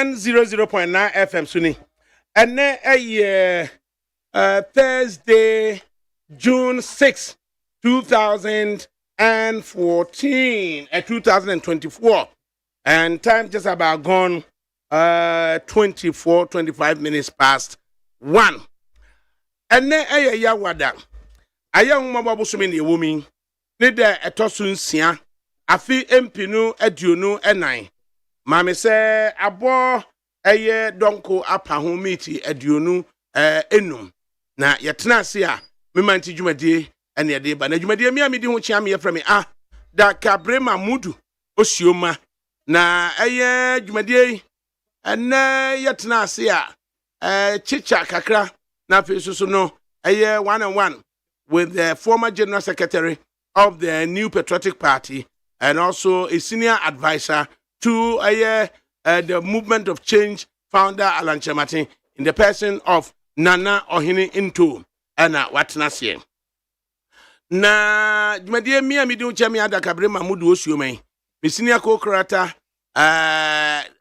100.9 FM Suni. And then Thursday, June 6, 2014, 2024. And time just about gone 25 minutes past 1. And then yawada. Aya umaba sumi ni woman. Nida etosun sia. Afi empinu eduonu enai. Mame se abo donko apa ho miti eduonu enum. Na yetena se a memanti dwumadie ene de ba na dwumadie mi amedi ho chia me yefra me ADAKABRI mamudu osioma na dwumadie ene yetena se a chicha kakra na fesusu no 1-on-1 with the former General Secretary of the New Patriotic Party and also a senior advisor to the Movement of Change founder Alan Chamati in the person of Nana Ohini Into and Watnasye. Na Jumadie Mia Midu Chami ADAKABRI Mamudu Osume, senior co-creator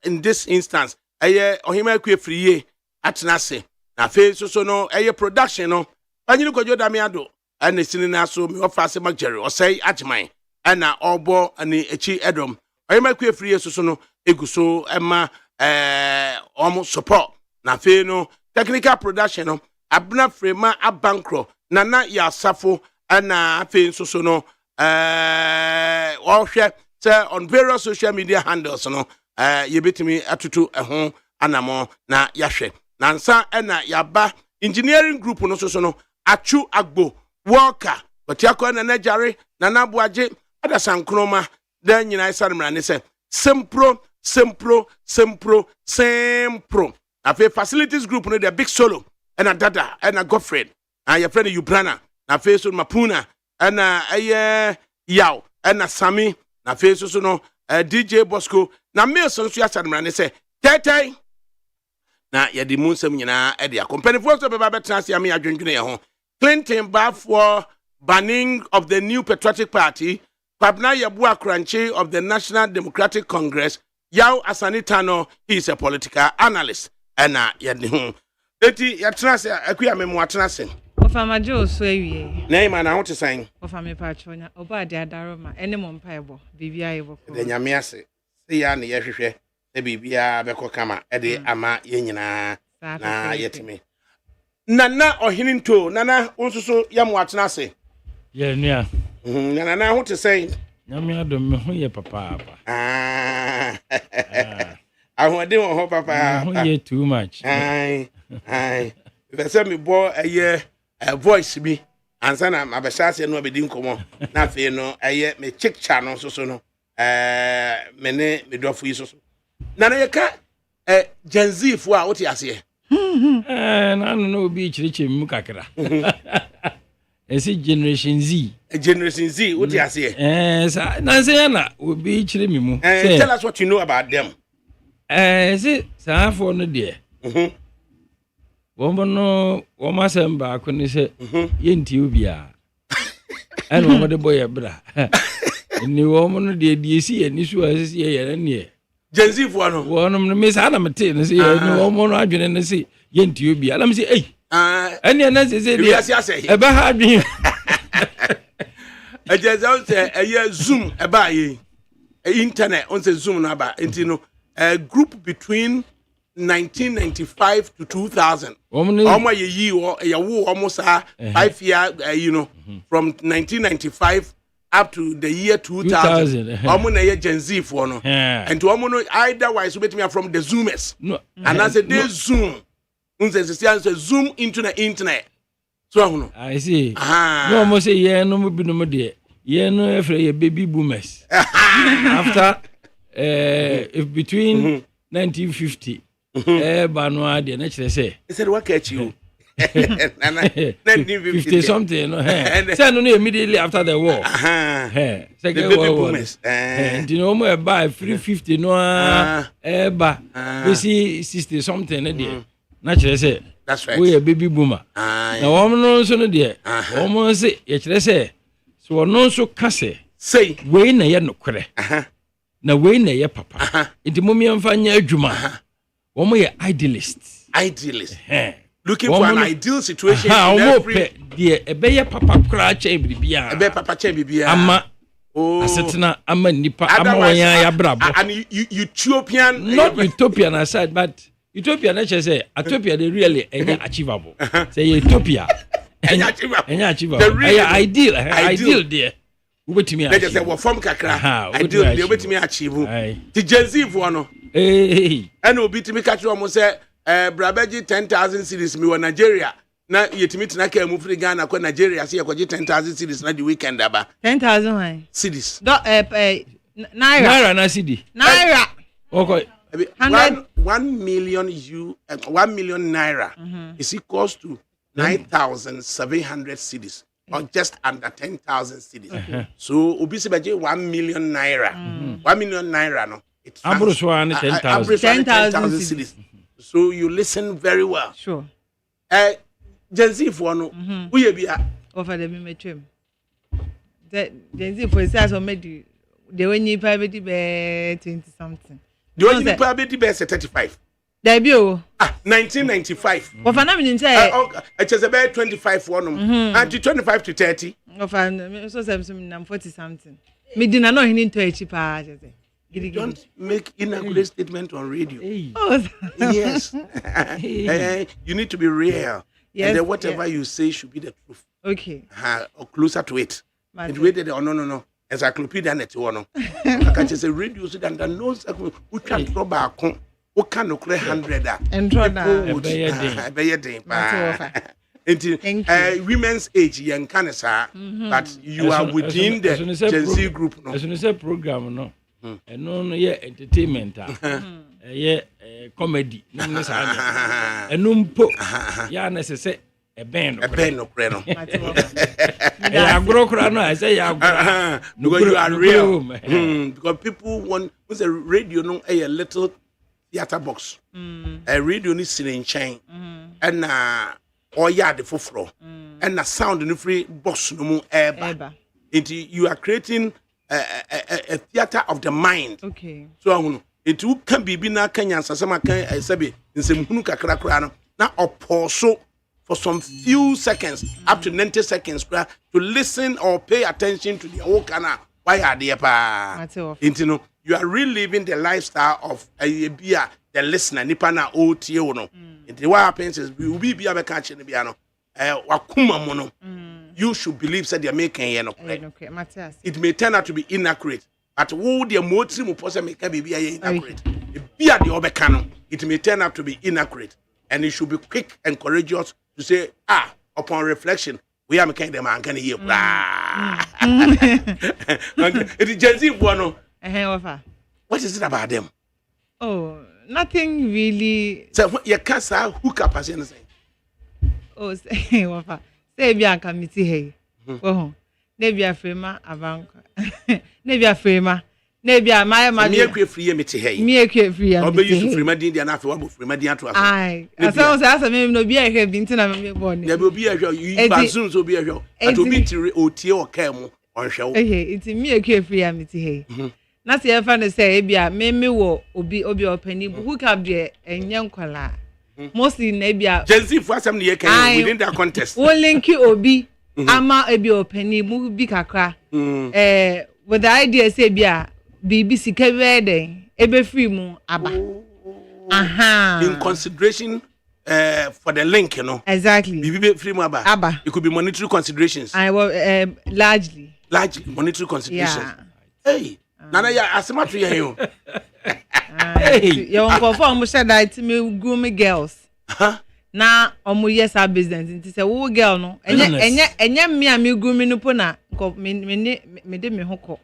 in this instance, Ohima Kwe Free Atnase. Na face so no production no. Anyi ko joda miado and the sinina so me offer se magere o say atman na obo ani echi edom oyema kwe free so no eguso ema omo support na fe no technical production no abna frema abankro na ya safo na fe so no ohwe say on various social media handles no yebetimi atutu ho anamo na yahwe nansa na yaba engineering group no so no achu agbo worker but yakọ na najare na nabuaje ada sankroma da nyina isanmra ne se sempro afi facilities group no the big solo and a dada and a godfriend and your friend Ubrana na face on mapuna and yaw and a sami na face so no DJ Bosco na Milson so yasanmra ne se tetai na yedi munsem nyina e dia company for so be ba betrase am adwendwene ye ho Clinton ba for banning of the New Patriotic Party, Pabna Yabu Akranchi of the National Democratic Congress, Yao Asanitano, he is a political analyst. And yadi eti yatrase akuya memo atrase. Ofama Jo so ewie. Name and I want to say. Ofama patronya oba de adaroma ene mo mpaebo bibia yebo. De nyame ase. Se ya ne yehwehwe e bibia beko kama e de ama ye nyina na yetimi. Nana Ohininto, Nana Unsusu Yamuatna say. Yeah, yeah. Nana, what to say? Yamia don't know who papa. I want to know papa. Who too much. Aye. If I send me boy a year, a voice me, and son I'm a Bessas and no be dinko. Nothing, no, a year me check channel so no. Mene me do for you so. Nana, you can't Gen Z for what you say. And I don't know beach rich mukakra. Is it Generation Z? Generation Z, what do you say? Nancyana will be chilling. Tell us what you know about them. Is it San for no dear? Woman, no, woman, send back when they say, Yentubia. And woman, the boy, bra. And the woman, the DC, and this was here and here. Gen Z for one of the Miss Anna Martin, say, no more argument and say, Yentubia. Let me say, hey. And the answer is, yes, about me. I just say a year Zoom about internet on the Zoom about a group between 1995 to 2000. Almost a year or a war almost 5 years, from 1995 up to the year 2000. Almost a year Gen Z for no. And to almost either wise with me from the Zoomers. No. And I said they Zoom. Zoom into the internet. So I see. No almost a year no be no there. Yeah, no every baby boomers. After if between 1950 Banoa the natural say. He said what catch you? 1950 something no. Say no immediately after the war. Second World War. And you know more buy 350 no we see 60 something there. Naturally say. That's right. We a baby boomer. Now woman no so no there. Woman say you say so no so kase. Say we na ye no kwere. Na we na ye papa. Enti momi amfa nya adwuma. Womo ye idealists. Looking for an ideal situation in every... Ebeye papa kra che bibia. Ebe papa che bibia. Ama asetena ama nipa ama wanya ya brabo. And Ethiopian... Not utopian aside, but Utopia na say Utopia they really achievable. Say utopia. Achievable. Ideal there. Ubetimi achieve. Let's say we form kakra. Ideal there ubetimi achieve. The Gen Z for no. And ubetimi catch almost say brabeji 10,000 cities mi wa Nigeria. Na yetimi tena ka mu free Ghana kwa Nigeria say yakoji 10,000 cities na the weekend aba. 10,000 why? Cities. Naira na city. Naira. Okay. 1 million naira is equals to 9,700 cities, or just under 10,000 cities. So, obisi baje 1 million naira. 1 million naira, no. It's 10,000 cities. So, you listen very well. Sure. Gen Z for no, who you be? Over the mimetrim. Gen Z for size or maybe the when you private be 20 something. The only probably best 35. Debut. 1995. Of an avenue say, it is about 25 for them. And 25 to 30. Of an so 40 something. Me didn't know he need to a cheaper. Don't make inaccurate statement on radio. Oh, yes. You need to be real. Yes. And then whatever you say should be the truth. Okay. Or closer to it. And waited or no. Encyclopedia net one. I can just say radio so that knows who can throw back who can no 100 and draw women's age young cancer, but you are within the Gen Z group. No, as soon as a program, no, and no, yeah, entertainment, yeah, comedy, and yeah, necessary. A band no creno. Yeah, grow crano. I say, yeah, because you are real. Because people want a radio, no, a little theater box. A radio is in chain, and or yeah, the floor, and a sound in the free box no more air. You are creating a theater of the mind. Okay. So it can be na Kenyan Sasama can sabi in some hunuka crano. Now, also. For some few seconds, up to 90 seconds, to listen or pay attention to the whole canal. Why are they pa? You are reliving the lifestyle of a beer, the listener, Nipana OTO. No, what happens is we will be a catching the piano. Wakuma mono. You should believe that they're making it may turn out to be inaccurate, but who the motive will possibly be inaccurate. If be at the other canon, it may turn out to be inaccurate, and it should be quick and courageous. To say, upon reflection, we are making them and can hear. It is Gen Z one. What is it about them? Oh, nothing really. So you can't say hook up as anything. Oh, say Wafa. Say be a committee hey. Oh, maybe a frema abanka. Maybe a frema. Maybe a my me a free me hey. Me a free. I'll be used to free Madian and after one free Madian to us. Aye. As I was asking me, no be a have been to me born. There will be a show. You soon will be a show. It will be to OT or Camo on show. Okay, it's me a free amity hey. Not the fan say, be a me wo obi or penny who can be a young collar. Mostly nebia. Gen Z for some year can within their contest. One link you obi. Ama ebi or penny move big kakra. With the idea say be a. BBC kevede ebe free mu aba. In consideration for the link, you know. Exactly. BBC free mu aba. It could be monetary considerations. I was largely monetary considerations. Yeah. Hey, nana ya asimatri ya yo. Hey, you confirm mo said that me groom girls. Na omo yes our business nti say wo girl no enye me a me groom no po na me de me hoko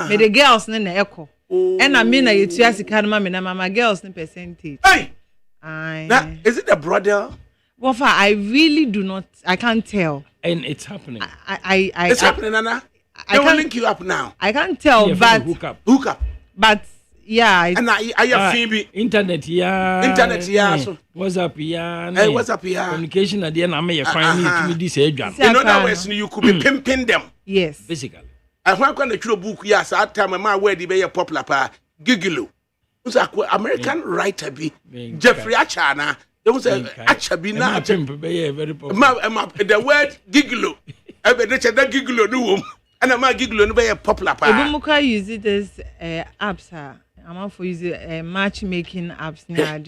me the girls na eko e na me na yetu asika no me na mama girls na percentage. Hey, now is it a brother? Well, I really do not. I can't tell. And it's happening. It's happening, Nana. I will link you up now. I can't tell, but hook up. But yeah, and I have Phoebe. Internet, yeah. So WhatsApp, yeah. WhatsApp, yeah. Communication at the end, I may find it to be this age. In other words, you could be pimping them. Yes. Basically. I want to the book, yes, at time my word, be a popular pa, Gigolo. Who's a American writer be Jeffrey Achana. There was a Achabina. The word gigolo. I bet that gigolo no. And I'm a gigolo no be popular. Ebumuka use it as apps. I'm for use matchmaking apps now.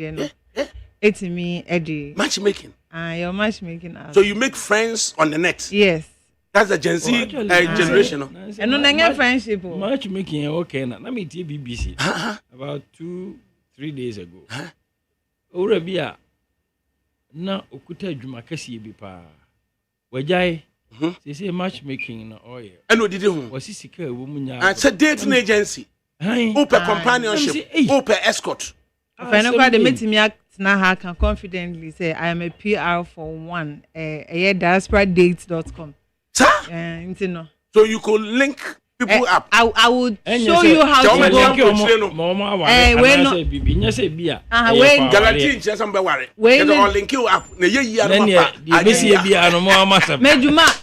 It's me, Eddie. Matchmaking. Your matchmaking apps. So you make friends on the net. Yes. That's a Gen Z generation. And no friendship. Matchmaking okay na. Let me tell BBC about 2-3 days ago. Orabia na okuta adwuma kase bi pa. Wajai say matchmaking na oil. And what did you? Wasi sika ewo mu nya. It's a dating agency. Open companionship. Open escort. If I know quite the meeting me na can confidently say I am a PR for one. diasporadate.com. Sir? So you could link people up. I would show you how to go. Guarantee somebody worry. I'll link you up.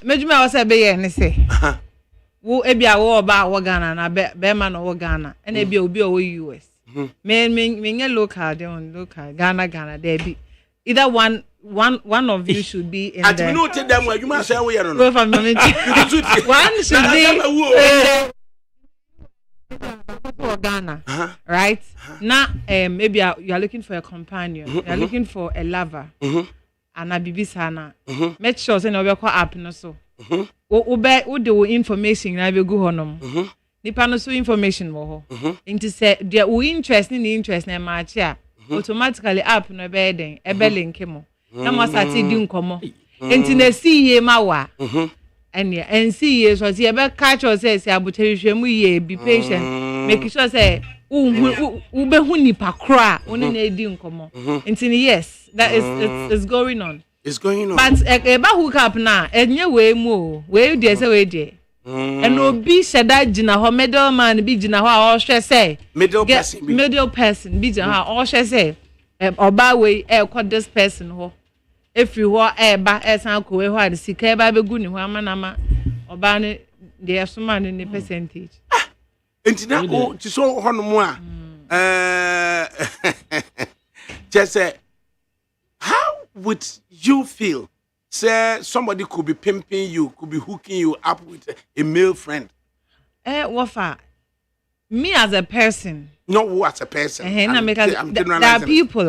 Mejuma was a be say. Wo ebia wo ba wo Ghana na be ma no wo Ghana. And ebia obi o US. Me local Ghana there be. Either one of you should be in there. One should be Ghana, right? Now, maybe you are looking for a companion, you are looking for a lover, and a baby sana. Make sure say no be call app no so. Wo do information na be go honom. Nipa no so information wo ho. Into say there wo interest na match ya. Automatically app no be den e be link mo. Na mo sati di nkomo enti na see ye ma wa ene en see ye so say be catch us say aboterehwemu ye be patient make sure say u be hu nipa kra oni na edi nkomo enti yes that is going on. It's going on. But e ba hook up na enye we mu we dey say we dey and obi sheda gina ho middleman bi gina ho a o hwe say middle person bi gina ho a o hwe say oba we call this person ho if you ho ba san ko we ho a sika ba be gu ni ho amanama oba ne dey asoma ne percentage entina o ti so ho no mu a just say how would you feel say somebody could be pimping you, could be hooking you up with a male friend? Wafa, me as a person. Not who as a person. There are people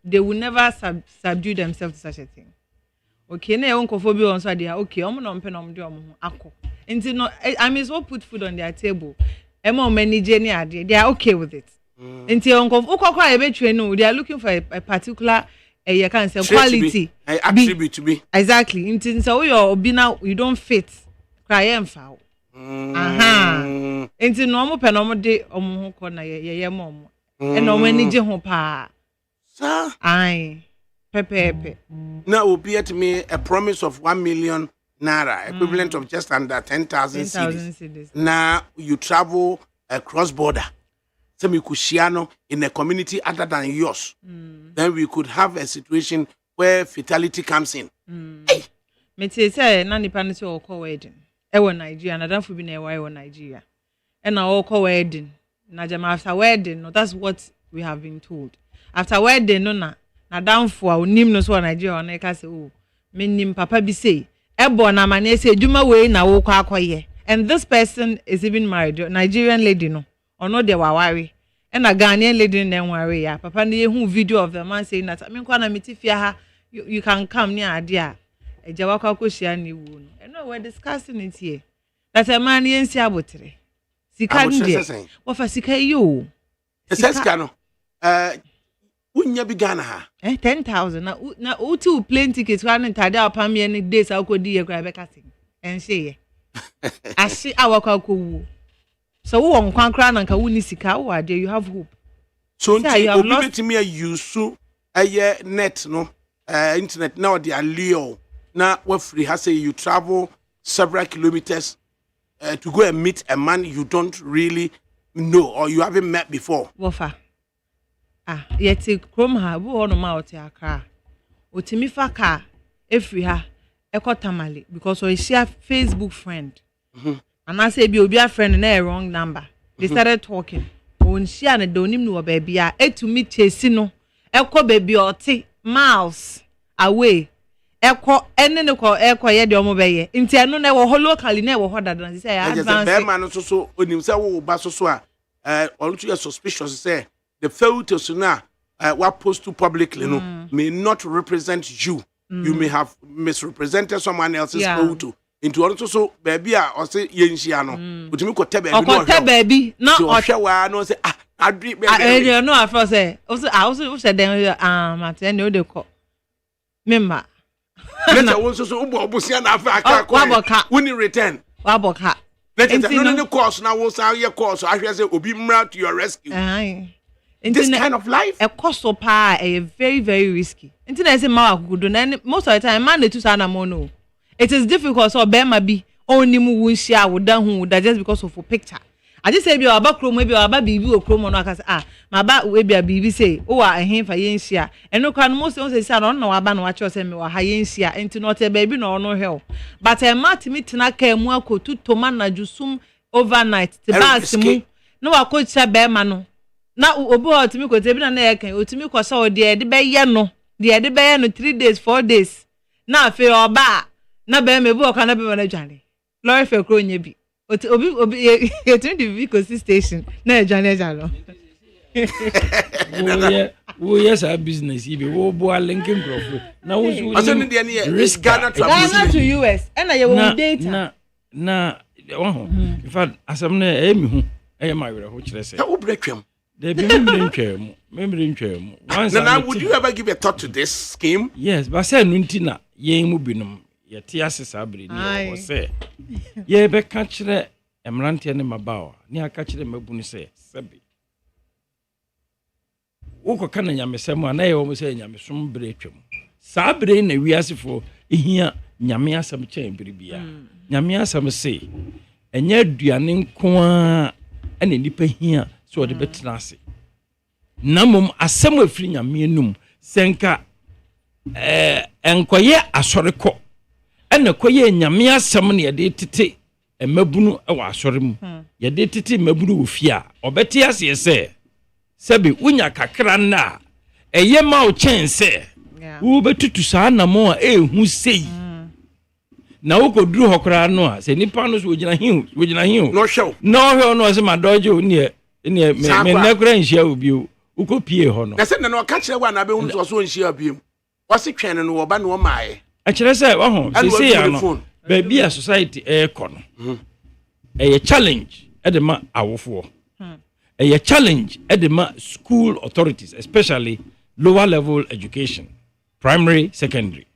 they will never subdue themselves to such a thing. Okay, na onkophobia on so they are okay. No mpena do ako. Until no, I mean, so put food on their table. They are okay with it. Until onkophobia they are looking for a particular you can say quality attribute to be exactly until so you don't fit cry and foul until normal penom de omo ho na ye mom e no mani je ho pa sir ai pepe now will be at me a promise of 1 million naira equivalent of just under 10,000 cedis. Now you travel across border. So we could share in a community other than yours. Then we could have a situation where fatality comes in. Hey, me say na nipa no say o call wedding. E wo Nigeria na dan fo bi na e wa Nigeria. E na o call wedding. Na jama after wedding, no, that's what we have been told. After wedding no na dan fo a onim no so Nigeria na e ka say oh, me nim papa bi say e bo na ma na say adwuma we na wo kwa akoye. And this person is even married, Nigerian lady no. Or no they were worry. And a Ghanaian lady in them worry ya. Papa ne who video of the man saying that I mean kwana mitifia you can come near idea. E jawaka ko share ni wu. And no we're discussing it here. That a man yen si abotre. Sika ndi. Wo fa sika yo. Sika no. Unya bi Ghana ha. 10,000 na utu plane tickets kwa ntade apam ye ni days akodi ye kra be katin. En she Ashi awaka ko wu. So who on kwankra na nka wuni sika wo ade you have hope. So you obi me use a net no internet now they are leo na we free has say you travel several kilometers to go and meet a man you don't really know or you haven't met before. Wofa. Yeti krom ha wo no ma oti akra. Otimi fa ka efri ha ekotamale because we share Facebook friend. And I say be a friend and a wrong number. They started talking. Oh, won shia na do nim no ba bia etumi chesi no ekọ baby ote miles away ekọ ene ne ko ekọ ye de omo be ye nti eno na wo locally na wo ho dada na say advance be man so onim say wo ba so a olutu you suspicious say the photos na what post to publicly no may not represent you. You may have misrepresented someone else's photo. Into also so baby or say yenshia no utimi ko te baby no ko baby na o hwe wa no say adri baby no afro say also say dem mate ne o de ko memma let won so ubo obusia na afa aka ko woni return waboka let it no course na wo say ye course ahwe say obi mra to your rescue. This kind of life a cost so pa very very risky nti na say ma akugudo na most of the time man dey too sana mono. It is difficult so be ma bi oni mu wunshia woda hu that just because of a picture. I just say bi aba krom bi aba bibi okrom no aka say ma ba we bia bibi say o wa ehin fa yenshia eno kwa no most say no na aba no wa cho say me wa ha yenshia enti no te baby no no hell but e ma timi tena ka mu akotu toma na jusum overnight te bas mu no wa ko cha be ma no na obo otimi ko te bi na e kan otimi ko so de be ye no 3 days 4 days na fe oba na be me bu kana be na dwane lorry fe kro nya bi obi etun di vehicle station na dwane jalo wo yes a business ibe wo bo a linking crop na wo so ne de ne risk Ghana to US and I want data na in fact asam na e mi hu e ma were ho kire se wo bretwam they be membrane twam once now would you ever give a thought to this scheme? Yes but say no ntina yen mu binom ye te asesa abre ni o se ye be ka kire emrante ne mabawa ni aka kire mabunu se sebe wo kana nyamesem ana ye wo mo se nyamesom bre twam sa bre na wiasefo ehia nyame asam chen biribia nyame asam se enye aduane nko a ene nipa hia so de betina ase namum asem afiri nyame enum senka enkoye asoreko ene koye nyame asem ne de tete emabunu e wa asore mu ye de tete mabunu ofia obete ase se sebe unya kakra na eye ma o chense wo betutu saa namo a ehu sei na wo ko duru hokra no a se nipa no so wogina hiu no show no se madojo ne me nakra nhia obi wo ko pie ho no na se na no ka kire wa na be hu so nhia biem wase twene no wo ba no maaye a kire se wa ho se ya no ba bia society e ko no e challenge e de ma awofo a challenge at the school authorities, especially lower level education, primary, secondary.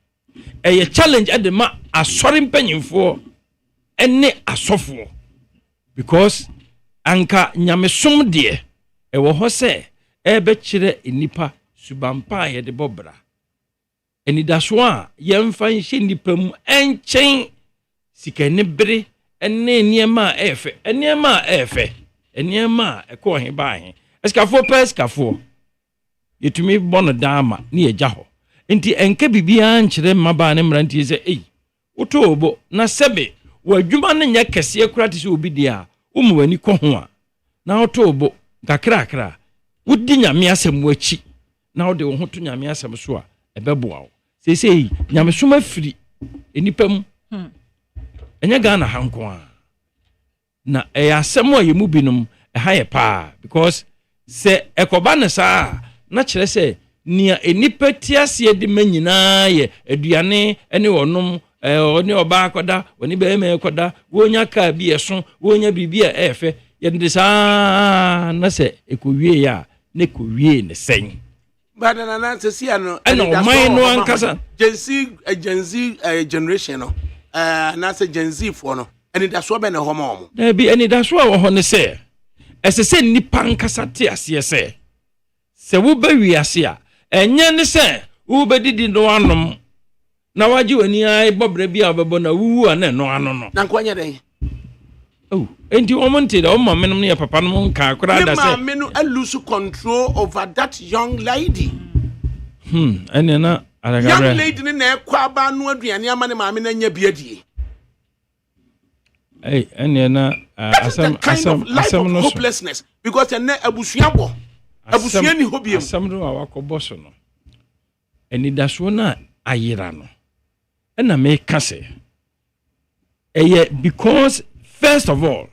A challenge at the assuring penny for any asofo because anka nyamesum de e wo ho se e be kire enipa subampa ye de bobra eni daso a yemfa nhye nipa mu enchen sikane bere ene niema efe eniema eko he ba he eskafo yetumi bono dama ni eja ho enti enke bibia nkyere maba ne mrantie se wotobo na sebe wadwuma ne nya kese akurate se obi dia umu wani ko ho a na wotobo kakra wodi nyame asem wachi na wode wo ho to nyame asem so a ebeboa wo sei nyame soma firi enipam enya Ghana hanko a na asem a yemu binum haye pa because se ekoba ne saa na kire se nia enipa tiase de manyina ye aduane ene wonom oni oba akoda oni be me akoda wonya ka bi eso wonya bibia efe ye de saa na se ekowie ya ne kowie ne sen badana na se sia no eno man no ankasa Gen Z generation no na se Gen Z for no eni da so be ne homo da bi eni da so wo ho ne se esese nipa nkasa te ase se wo ba wi ase a enye ne se wo be didi no anom na waji wani ai bobra bia obebo na wuwu a na no ano no na nkwanya den enti o monte da o mamenom ne papa no nka akura da se ma menu lose control over that young lady ene na young lady ne na ekwa ba no aduane ama ne maame na nya biadie Hey, and na asam no hopelessness because na abusuabo abusua ni hobiem asam no awakobo so no eni daso na ayira no na me kase because first of all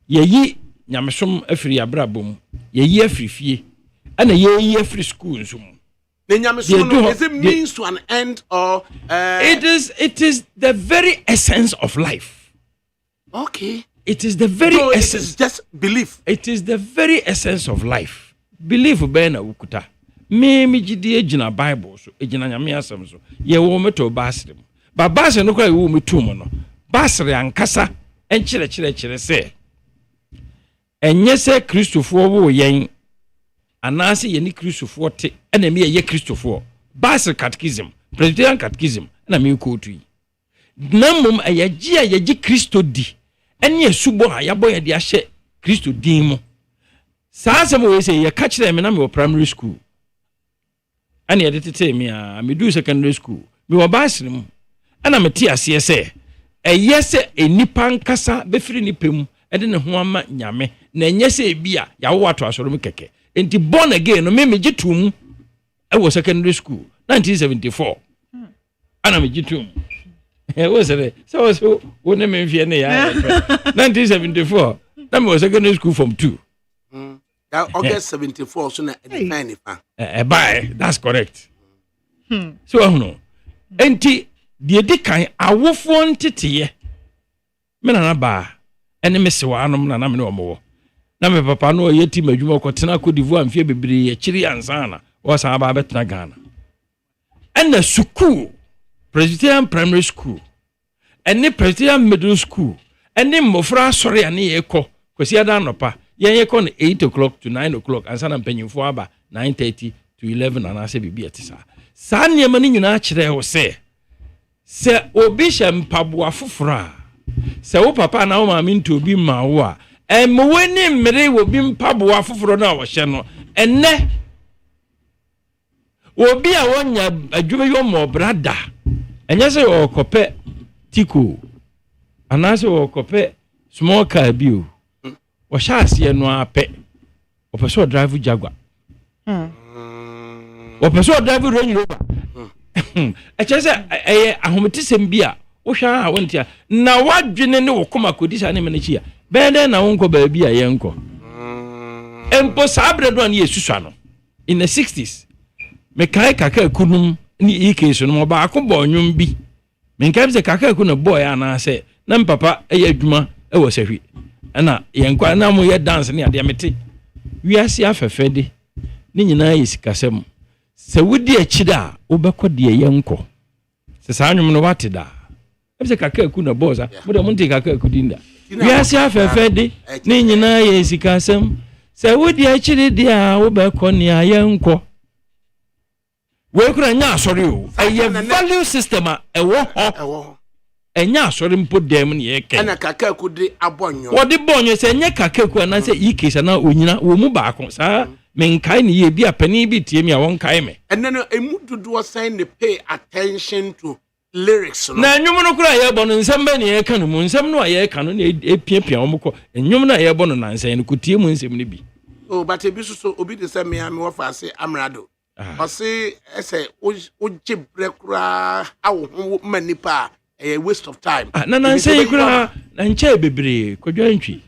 yeyi nyamesom afiri abrabom yeyi afirifie ana yeyi afiri school nso mu is it means to an end or it is the very essence of life. Okay. It is the very essence. It is just belief. It is the very essence of life. Belief be na ukuta. Me gidi ejina Bible so ejina nyame asem so. Ye wo meto basre. Ba basre no kwa wo metu mo no. Basre ankasa enkyere se. Enye se Kristofo wo yen. Anase ye ni Kristofo te na me ye Kristofo. Basre catechism, Presbyterian catechism na me ko tu yi. Namum ayaji Kristo di. Eni esubo ha yabo ye de ahye Kristo din mu. Saa se mo we say ye ka kire me na me primary school. Ani ye de tete me a me do secondary school. Me wo basre mu. Ana me ti ase se se enipa nkasa befiri nipem e de ne ho ama nyame na enye se bia ya wo ato asoro mu keke. Enti born again no me gitum e wo secondary school 1974. Ana me gitum. Was it? So when I mean 1974. That was secondary school from 2. August 74. So na define bye. That's correct. So no. Enti die dikan awofo ntete me na ba ene me se wa anom na me no mo. Na me papa no yeti madwuma ko tena ko divu amfie bebre ye kiri ansana. O sa ba betena Ghana. Ena school Presbyterian primary school and Presbyterian middle school and then mofra sorry ani eko kwesi ada nopa yen ye kon 8 o'clock to 9 o'clock and sana mpanyimfo aba 9:30 to 11 and ase bibia tisa sa niam ni nyina kire wo se obi shampabo afofora se wo papa na wo ma mi nto obi ma wo a emweni mmere wo bi mpabo afoforo na wo hye no enne obi a wonya adwuma yo mo brada enye se o kope tiko anase o kope small car bio o shaase no ape o peso drive Jaguar o peso drive Range Rover eche se ahometisem bia wo hwa a wontia na wadwene ne wo koma kodisa ne menachi a bende na wonko ba bia yenko empo sabre do na yesusua no in the 60s me kai kaka kunum ni ikeso no ba akobọ onwum bi me nkai se kaka ku no boy ana se na mpapa eye adwuma e wo sahwi na yenkwa na mo ye dance ni ade mete wiase afefede ni nyina yesikasem se wudi akida obekọ de yenko se sa anwum no wate da e se kaka ku no boza mo de mo nti kaka ku dinda wiase afefede ni nyina yesikasem se wudi akide dia obekọ ni ayenko we kura nya asori o eye value system a ewo ho enya asori mpo dem ne yeke ana kaka ku de abonyo wodi bonyo se nya kaka ku na se ikesa na onyina wo mu baako sa menkai ne ye bi apani bi tie mi a won kai me no emu dodo sign the pay attention to lyrics no na nwum no kura ye bono nsem ba ne ye ka no mu nsem no ye ka no ne epiapia wo mko nwum na ye bono na nsan ne kutie mu nsem ne bi but ebi so obi de say me am wo fa se amrado Ose ese oje brekura awo manipa a waste of time. Na say kura na nche bebre kodwa ntwi.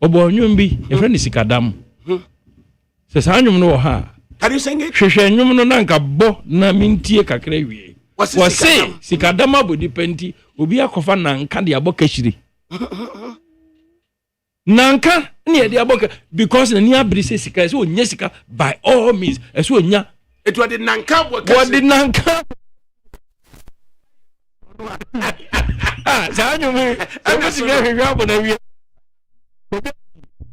Obo onwum bi e friend sikadam. Se sa anwum no ha. Can you sing it? Hwehwe anwum no na nka bo na mintie kakra wie. Wose sikadam abodi penti obi akofa na nka de aboka hiri. Nanka ni de aboka because na ni abri se sika so onya sika by all means so onya it was the nanka what the nanka sa anyu me so sika hwehwe abona wi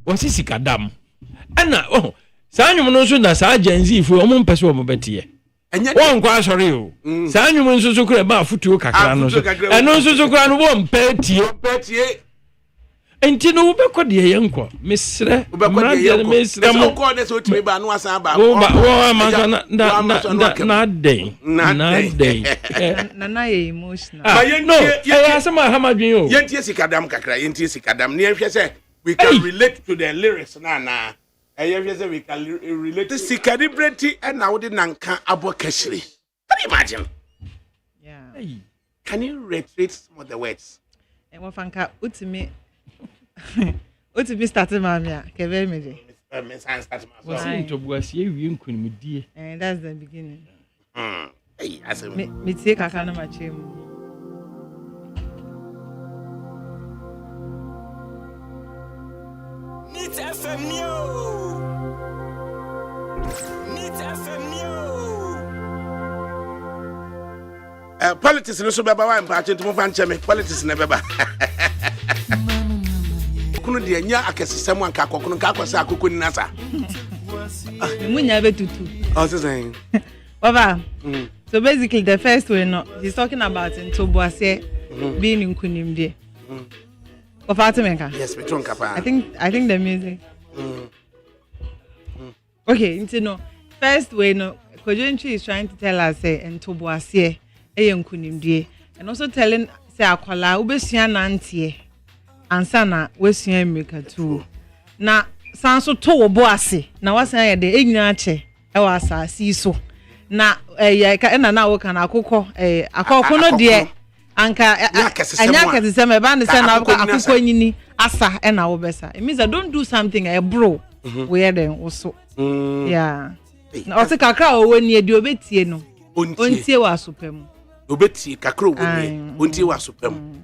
wasi sika dam ana sa anyu no so na sa agency fu o mo mpese o mo betie won kwa sorry o sa anyu mo so kura ba futuo kakra no so eno so kura no wo mpetie enti no wobekɔ de yenko mesrɛ wobekɔ de yenko mesrɛ mo ko de so timi ba no asan ba wo amanso na den na ye emotional ma yentie asema hamadwen o yentie sikadam kakra yentie sikadam ne nhwe se we can relate to the lyrics na ehwe se we can relate to sikadibreti na wo de nanka abo kashiri. Can you imagine? Yeah. Can you reiterate some of the words? And what fanka utimi started mamia kebe meje. Miss Hans start ma. Was into buasie wie nkunimdie. And that's the beginning. Hey, as me tie kaka na mache mu. Nit FM New. Nit FM New. Politics no so beba wa mpa chentu mfa nche me politics na beba kunu de nya akesesem anka kokunu ka akwasa akoko ni nasa munya betutu saying baba so basically the first way no he's talking about into boase being in kunimde of Atimenka. Yes, we don't kapa. I think the music okay into no first way no Kojonchi is trying to tell us say into boase nkunimdie and also telling say akwala obesua nantie ansa na wesua America too na sanso to wo bo ase na wasan ye de enyina ache e wa asasi so na ka na wo kana akokọ akokọ no de anka anya kesem e ba ne say na akokọ nyini asa e na wo besa it means that don't do something bro we hear them also yeah na o se kakra o woni e de obetie no ontie wa asopam obeti kakro woni onti wa sopam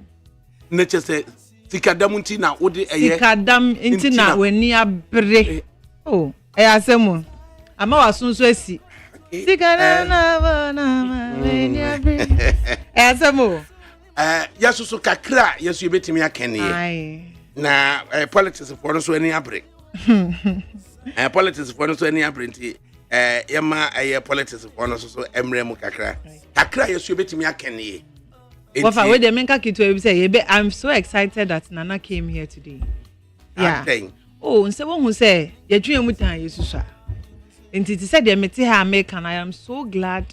na chese sikadam nti na wode eye sikadam nti na wani abre oh asemu ama wasunso asi sikadam na wani abre asemu yasusu kakra yesu ebetimi akene na politics for no so ani abre politics for no so ani abre nti yama politics for no so emre mu kakra yesu betimi akene Wafa we dey menka kitu e say I'm so excited that Nana came here today. Yeah. Oh, nse wo hu say ye twen mu tan yesu sha. Enti ti say dey mete ha America and I am so glad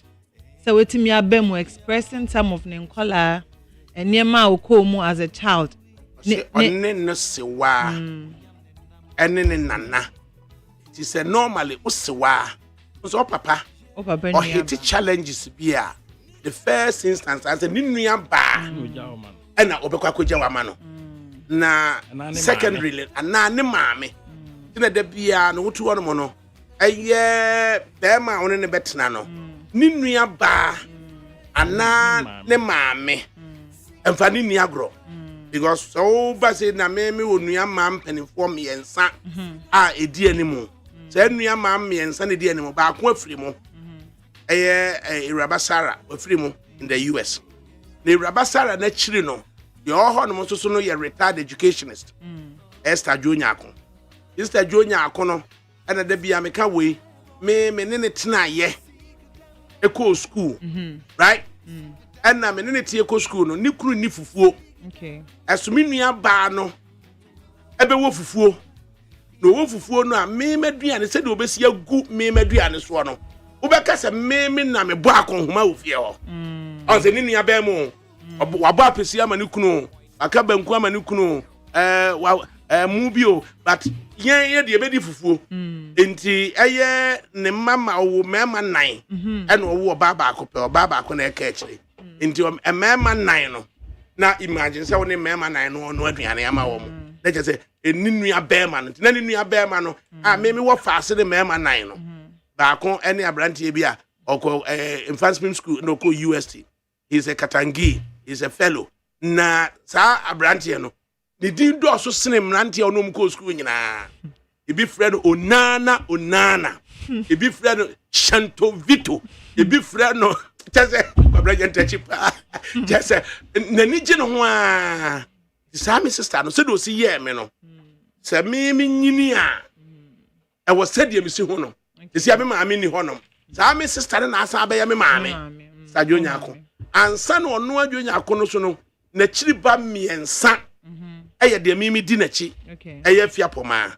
say wetimi abem expressing some of nenkola enema okomu as a child. Onne no sewa. Ene ne nana. Ti say normally usewa. So papa. Oh papa ni. Or hit challenges bia. The first instance as a nua ba and na obekwa koja wa ma no na secondary na ne maame tina da bia no wotu wono no eye be ma woni ne betena no ni nua ba ana ne maame emfa ni nua gro because so ba say na me wo nua mam penifo me yensa a edi animu say nua mam me yensa ne di animu ba ko afiri mu Rabasara Ofrimu in the US. The Rabasara na chiri no. The oho no so no ye retired educationist. Esther Jonyako. Esther Jonyako no and the bia meka we me ne tena ye. Eco school. Right? And na me ne tie eco school no ni kru ni fufuo. Okay. Asumi nua ba no ebe wo fufuo. No wo fufuo no a me meduane se de obesi agu me meduane so no. Ubeka se meme na me bo akonhoma ofie ho onse ni nua ba mu waba apesi ama ni kunu aka banku ama ni kunu mu bio but ye de ebedi fufuo enti eye ne mama wo mema nan ene wo baba akopɛ baba akɔ na eka akire enti mema nan no na imagine se wo ne mema nan no aduane ama wo mo na je se ni nua ba ma no na ni nua ba ma no a meme wo faase de mema nan no Baako any abrantie bia oko infant school no ko UST. He's a Katangi, he's a fellow. Na sa abrantie no. Ni din do so sene mrantie onom ko school nyina. Ebi friend Onana. Ebi friend Shanto Vito. Ebi friend no just abrantie ntachipa. Just na ni je no ho a. Sa me sister no se do si ye me no. Sa me nyini a. E wo said ye me si ho no. Isi abi maame ni honom. Sa me sister na asa abeya me maame. Sa Jonyako. Ansa no ono Jonyako no so no na chiri ba miensa. ɛyɛ de mimi di nachi ɛyɛ fiapoma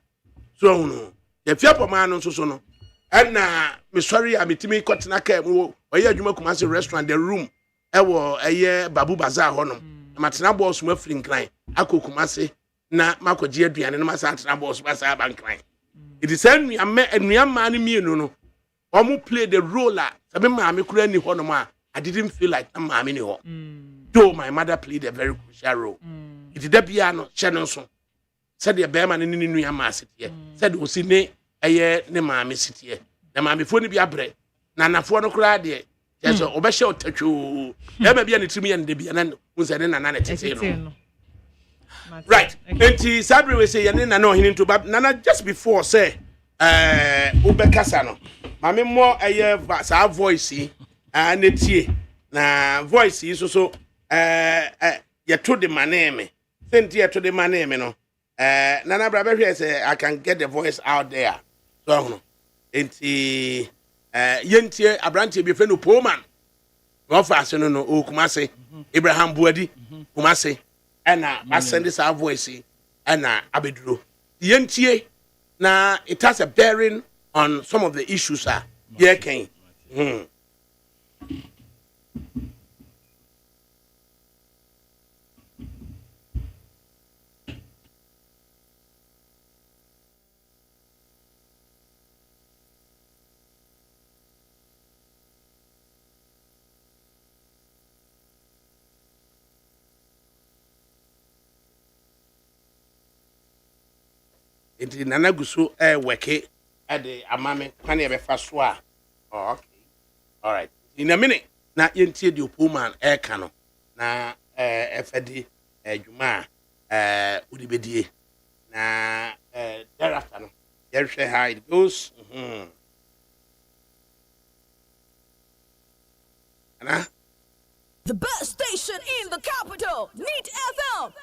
so hunu ya fiapoma no so no ɛna me sorry a metimi kɔtena ka mu ɔyɛ adwuma Kumasi restaurant the room ɛwɔ ɛyɛ Babu Bazaar hɔnom matena boss mu afiri nkran akɔ Kumasi na makɔgye aduane na masa atena boss masa ba nkran it is anuama ne mienu no omu play the role sabe maame kura ni hɔnom a I didn't feel like na maame ni hɔ though my mother played a very crucial role it did bia no channel so said the bear man ni nuama asite said o si ne ɛyɛ ne maame site na maame fo ni bia brɛ na nafo no kura de yeso obɛhye otatwo e ma bia ne timi ye ne bia na unse ne nana ne tete no right enti sabre we say ye ne nana ohini to but nana just before say ubekasa no mame mo ɛyɛ sa voice ne tie na voice yi so ye to the maneme senti ye to the maneme no nana bra be say I can get the voice out there so no enti yentie abrantie bi fe no Poman no fa no o Kumasi Abraham Buadi Kumasi na ascend this voice na abeduro yentie na it has a bearing on some of the issues here can Enti nana guso weke ade amame kwane e be fa so a okay all right in a minute na yentie di Poman ka no na efedi adwuma udibedie na thereafter no yerhwe how it goes Ana the best station in the capital, Neat FM.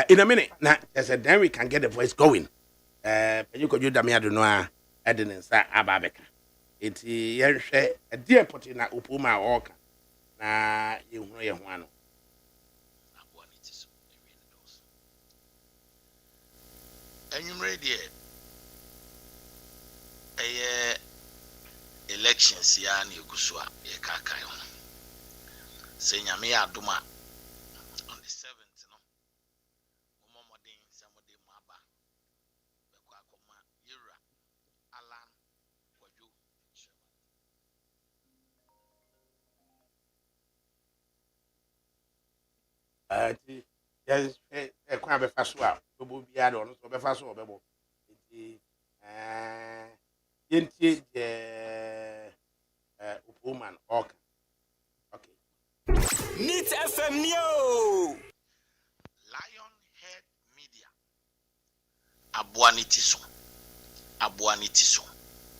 In a minute, now there's a then we can get the voice going. You could do Damia Dunoa, Edinson, Ababeka. It's a dear potty na Upuma Walker. Na you know, one. And you ready? Elections, Yan Yugusua, Yakakai. Saying Yamia Duma on the 7th. Yes, a crab fast well. To be added on so be fast or bebo. Yenti Poman okay. Neat FM Neo. Lionhead Media. Abuanitiso.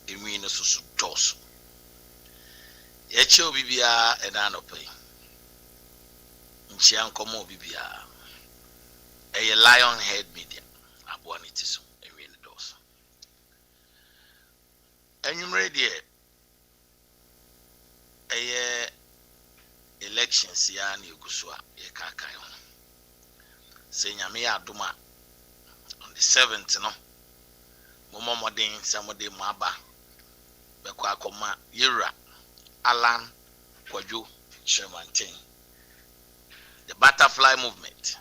Emino susu dos. Echo bibia enanope. Nchian komo bibia. A Lionhead Media. Abuanitiso. Emino dos. Enyum ready. Elections ya ni Ugusua Yakakai. Say Nyame Aduma on the 7th no. Momo modin samode maba. Bekwa akoma Yera Alan Kwaju Shermantin. The butterfly movement.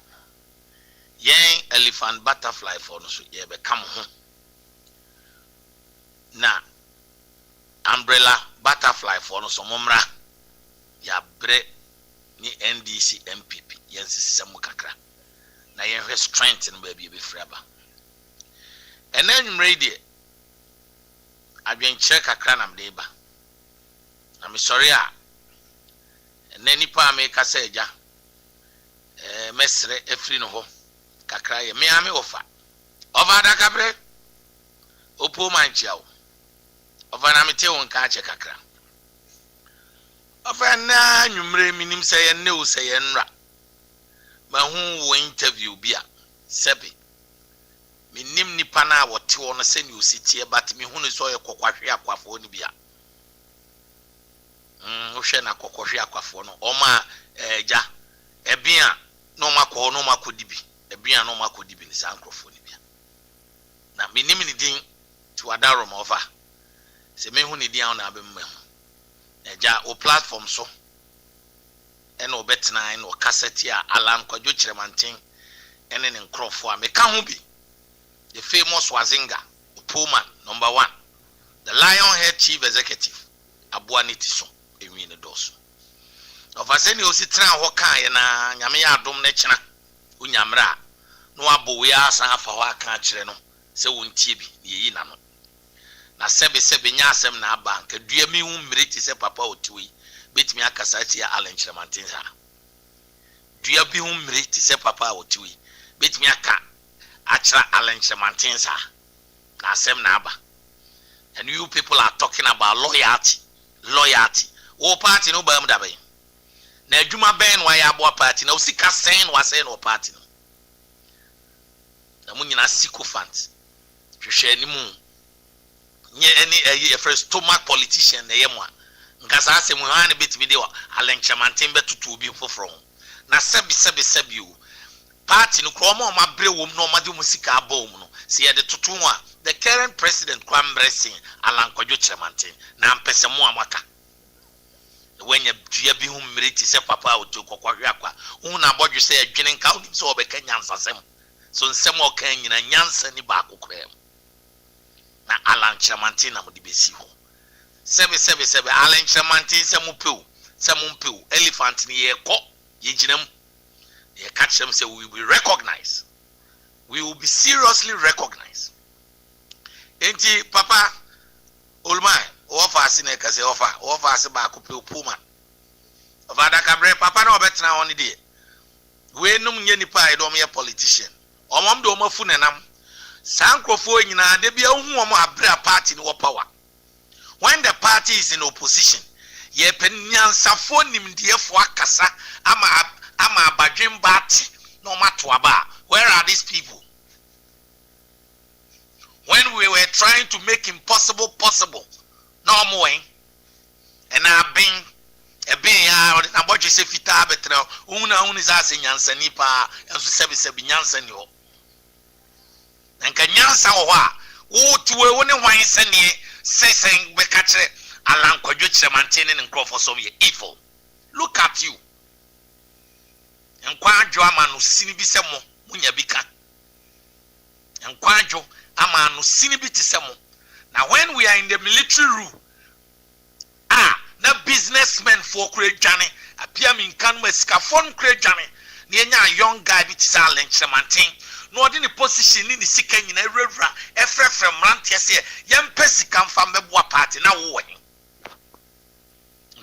Yen elephant butterfly for no so ye become ho. Na umbrella butterfly for no so momra. Ya bre ni NDC MPP yensi sisemu kakra na yenhwe strength no ba bi fraba enen radio adwenche kakra na mdeba na me sorry a enen nipa me kasa eja mesre efri no ho kakra ye me ame ofa ADAKABRI opo manchiao ofa na mete won ka che kakra Ofena nyumre minim say ne o say nra ma hu wo interview bia sebi minim nipa na wote wo no se ni ositie but me hu no so ye kokwahwe akwafo ni bia hwe na kokohwe akwafo no oma eja ebia no makọ no makodibi ebia no makodibi ni sankrofo ni bia na minim ni din to adaro ma ofa se mehu ni din na abem mehu eja o platform so ena obetena ena o cassette a alan kwadwo kiremanten ene ne nkrofo a meka ho bi the famous Wazinga Pullman #1 the Lionhead chief executive Abuaniti so enwi ne doso ofaseni osi tran ho kan na nyame ya adom na kyena unyamra no abo ya asan afa ho aka kire no se wontie bi yeyi na no na sebe nya asem na aba nka dua mi hu mmereti se papa otiwi betimi akasa ti ya alenchremantin ha dua bi hu mmereti se papa otiwi betimi aka achra alenchremantin ha na asem na aba and you people are talking about loyalty o party no ba mu dabe na adwuma ben wa ya abo party na usika sen wa sen no party no na munyina sycophant hwehwe ni mu nye any first stomach politician na yemwa nkasa asem ha na betimi de wa alenchamanten betutu obi foforo na sebi o party no kromo ma bre wom no ma de musika abom no se ye de tutu a the current president Kwambresi Alankwadwo Chairmantin na mpese mu amaka when you be who meriti se papa o to kokwa akwa una abodwe se adwene nka unim se obeka nyansasem so nsem o kan nyina nyansa ni ba akokora na Alan Chairmantin na mo de besi ho sebe Alan Chairmantin se mu peu elephant ni ye ko ye ginam ye catch them say we will recognize, we will be seriously recognized. Enti papa Olmai ofa asine kase ofa ase ba kope opuma of ADAKABRI papa na obetena on de we num nye nipa e do me politician omom de omafu nenam sankrofo nyina de bia hu omo abre party ni wo power when the party is in opposition ye penyansafo nimdiefo akasa ama abadwen bati no mato aba. Where are these people? When we were trying to make impossible possible, no more. And I've been a being about you say fita betra una is asking Yansani pa and sebi Yansan yo. And can Yansan wa to a one wine send ye saying Becatre Alan Kwadwo maintaining and Crawford so evil. Look at you. And Kwadwo Amanu Sinibisemo Munyabika. And Kwadwo Amanu Sinibisemo. Now when we are in the military rule, na businessmen for create journey appear me can scaffold create journey near a young guy bit silent chamantin no in the position in the second in a river from rantia young pesi come from the boa party now winning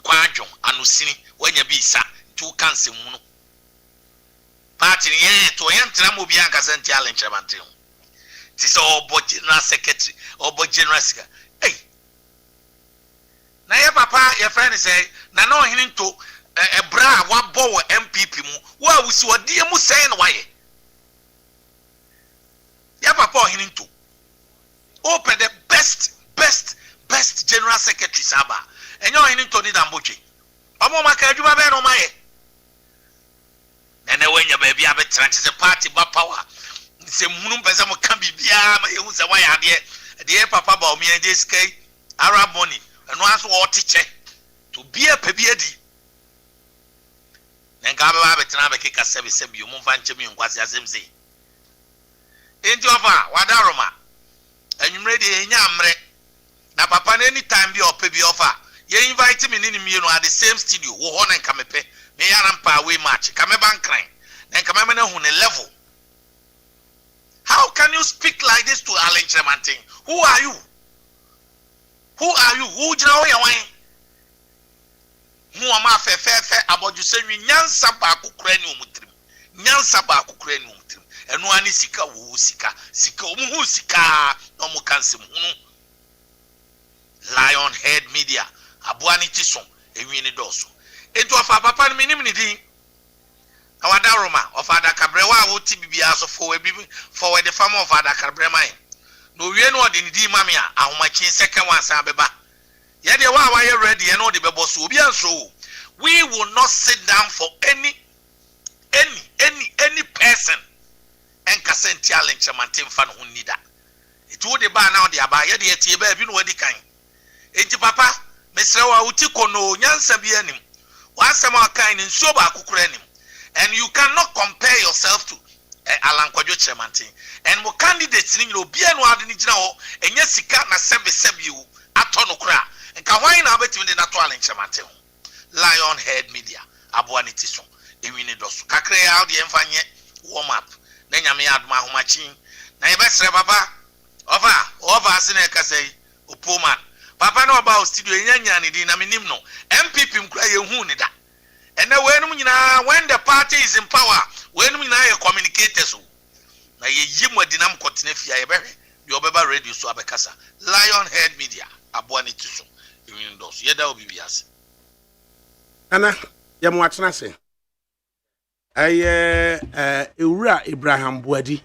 Kwadwo Anusini when you be sa two cancer party to enter Mobianca St. Allen Chamantin. Tis all but general secretary or but general secretary. Hey. Na ye papa your friend say na no hin to e bra wa bow MPP mu wa wusi odi mu say no waye ya papa hin to open the best general secretary saba enyo hin to ni damboche omo maka adwuma be no maye na wenya ba bia be trant party ba power se munu pese mo kan bibia ma ye hu se wa ya de papa ba o mi e de sky Arab money and once or teacher to be a pebiadi. Then Gaba Betanaba Kika Sebi, you move and Jimmy and Quasiazimzi. In Java, Wadaroma, and you ready in Yamre. Now, Papa, any time be or pebi offer. You invite him in you know at the same studio, Wohon and Kamepe, Mayarampa, we match, Kameban Crane, then Kamamana on a level. How can you speak like this to Alan Tremantin? Who are you? Who are you? Who do you know? Who am I? Fair about you saying Nyansa ba kukreni umutrim. Nyansa ba kukreni umutrim. And one is sika who sika who sika no mu kansim. Lionhead media. Abuaniti song. Ewini doso. Into of our papa minimum din. Our daroma of ADAKABRI wa wo TBB aso for the farm of ADAKABRI mine. No we know the di mamia ahomachin second one sa beba Yeah, they why you ready and all the boss will be so. We will not sit down for any person and cassette challenge a maintain fan who need that. It would be now the abaya the tea know what the kind. Eti papa, Mr. Utiko no nyansa bianim. Once more kind in soba kukurenim. And you cannot compare yourself to Alan Kwajo Chemantin. And more candidates in your Biano Adinijao, and yes, he can't seb you at Tonokra. And Kawaii now between the natural and Chemantin. Lionhead Media, Abuanitiso, Ewinidos, Kakre out the Enfanye, warm up. Then you may add Mahumachin. Now you best papa. Over Sineka say, Upoman. Papa no about studio Yanyani Dina Minimno. MPP Mkraya. And when the party is in power, when we now communicators. Now ye yimwa dinam continue your baba radio so abekasa. Lionhead Media, Abuanitiso, Ewinidos. Yeda obibias. Ana ya mwachina se Ewura Abraham Buadi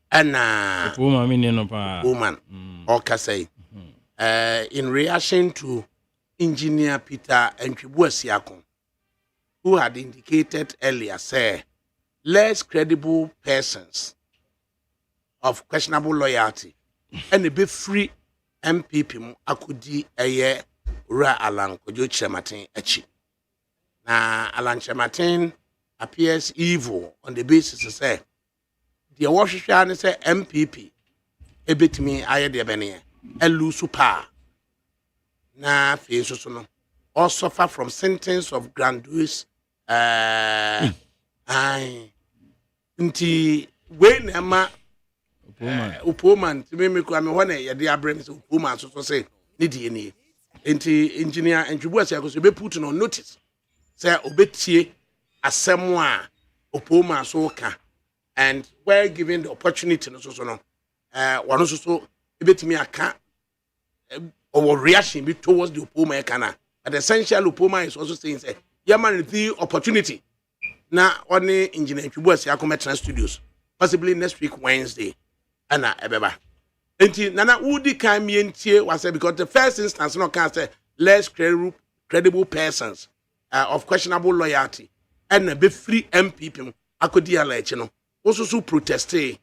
ana woman okasai in reaction to engineer Peter Entwibuasiakon, who had indicated earlier say less credible persons of questionable loyalty and a bit free MPP akudi eye Ura Alan Kwajo Chematin echi. Na Alan Chematin appears evil on the basis of say the Washington say MPP ebetimi aye de bene elusu pa na fe so no or suffer from sentence of grandiose nti we na ma upoman ti me ko am hone ye de abrem so upoman so say ni die ni enti engineer Entwibuasiakon so be put on notice say obetie asem a opoma so ka, and were given the opportunity no so no one so ebetimi aka or reaction be towards the opoma kana, but essential opoma is also saying say yaman the opportunity na one engineer Entwibuasiakon Metro Studios possibly next week Wednesday ana ebeba enti nana udi kan mi entie was because the first instance no can say less credible persons of questionable loyalty and be free MPP akodi alachi no also so protest say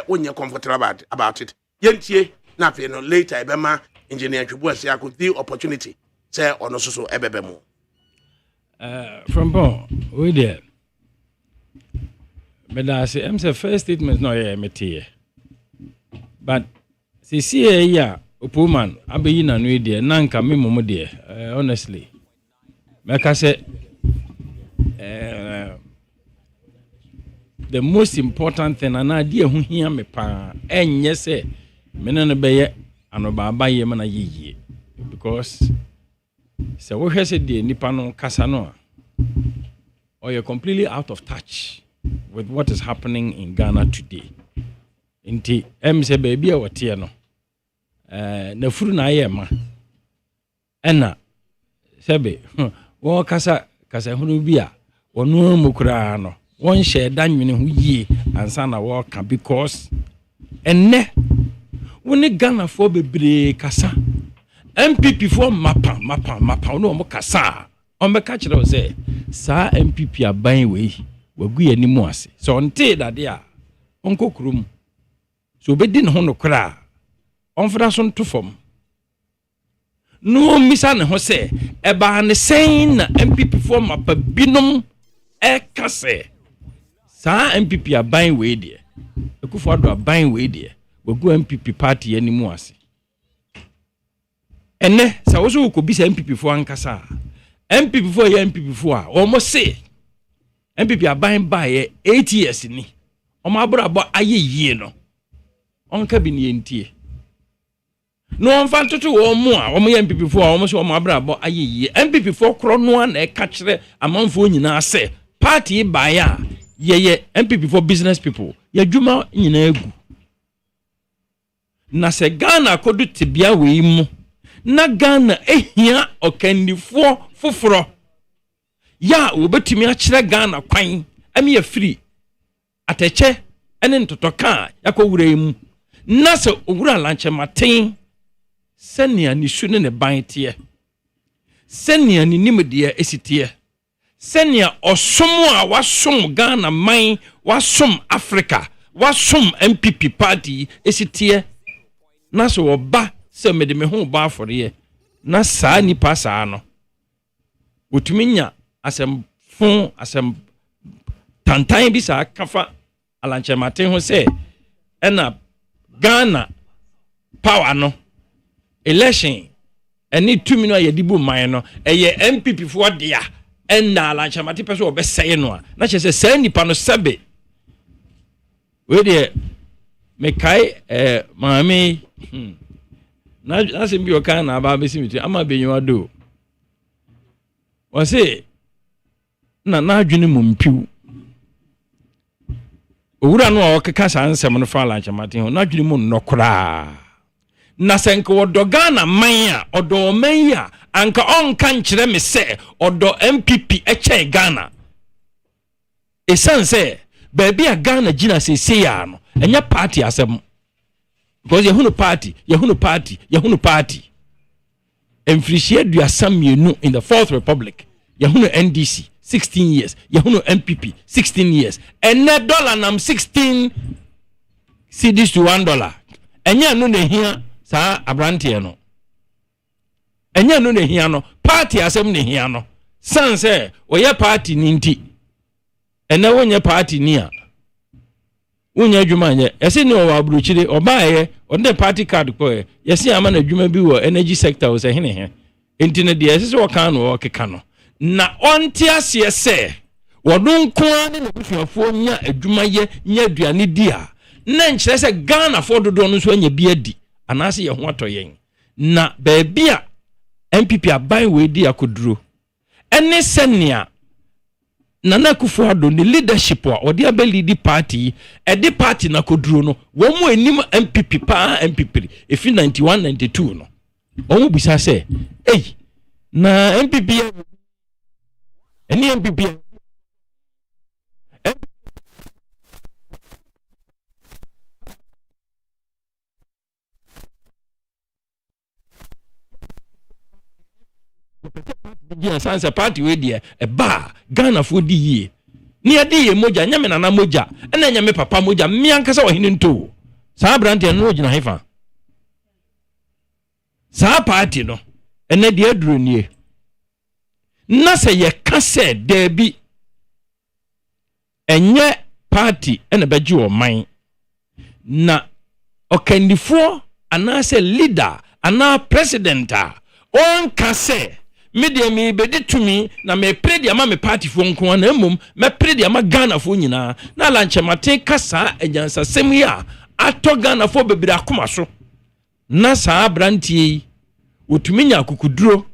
onye comfortable about it yentie na fe no later ebema engineer Entwibuasiakon the opportunity say ono so ebebemu from bon we there but I say am say first statement no yeah metie but see ya opoman abeyi na no there nanka me momo there honestly make I say the most important thing and idea who hear me pa enye say me no be anobaba ye na yeye because say we hear say the nipa no kasa no or you're completely out of touch with what is happening in Ghana today. Inti say baby a wote no na furu na ye ma ena sebe wo kasa hunu bia wonu mukura no won share danwene hu yie ansa na wo ka because enne woni Ghana for bebre kasa MPP for mapa no mo kasa on be ka kire say sa MPP aban we wagu yanimu ase so onte dade a onko krum so obedi ne ho no kra onfra so nto fom no misa ne ho se eba ne sen na MPP for mapa binom e kase sa MPP aban we de ekufo ado aban we de wagu MPP party yanimu ase ene sa wo so ko bi sa MPP for ankasa MPP for ya MPP for a o mo se MPP aban ba ye 8 years ni o ma brabo aye yie no onka bi ni entie no onfa ntoto wo mu a wo mo ye MPP for a wo mo so o ma brabo aye yie MPP for kro no a na e ka kire amanfo nyina se party ba ya ye MPP for business people ya dwuma nyina egu na se Ghana kodu tibia we mu na Ghana ehia okandifo foforo ya obetumi a kire Ghana kwan ami ya free ateche ene ntotoka yakọ wura mu na se owura lanche maten sɛnea ne su ne ban teɛ sɛnea ne nimdeɛ esiteɛ sɛnea ɔsom a wasom Ghana man wasom Africa wasom MPP party esiteɛ na so oba sɛ mede me ho ba afɔreɛ na saa nipa saa no otumi nya asɛm tantan bi saa kafa alanchemate ho sɛ ɛna Ghana power no election ɛne tumi no yɛde bu man no ɛyɛ MPP fo dea ɛna alanchemate pɛ so ɔbɛsɛe no a na kyerɛ sɛ saa nipa no sɛbe we de mekai maame na asɛm bi ɔka na aba bɛsi mitu ama benyiwa do wɔse na adwene mu mpiw owura no a ɔkeka saa nsɛm no fa alanchemate ho na adwene mu nnɔkora na sɛ nka wɔdɔ Ghana man a ɔdɔ man a anka ɔnka nkyerɛ me sɛ ɔdɔ MPP ɛkyɛn Ghana ɛsiane sɛ baabi a Ghana gyina sɛsɛ ya no ɛnyɛ party asɛm because yɛhunu party emfirihyia aduasa mmienu in the Fourth Republic yɛhunu NDC 16 years yɛhunu MPP 16 years ɛnɛ dollar nam 16 cedis to $1 ɛnyɛ no ne hia saa abranteɛ no ɛnyɛ no ne hia no party asɛm ne hia no sanse ɔyɛ party ni nti ɛnɛ wonyɛ party ni a wonya adwuma nyɛ ɛsɛ ne ɔwɔ aburukyire ɔbaayɛ ɔde party card kɔ yɛsɛ ama na adwuma bi wɔ energy sector wɔ sɛ hene enti ne deɛ ɛsɛ sɛ wɔka no wɔkeka no na ɔnte aseɛ sɛ wɔdo nkoa ne busuafoɔ nya adwuma yɛ nya aduane di a na nkyerɛ sɛ Ghana fo dodo no so anya bi adi anaasɛ yɛ ho atɔ yɛn na baabi a MPP aban we di akoduro ɛne sɛnea Nana Akufo-Addo ne leadership a ɔde abɛlidi party ɛde party na koduro no wɔn mu enim MPP pa MPP efi 91 92 no wɔn mu bisa sɛ na MPP ɛne MPP Dia sansa party we dia eba Ghana fo di yie ni ade ye moja nyame nana moja ena nyame papa moja me ankasa wo hene nto saa brante no gina hefa saa party no ena dia duro nie na se ye ka se da bi enye party ena beji wo man na okandifo ana se leader ana president on ka se media me bedi tumi na me predi ama me party fo nko na emom me predi ama Ghana fo nyina na alanchemate kasa agyansa sem ya ato Ghana fo bebiri akoma so na saa brantie otumi nya akukuduro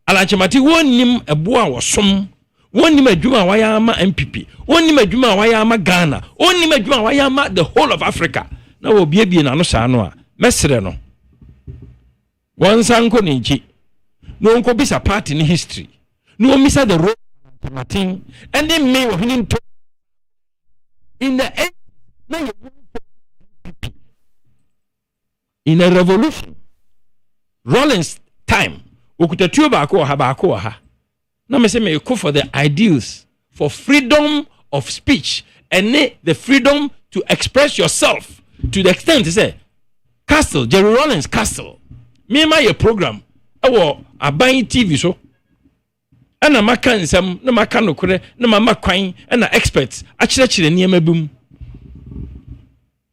alanchemate wonnim ebo a wosom wonnim adwuma waya ama MPP wonnim adwuma waya ama Ghana wonnim adwuma waya ama the whole of Africa na wo biebie na no saa no a mesre no wonsanko ne nchi no unko bisa party ni history no misa the role Martin and then me wa hinin to in the end na in a revolution Rollins time okutatuo ba ko ha na me say me call for the ideals for freedom of speech and the freedom to express yourself to the extent say Castle Jerry Rollins Castle me my program ewo aban TV so ana maka nsam na maka nokore na mama kwan na experts akyerɛkyerɛ niema bum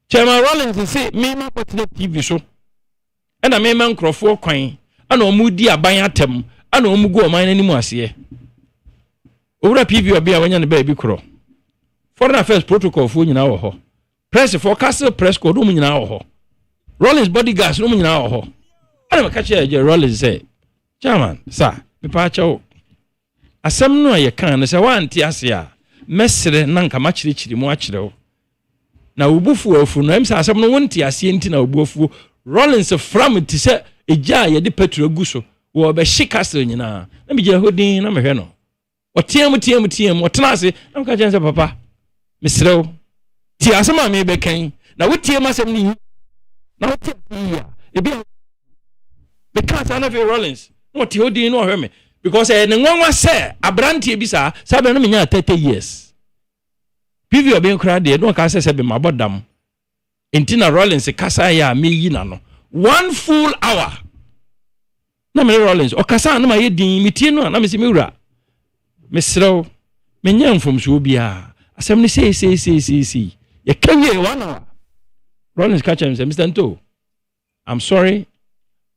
Chairman Rollins say me ma kwatena TV so ana me ma nkrofo kwan ana omudi aban atem ana omugu oman anim ase owura PV obi a wanya ne ba bi kro foreign affairs protocol fo nyina wo ho press for castle press code mu nyina wo ho Rollins bodyguards mu nyina wo ho ana maka kyerɛ Rollins say Chairman sir me pa chawo asɛm no ye kan no sɛ wanti ase a mesre na nka ma kyerɛkyerɛ mu akyerɛw na obufu afu no em sɛ asɛm no wonti ase enti na obufu Rollins from ti sɛ egya ye de petrol gu so wo be shikasel nyina na me gya hodin na mehwɛ no otiam otena ase na nka kyerɛ sɛ papa mesrew ti asɛm a me be kan na wotiam asɛm ni na wotiam ya ebi because I never Rollins what you do no me because ne nwanwa say abrantie bi sa sabe no me nya 30 years PV obi nkra de no ka say be mabodam entina Rollins kasa ya me yi na no 1 full hour na me Rollins o kasa na ma ye din mitie no na me se me wura me srew me nya mfom so bia asem ne say ye kawie 1 hour Rollins catch him say Mr. Nto I'm sorry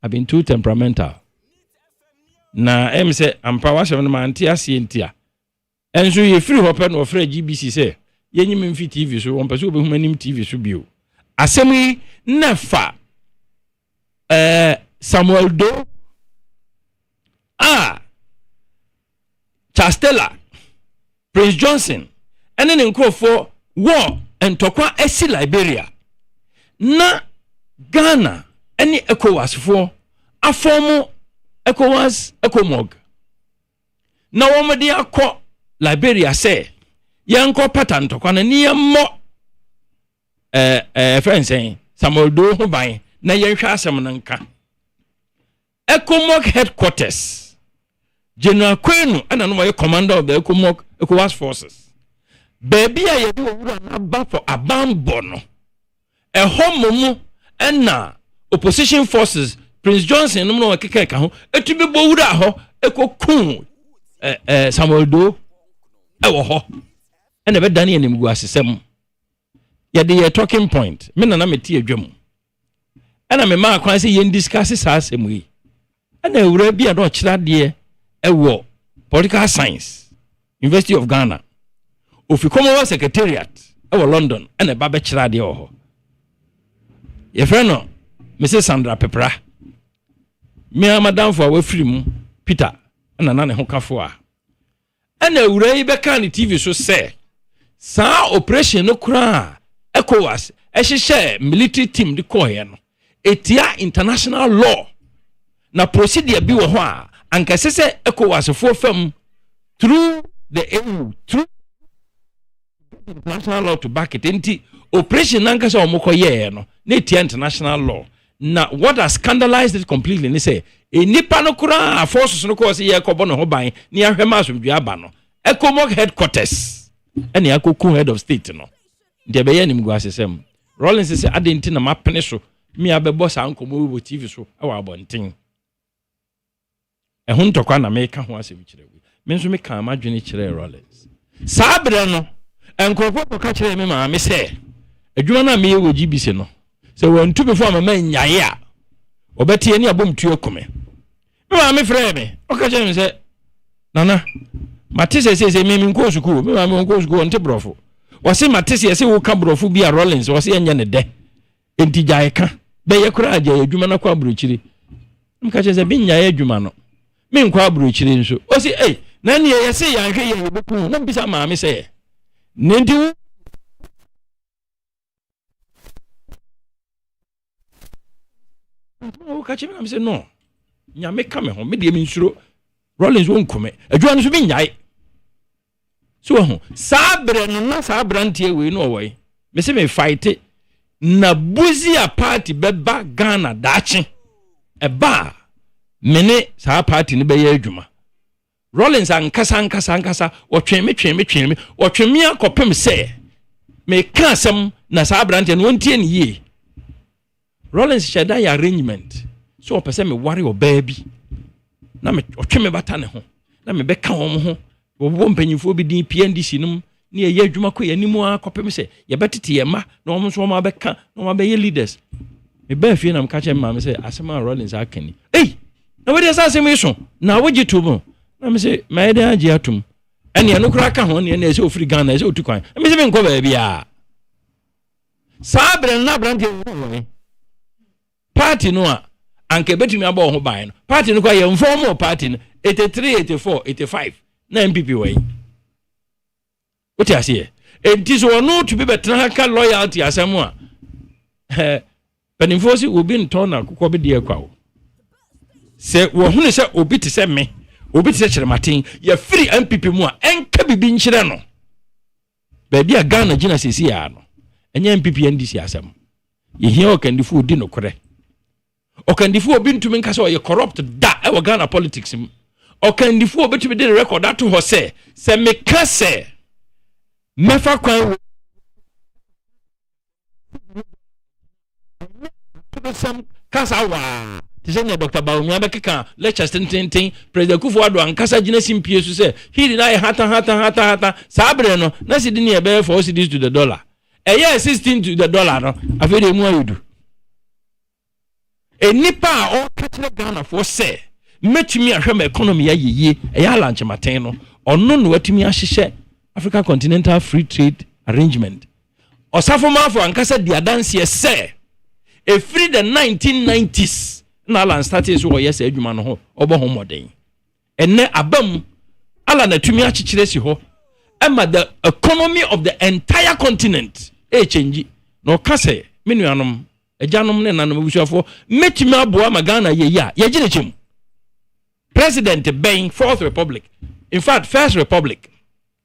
I've been too temperamental na em say ampa wa hye no ma ntia sie ntia enso ye free hope no free GBC say ye nyim mfi TV so on pese obehuma nim TV so bio asemi nefa Samuel Do Chastela Prince Johnson ene ne nkrofo war entokwa esi Liberia na Ghana ene ECOWAS fo afomo ECOWAS ECOMOG na womde akọ Liberia say yanko pattern to kwana ni mo friends Samuel Do ho ban na yenhwa asem nka ECOMOG headquarters General Kwenu ana no commander of the ECOMOG ECOWAS forces baby a ye do wura na ba for abambo no homomu na opposition forces Prince Johnson no no kekeka ho etubi bo wura ho ekokun Samuel Do ewo ho ene be dane enim gu asesem ye de ye talking point me na meti adwam ena me ma kwan se ye discuss sa asem yi ena ewura bi ado kira de ewo political science University of Ghana ofi Commonwealth Secretariat ewo London ena ba be kira de ho ye friend no Mrs. Sandra Pepra me madam for we free mu Peter ena na ne ho kafo a ena ewura yi be kan TV so say sa operation no kura ECOWAS ehye military team de koye no etia international law na procedure bi wo ho a ankase se ECOWAS fo fam through the EU through international law to back it enti operation nankase omokoye no na etia international law na what has scandalized it completely ni say enipa no kura forces no ko se ye kobo no ho ban ni ahwema asomdwe aba no ECOMOG headquarters ene akoku head of state no de be ye nim gu asesem Rollins say adenti na mapene so mi abebo sa nkomo wo TV so e wa abonten ehun tokwa na me ka ho asem kire wi me nso me ka amadwene kire Rollins sabre no enkrofo to ka kire me ma me say adwuma na me ye wo GBC no se won tu before ma nyaye a obetie ni abom tuo kome me ma me frɛ me o ka kire me say nana matese se me nko suku me ma me nko suku onte brofo wase matese se wo ka brofo bi a Rollins wase enye ne de enti jae ka be ye kura aja adwuma na kwa abrochiri mka che se bi nyaye adwuma no me nkwa abrochiri nso o se na ne ye se ya hwe ye beku na bisa ma me se ne ndi wo ka che me se no nya me ka me ho me de me nsuro Rollins won kome adwuma no so bi nyae so ho sabre no na sabrantie we no wo me se me fight na buzia party beba Ghana dachi eba mene sa party ne be ye adwuma Rollins ankasa otwen me otwen me akopem se me ka asem na sabrantie no wontie ne ye Rollins sheda ya arrangement so opese me worry obabi na me otwe me bata ne ho na me beka won ho wo mpanyimfo bi din PNDC num ne ye adwuma ko ye nimu akopem se ye betete ye ma na won so ma beka na ma be ye leaders me ba fie na me ka che ma me se asema Rollins akani na we dey say me so na wo gitu mo na me se ma dey agi atum ene eno kura ka ho ne na se ofri Ghana na se otukwan me se me nko ba bia sabre na brande party no a anke betumi aba ho ban no party no kwa ye informal party no 83 84 85 na MPP wey what you say it is one no to be better ka loyalty asem a penimfosi obi nton na kokko be de kwa o se wo hunu se obi te se me obi te se kirematen ya free MPP mu a enka bibi nkyere no ba bia Ghana gina sesi ya no enye MPP NDC asem ye hia o kandifu odi no kore Okandifo obi ntumi nka sɛ ɔyɛ corrupt da ɛwɔ Ghana politics mu. Okandifo obi tumi de record ato hɔ sɛ meka sɛ mefa kwan some kasa wa tisenya Dr. Baumia bekeka lectures tintin President Kufuor ankasa gina simpie so say he did I hata sabre no na sidi ne be 4 cedis to the dollar eye 16 to the dollar no afede mu ayudu enipa o kachire Ghana for say metumi ahwe ma economy ayeye eye alanche maten no ono no watumi ahyehye Africa Continental Free Trade Arrangement osafo mafo ankasa di adanse say a free the 1990s na Alan started so yes adwuma no ho obo ho moden enne abam Alan atumi achichire si ho ema the economy of the entire continent change no kase menuanom agyanom ne nanom busuafo metumi aboa magana ye ya ye gine chim President Ben Fourth Republic in fact First Republic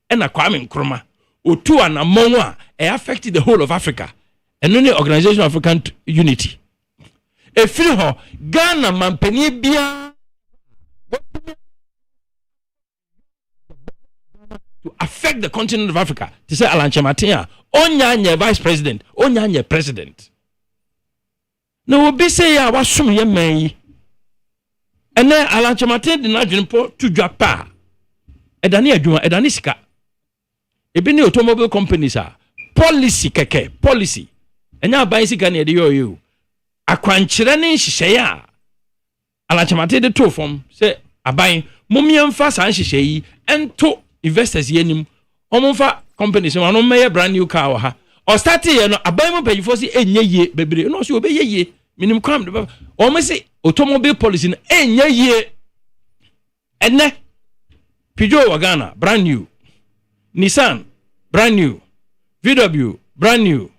ena Kwame Nkrumah otu anamon a affected the whole of Africa and only Organization of African Unity. A free ho Ghana mampani bia to affect the continent of Africa. To say Alan Chematia, onya vice president, onya president. No obi say ya wasum ye man. And then Alan Chematia did not jump to Japa. Edani adwuma, edani sika. Ebi ni automobile companies are policy keke, policy. Enya ban sika ne de yo akwankyere ne nhyehyɛ a alachemate de to fom sɛ aban momiemfa san nhyehyɛ yi ento investors yenim omfa companies no no meye brand new car ha o start ye no aban mo payifo si enye ye bebre no so obeye ye minim kwam de o mo si automobile policy no enye ye enne Peugeot wa Ghana brand new, Nissan brand new, VW brand new,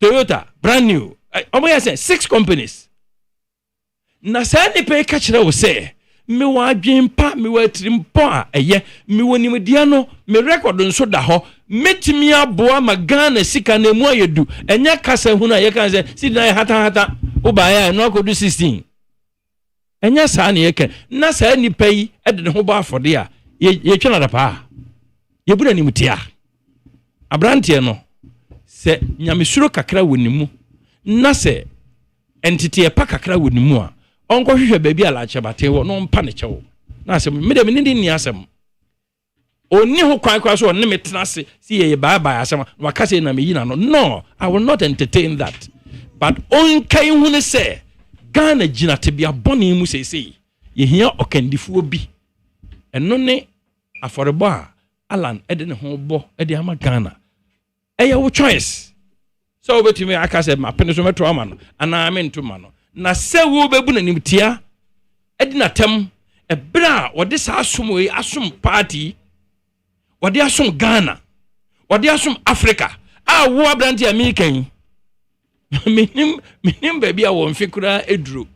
Toyota brand new. Omo say 6 companies. Na say ni pe ka kire wo say me wa adwempa me wa trimpo a eye me woni dia no me record nso da ho metimi aboa ma Ghana sika na mu ayedu enya kasa hu na ye kan say si na hata wo ba ya no akodu 16 enya sa na ye kan na sa ni pe yi e de ho ba afode a ye twa na da pa ye bura ni mutia abrante no se nyamesuro kakra wonimu na se entity e pa kakra wonimu a onko hwehwe baabi ala chebate wo no mpa ne kyewo na asem me de me ni asem oni ho kwan so ne metena se si ye bye asem wakase na me yina no I will not entertain that but on kai hu ne se Ghana gina tebia boni mu sesei ye hia okandifuo bi eno ne aforebo a Alan ede ne ho bo ede ama Ghana eye wo choice so obetimi aka se mapene so meto ama no ana amento ma no na se wo bebu na nimtia edi na tem ebra wode sa asom we asom party wode asom Ghana wode asom Africa a wo abranti American minim baby a wo mfikura eduro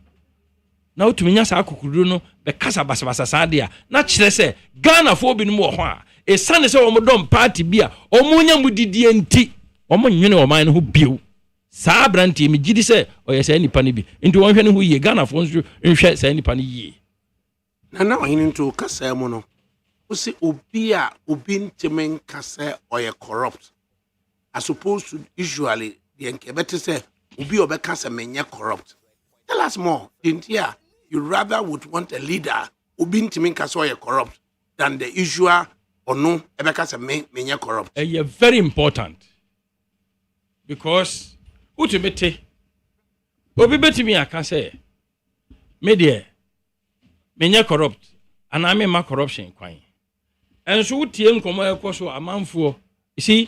na otumi nya sa akokuru no be kasa basabasa saade na kire se Ghana fo bi no mo ho a esane se wo mo dom party bia o mo nya mudidie nti omo nwene o man no ho bio sa branti mi gidi se o ye se nipa ne bi nti won hwe ne ho yie Ghana fo nso nhwe se nipa ne yie na hin nto kasa mu no o se obi ntemen kasa o ye corrupt as opposed to usually the enkebete se obi obekasa menye corrupt. Tell us more. Dintia, you rather would want a leader obi ntemen kasa o ye corrupt than the usual or no ebekasa menye corrupt. Very important. Because utimete obi betimi aka say me de menya corrupt ana me ma corruption kwan enso utie nkomo ekoso amanfo see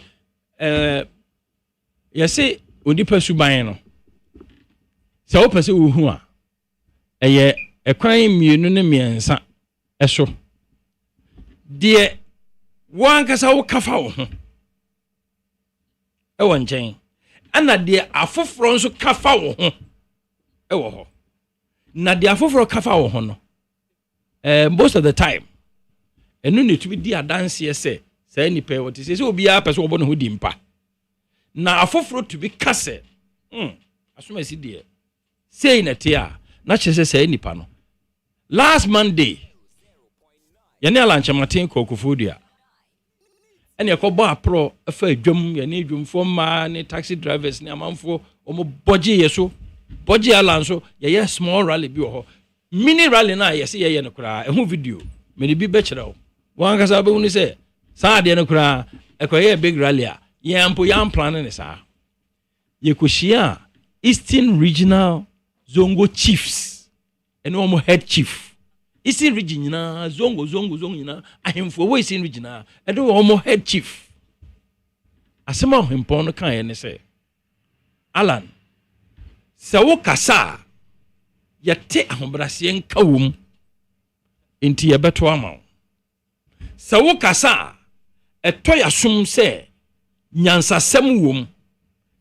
yesi onipa suban no se wo pese wo hu a eye ekwan mienu ne miensa eso de wan kasa wo kafa wo ho e won chen ana de afoforo nso kafa wo ho e wo ho na de afoforo kafa wo ho no most of the time enu ne to be di adanse se say ni pe what say obi a person obo no ho di mpa na afoforo to be kase asoma si de say na te a na chese say nipa no last Monday yene alanche matin kokufudia ene yakobo apro afa adwam yene adwumfo ma ne taxi drivers ne amanfo omo boje yeso boje alanso ye small rally bi ho mini rally na yesi ye no kura ehu video me de bi be kire wo wan kasa be hunu se saa de no kura ekoye big rally a ye ampo yam plan ne saa ye koshia Eastern Regional Zongo Chiefs and omo head chief Eastern region nyina zongo nyina ahemfo wo Eastern region na edo omo head chief asema ohempo no kan ye ne se Alan se wo kasa yete ahobrase nka wom enti ye beto ama se wo kasa eto yasom se nyansasem wom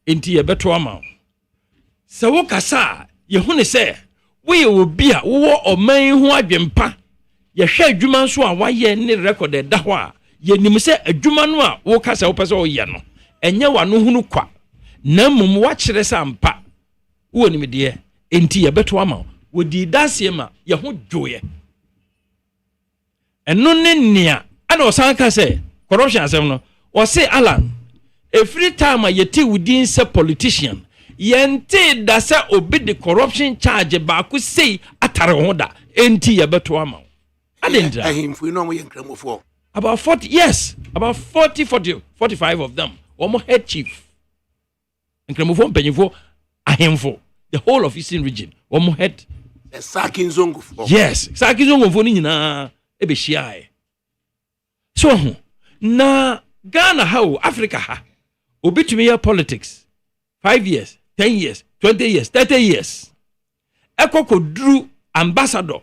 enti ye beto ama se wo kasa ye hune se we obi a wo oman ho adwempa ye hwe adwuma nso a waye ne record da ho a ye nim se adwuma no a wo kasa wo pese wo ye no enye wa no hunu kwa na mum wa kire sampa wo nim de enti ye beto ama wo di dasie ma ye ho dwoye eno ne nia ana osan ka se corruption asem no o se Alan every time ye ti within se politician yente da se obi the corruption charge ba ku sei atare ho da enti ye beto ama adendra ahimfo no mo ye nkramofo about 40 yes about 45 of them omo head chief nkramofo mpanyifo ahimfo the whole of Eastern region omo head Sakin Zongo fo yes Sakin Zongo fo ni nyina e be hia so na Ghana how Africa ha obitumi ya politics 5 years 10 years 20 years 30 years ekoko dru ambassador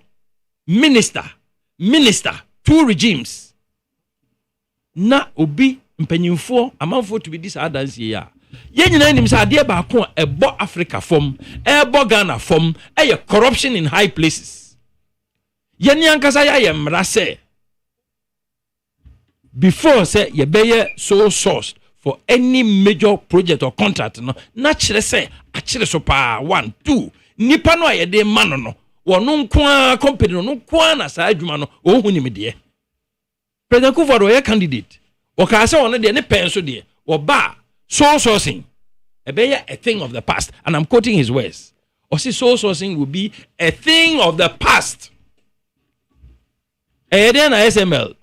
minister 2 regimes na obi mpanyimfo amanfo to be this adansi ya ye nyina nim sa ade ba ko ebo Africa form ebo Ghana form corruption in high places ye ni ankasa ya mrase before say ye be so sourced for any major project or contract no na kire say a kire so pa 1 2 nipa no ayede mano no wono nko company no nko na sa adwuma no ohuni me de President Kufuor ye candidate o ka say wono de ne penso de wo ba sourcing a thing of the past, and I'm quoting his words. Or see sourcing will be a thing of the past. Then a SML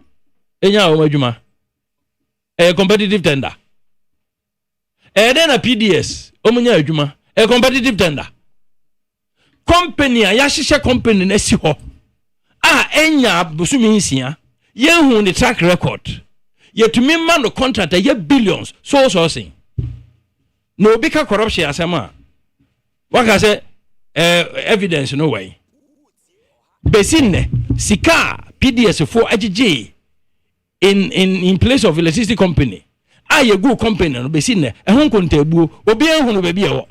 a competitive tender. Then a PDS a competitive tender. Company a yashisha company nesi ho. Enya busumi insia. Ye hu the track record. Ye to me man the contract ye billions sourcing. No bigger corruption asema. What I say evidence no way. Besine sika PDS for AGG in place of electricity company. Aye go company no besine e hon kontabu obi ehunu ba bi e wo.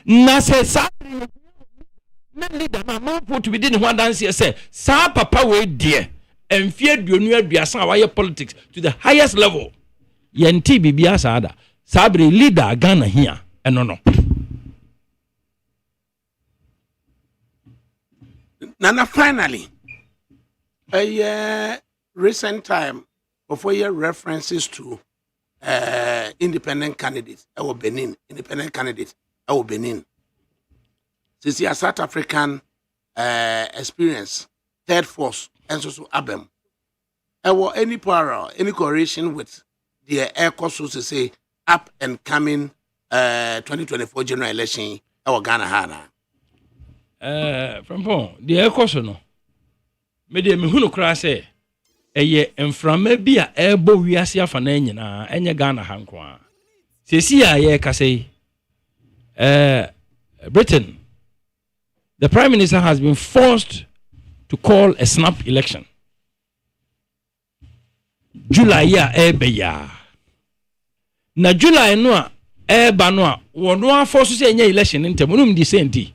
Na se sa men leader man put within one dance say sa papa we die enfie aduonu aduasa wa politics to the highest level. Yenti bibia saada. Sabri leader Ghana here no. Nana finally a recent time before your references to independent candidates our Benin independent candidates our Benin. Since your South African experience third force and so abem our any parallel any correlation with the air course to say up and coming 2024 general election our Ghana Hana. Frimpong, the air course no. Me de me hunu kra say eye enframa bi a ebo wiase afa na nyina enye Ghana ha nko a. Sesi a ye ka say Britain, the Prime Minister has been forced to call a snap election. July ya ebeya. Na July no a eba no a wono aforce say enya election ntem no mdi senti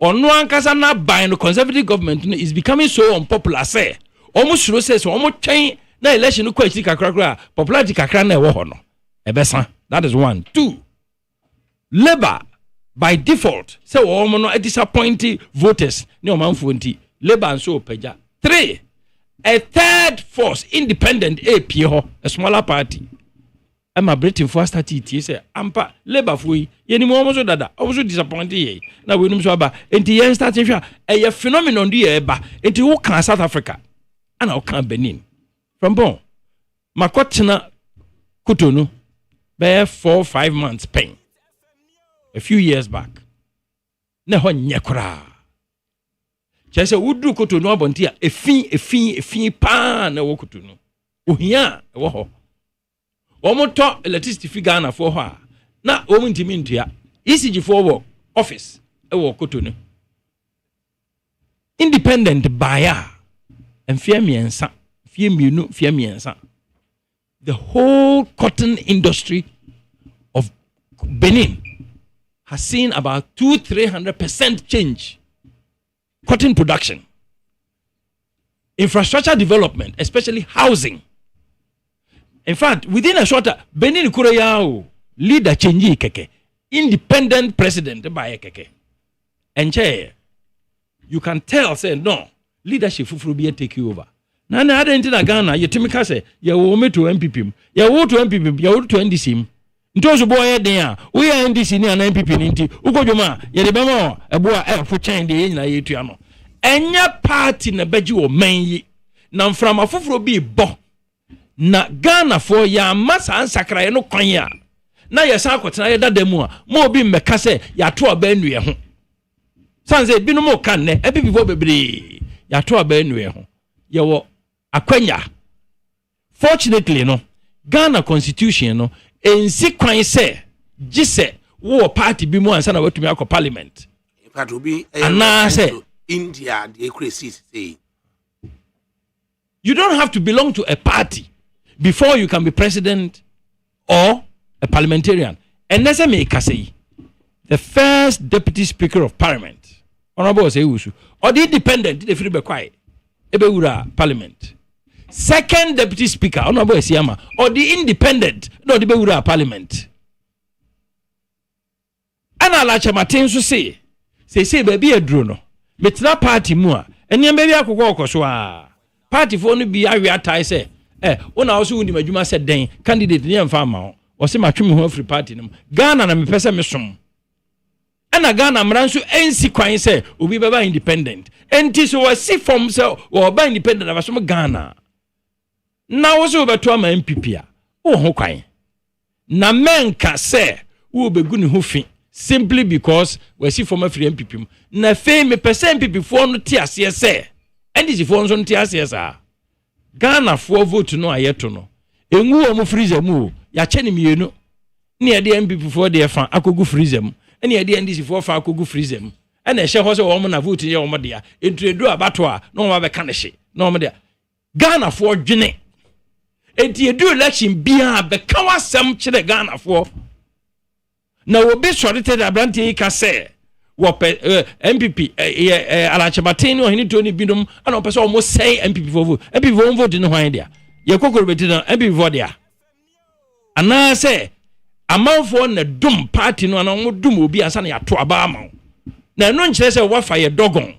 ono ankasa na ban no conservative government no is becoming so unpopular say almost sure say so almost twen na election no kwati kakra popularity kakra na ewo ho no ebesa. That is 1 2 Labour by default say woman no disappointing voters ne omanfo nti Labour nso opagya 3 a third force independent AP a smaller party am a Britain for start it say ampa Labour fo yi yeni mo omo so dada omo disappointing ye na we num so aba enti yen start hwa a phenomenon di e ba enti wo kan South Africa ana wo kan Benin from bon makotena Cotonou be 4-5 months pain a few years back na ho nye kura chese wudu Cotonou abonti a efin pa na wo Cotonou ohia wo ho omoto electricity figure na for ho a na omuntimi ntua ECG for wo office e wo Cotonou independent buyer enfia miensa fie mienu fie miensa the whole cotton industry of Benin has seen about 200-300% change. Cotton production, infrastructure development, especially housing. In fact, within a short time, Benin Kureyao leader change keke, independent president by keke. And you can tell say no leadership will be take you over. Na na ada ntina Ghana yetimika say ye wo me to MPP ye wo to MPP ye wo to NDC ntozo boy den a wo ye NDC ni ana MPP ni nti ukodwoma ye de bema ebo a fo chen de ye nyina ye tua no enya party na beji wo manyi na mframa foforo bi bo na Ghana for ya masa ansakra ye no kwan ya na ye san akotena ye dadamu a mo obi mmeka say ya to aba enu ye ho sanze bi no mo kan ne MPP fo bebre ya to aba enu ye ho ye wo akwanya. Fortunately no Ghana constitution no ensi kwan say gise wo party bi mu ansa na watumi akọ parliament in fact obi say India the crazy say you don't have to belong to a party before you can be president or a parliamentarian. And let's say the first deputy speaker of parliament honorable Seyusu or the independent the free be quiet ebewura parliament. Second deputy speaker honorable Siama or the independent no the bewura parliament. Ana la chamatin so say baby edro no metra party mu a eniam baby akokọ okoso a party for no bi awe atai say una also wuni madwuma say den candidate ne mfa ma o se matwe me ho afri party no Ghana na me pese me som ana Ghana mranso ensi kwan say obi baba independent enti so wasi from say o ba independent na so Ghana na wo so beto ama MPP a wo ho kwan na menka say wo begu ne ho fi simply because we see from free MPP na fe me percent MPP for no ti ase say NDC for no ti ase sa Ghana for vote no ayeto no enwu o mu freezer mu ya che ne mienu ne ye de MPP for de fa akogu freezer mu ne ye de NDC for fa akogu freezer mu na ehye ho se wo mo na vote ye wo mo de a entredu abato a no wo ba ka ne hye no mo de Ghana for dwene enti edu election bia be ka wasem kire Ghana for na obi sorted abranti ka say wo MPP alachabatin no hini to ni bidum ana o pese o mo say MPP for vote MPP for vote no hwan dia ye kokoro beti na MPP for dia ana say amanfo na dum party no ana mo dum obi ansa na ya to aba ama na no nkire say wo fa ye dogon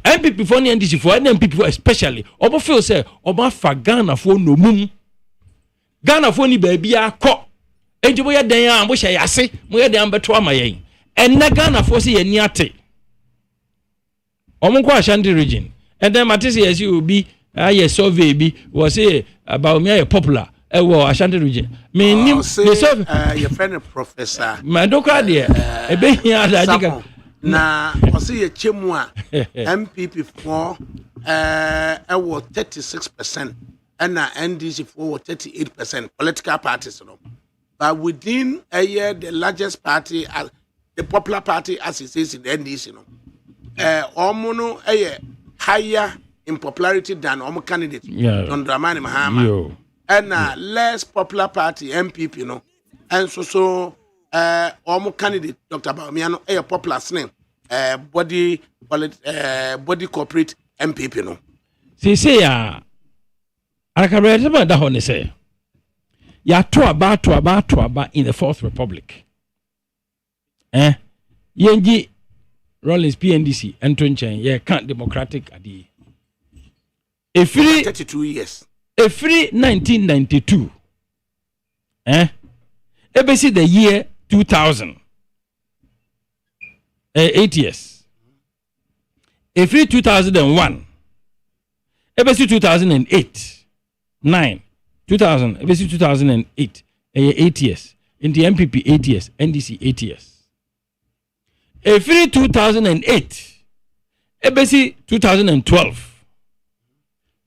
MPP for ni NDC for and MPP for especially obo feel say oba fa Ghana for no mum Ghana for ni ba bia akọ ejibo ye den a mo hye yase mo ye den beto ama yen enne Ghana for say ye ni ate omo kwa Ashanti region and then matisi yes you be aye survey bi was say about me aye popular e wo Ashanti region me nim the survey your friend professor my dokra there e be hia da diga na o say ye chemu a MPP for e wo 36% and NDC for 38% political parties no. But within a year, the largest party, the popular party, as it says in the NDC, Omono higher in popularity than Omo candidate, Don Dramani Mahama, and less popular party, MPP, and so Omo candidate, Dr. Baumiano, a popular name, body corporate MPP, no. See, ADAKABRI da hone say. Ya to aba in the Fourth Republic. Yenji Rollins PNDC ento nchen ye kan democratic adi. Efiri 32 years. Efiri 1992. Ebesi the year 2000. 8 years. Efiri 2001. Ebesi 2008. 9. 2000. Ebesi 2008. 8 years. In the MPP 8 years. NDC 8 years. Every 2008, ebesi 2012,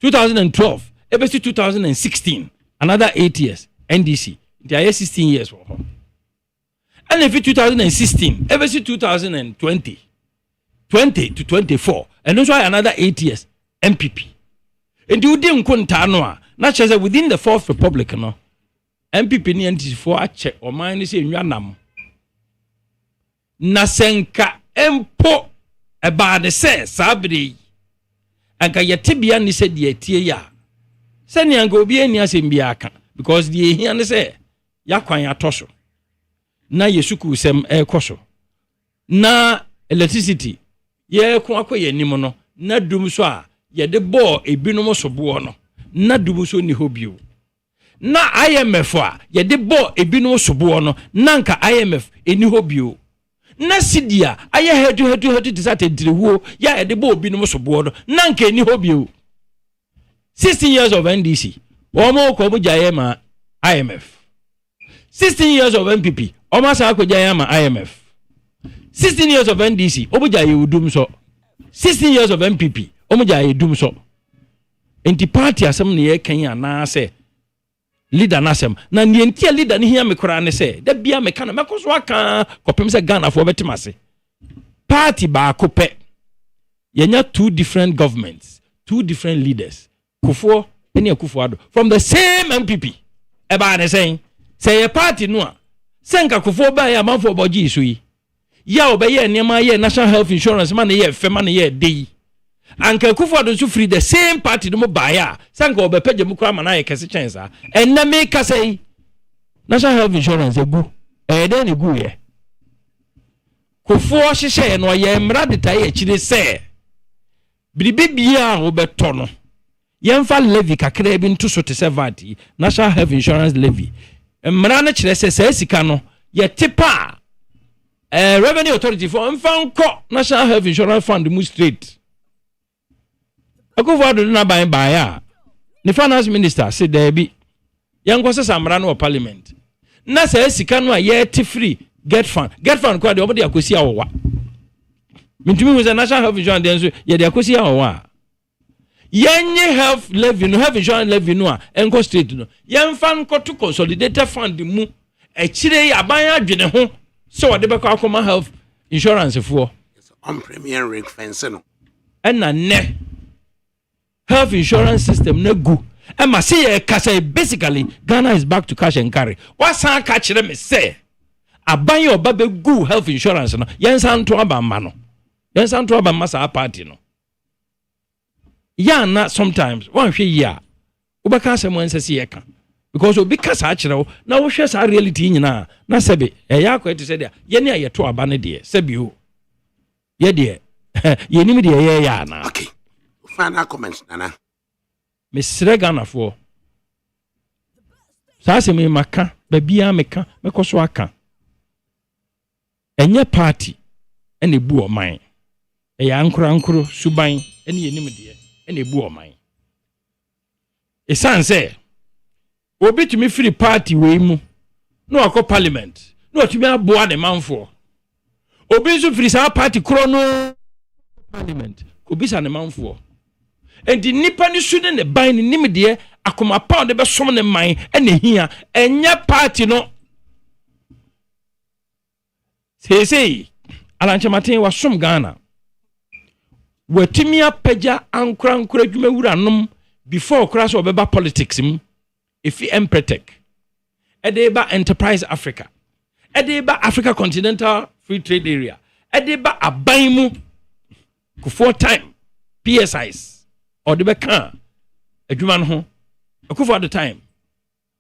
2012, ebesi 2016, another 8 years, NDC, there are 16 years for her. And every 2016, ebesi 2020, 20 to 24, and also another 8 years, MPP. And you didn't count not just within the Fourth Republic, no, MPP ni NDC for a check or mine is in Yanam. Na senka empo eba de se sabri anka yetebia ni se de tie ya se ni anka obi ani asem bia aka because the hia ne se yakwan atoso na yesuku sem ekoso na electricity ye ko akoye nim no na dum so a ye de bo ebinom so bo no na dum so ni hobio na IMF a ye de bo ebinom so bo no na anka IMF eni hobio na sidia aye hedu disate driwo ya edebo obi no so bodo na nka ni hobio 16 years of NDC omo ko mu jaye ma IMF 16 years of MPP omo sa ko jaye ma IMF 16 years of NDC omo jaye udum so 16 years of MPP omo jaye dum so enti party asem ne ye kan ya na se leader nasem na nientia leader ni hia me kora ne se da bia me kana mekoso aka kopem se Ghana fo betimase party ba kope yenya two different governments, two different leaders, Kufo ene Akufo-Addo from the same MPP e ba ne say ye party no a senka Kufo ba ya manfo boji isu yi ya obeye niam ye national health insurance man ye fema ne ye dey anka Akufo-Addo so free the same party no ba ya senka obepeje mu kwa mana ye kese chensa enna me ka say national health insurance egu den egu ye Kufo hihye no ye mra detail e chire say bibibia obeto no yemfa levy kakra bi nto so te sevati national health insurance levy mra na chire say sika no ye tipa revenue authority for mfanko national health insurance fund mu straight Akufo-Addo na ban ya the finance minister said there be yango se samra no parliament na say sika no ye ti free get fund kwa de obodi akosi awowa mintumi mu national health insurance den so ye de akosi awowa yenye health levy no health insurance levy no a enko straight no yemfa nko to consolidated fund mu chire aban adwene ho so wode be kwa akoma health insurance for on premier ring fence no na ne health insurance system na gu e ma say e kasa basically Ghana is back to cash and carry wasan ka kire me say aban yo ba be gu health insurance no yensan to aba ma no yensan to aba masa party no ya na sometimes one hwe ya ubaka asem ensese ye ka because obi kasa akire wo na wo hwe sa reality nyina na sebe e ya ko eti se dia ye ne ayeto aba ne de sebe o ye de ye nim de ye ya na okay final comments nana Mr. Ghana for sa se me maka ba bia meka mekoso aka enye party ene bu oman e ya nkro suban ene yenim de ene bu oman e sanse obi tumi free party we mu no akọ parliament no tumi aboa de manfo obi so free sa party kro no parliament obi sa ne manfo enti nipa ni su ne ban ni nimde akoma pa de be som ne man ene hia enye party no sei alanche maten wa som Ghana watimi apaja ankra dwuma wuranom before crash obeba politics mu efi empretek edeba enterprise Africa edeba Africa Continental Free Trade Area edeba aban mu Kufo time PSIs or the beka adwuma no ho Akufo-Addo time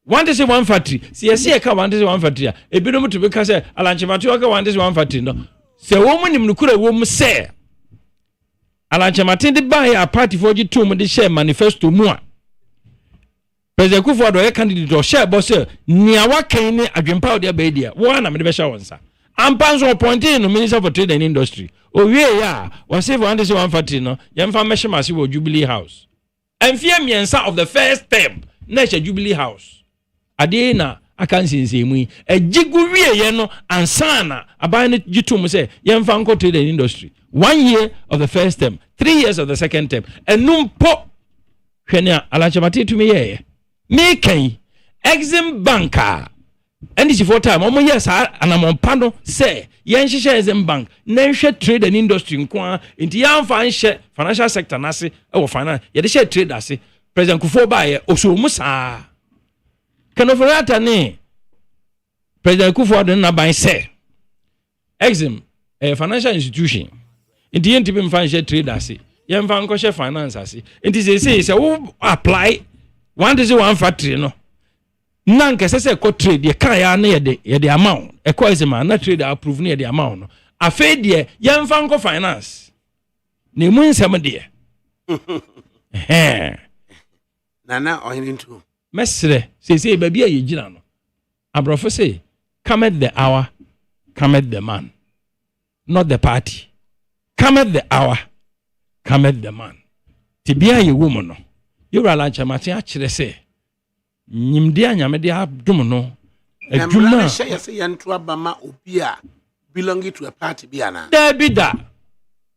one day say one factory see ka one day say one factory e bi no to be ka say alanchemate ka one day say one factory no say wo mu nim no kura wo mu say alanchemate de buy a party for you to mu de share manifesto mu a President Kufuor do candidate or share boss nia wa kan ni adwempa o de ba dia wo na me de be share wonsa ampanso appointed no minister for trade and industry o wie ya wa say for one day say one factory no yemfa mehemase wo Jubilee House enfie miensa of the first term na Jubilee House ade na aka nsinsemu yi agigu wieye no ansana aban no gitum say yemfa nko trade and industry 1 year of the first term 3 years of the second term enumpo hwene alachemate tumi ye me kan Exim Banka and this for time omo yes anamompa no say yen hyehyɛ Exim Bank na nhwɛ trade and industry nko nti yamfa nhye financial sector na se e wo finance ye de hye trade ase President Kufuor ba ye oso saa Kanoforata ne President Kufuor de na ban say Exim financial institution inti yenti be financial trade ase yemfa nko hye finance ase inti say wo apply one day one factory no na nkese say ko trade ye kan ya na ye de amount e ko Exim na trade approve na ye de amount no afa de yemfa nko finance na mu nsem de nana ohinintu mesre say baby ye gina no abrofo say come at the hour come at the man not the party come at the hour come at the man tibia ye woman no you ala chamate a kire say nyimde anyame de adum no adwuma say yantu abama obi a belonging to a party biana da bida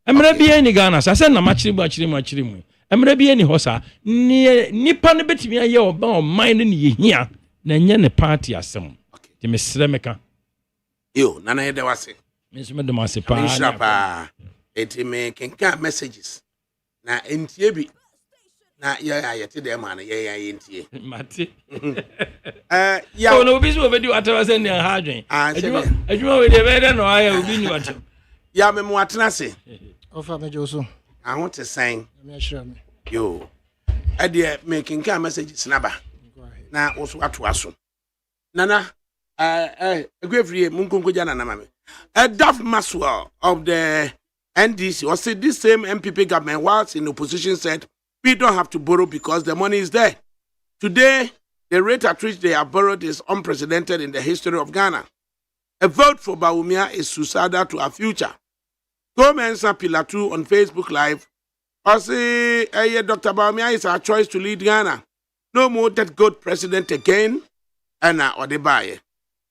emre bia ni Ghana sa na machiri mu emre bia ni hosa nipa no betimi aye oba o man no ne yehia na nya ne party asem ti mesre meka yo nana ye de wase mesme de mase pa pa eti me kenka messages na entie bi na ya te de ma na ya entie mate ya no obi so obedi wata se ne ha adwen adwuma we de be de no aya obi ni wata ya me mu atena se ofa me joso aho te san me ahira me yo ade me kenka messages na ba na wo so ato aso nana egwefrie munkonko jana na mame Daf Maswell of the NDC or said this same MPP government whilst in opposition said we don't have to borrow because the money is there. Today, the rate at which they have borrowed is unprecedented in the history of Ghana. A vote for Bawumia is suicidal to our future. Go Mensa Pillar 2 on Facebook Live. I say, Dr. Bawumia is our choice to lead Ghana. No more that good president again. Anna Odebaye.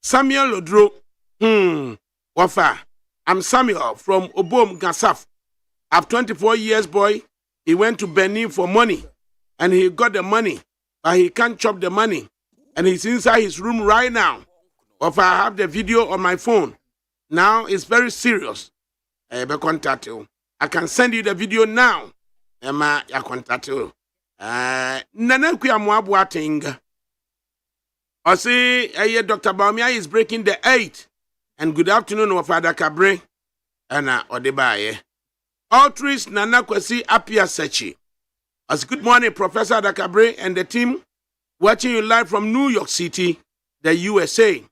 Samuel Lodro. Wafa. I'm Samuel from Obom, Gasaf. I'm 24 years boy. He went to Benin for money. And he got the money. But he can't chop the money. And he's inside his room right now. Wafa, I have the video on my phone. Now it's very serious. I contact you. I can send you the video now. Emma, I contact you. Nana Kuyamuabu Ating. I say, Dr. Bawumia is breaking the 8. And good afternoon, ADAKABRI. Anna Odebaye. Outreach Nana Kwesi Apia Sechi. As good morning, Professor ADAKABRI and the team watching you live from New York City, the USA.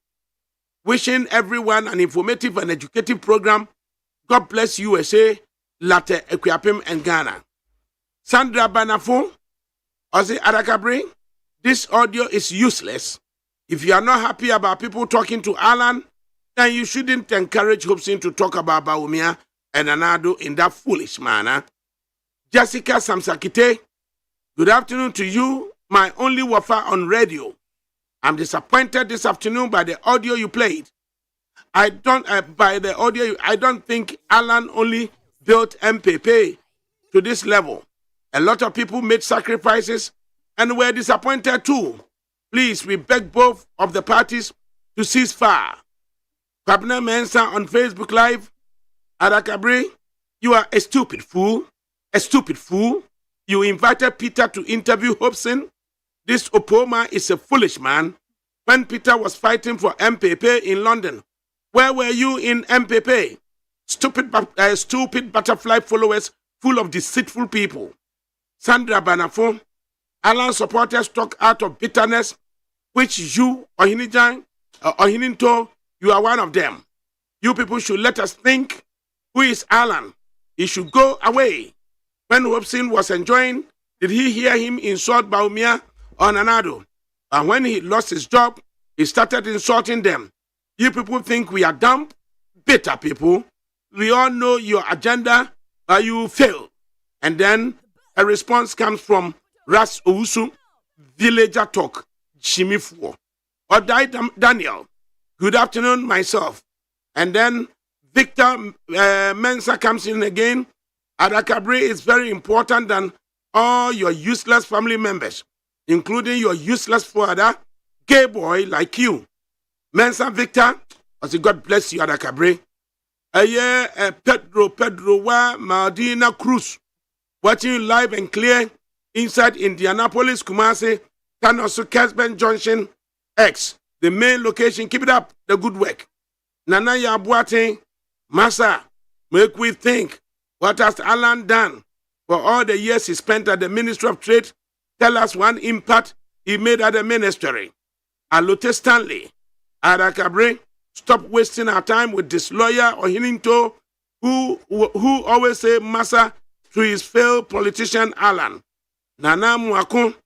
Wishing everyone an informative and educative program. God bless USA, Latte, Equiapim, and Ghana. Sandra Banafo, Ozzy ADAKABRI, this audio is useless. If you are not happy about people talking to Alan, then you shouldn't encourage Hobson to talk about Bawumia and Anado in that foolish manner. Jessica Samsakite, good afternoon to you, my only wafa on radio. I'm disappointed this afternoon by the audio you played. I don't think Alan only built MPP to this level. A lot of people made sacrifices and were disappointed too. Please, we beg both of the parties to cease fire. Kabna Mensa on Facebook Live. ADAKABRI, you are a stupid fool. A stupid fool. You invited Peter to interview Hobson. This Opoma is a foolish man. When Peter was fighting for MPP in London, where were you in MPP? Stupid butterfly followers full of deceitful people. Sandra Banafo, Alan supporters talk out of bitterness which you, Ohinijan, Ohininto, you are one of them. You people should let us think, who is Alan? He should go away. When Hobson was enjoying, did he hear him insult Baumia or Nanado? And when he lost his job, he started insulting them. You people think we are dumb? Bitter people. We all know your agenda, but you fail. And then a response comes from Ras Ousu, Villager Talk, Shimifuo. Or Daniel, good afternoon, myself. And then Victor Mensa comes in again. ADAKABRI is very important than all your useless family members, including your useless father, gay boy like you. Mensa Victor, I say God bless you, ADAKABRI. Pedro Wa Mardina Cruz, watching you live and clear inside Indianapolis, Kumasi, Kanosu, Kesben Junction, X, the main location. Keep it up, the good work. Nana Yabuate, Massa, make we think, what has Alan done for all the years he spent at the Ministry of Trade? Tell us one impact he made at the ministry. Alote Stanley, ADAKABRI, stop wasting our time with this lawyer or Hininto who always say Massa to his failed politician Alan. Nana Mwakun,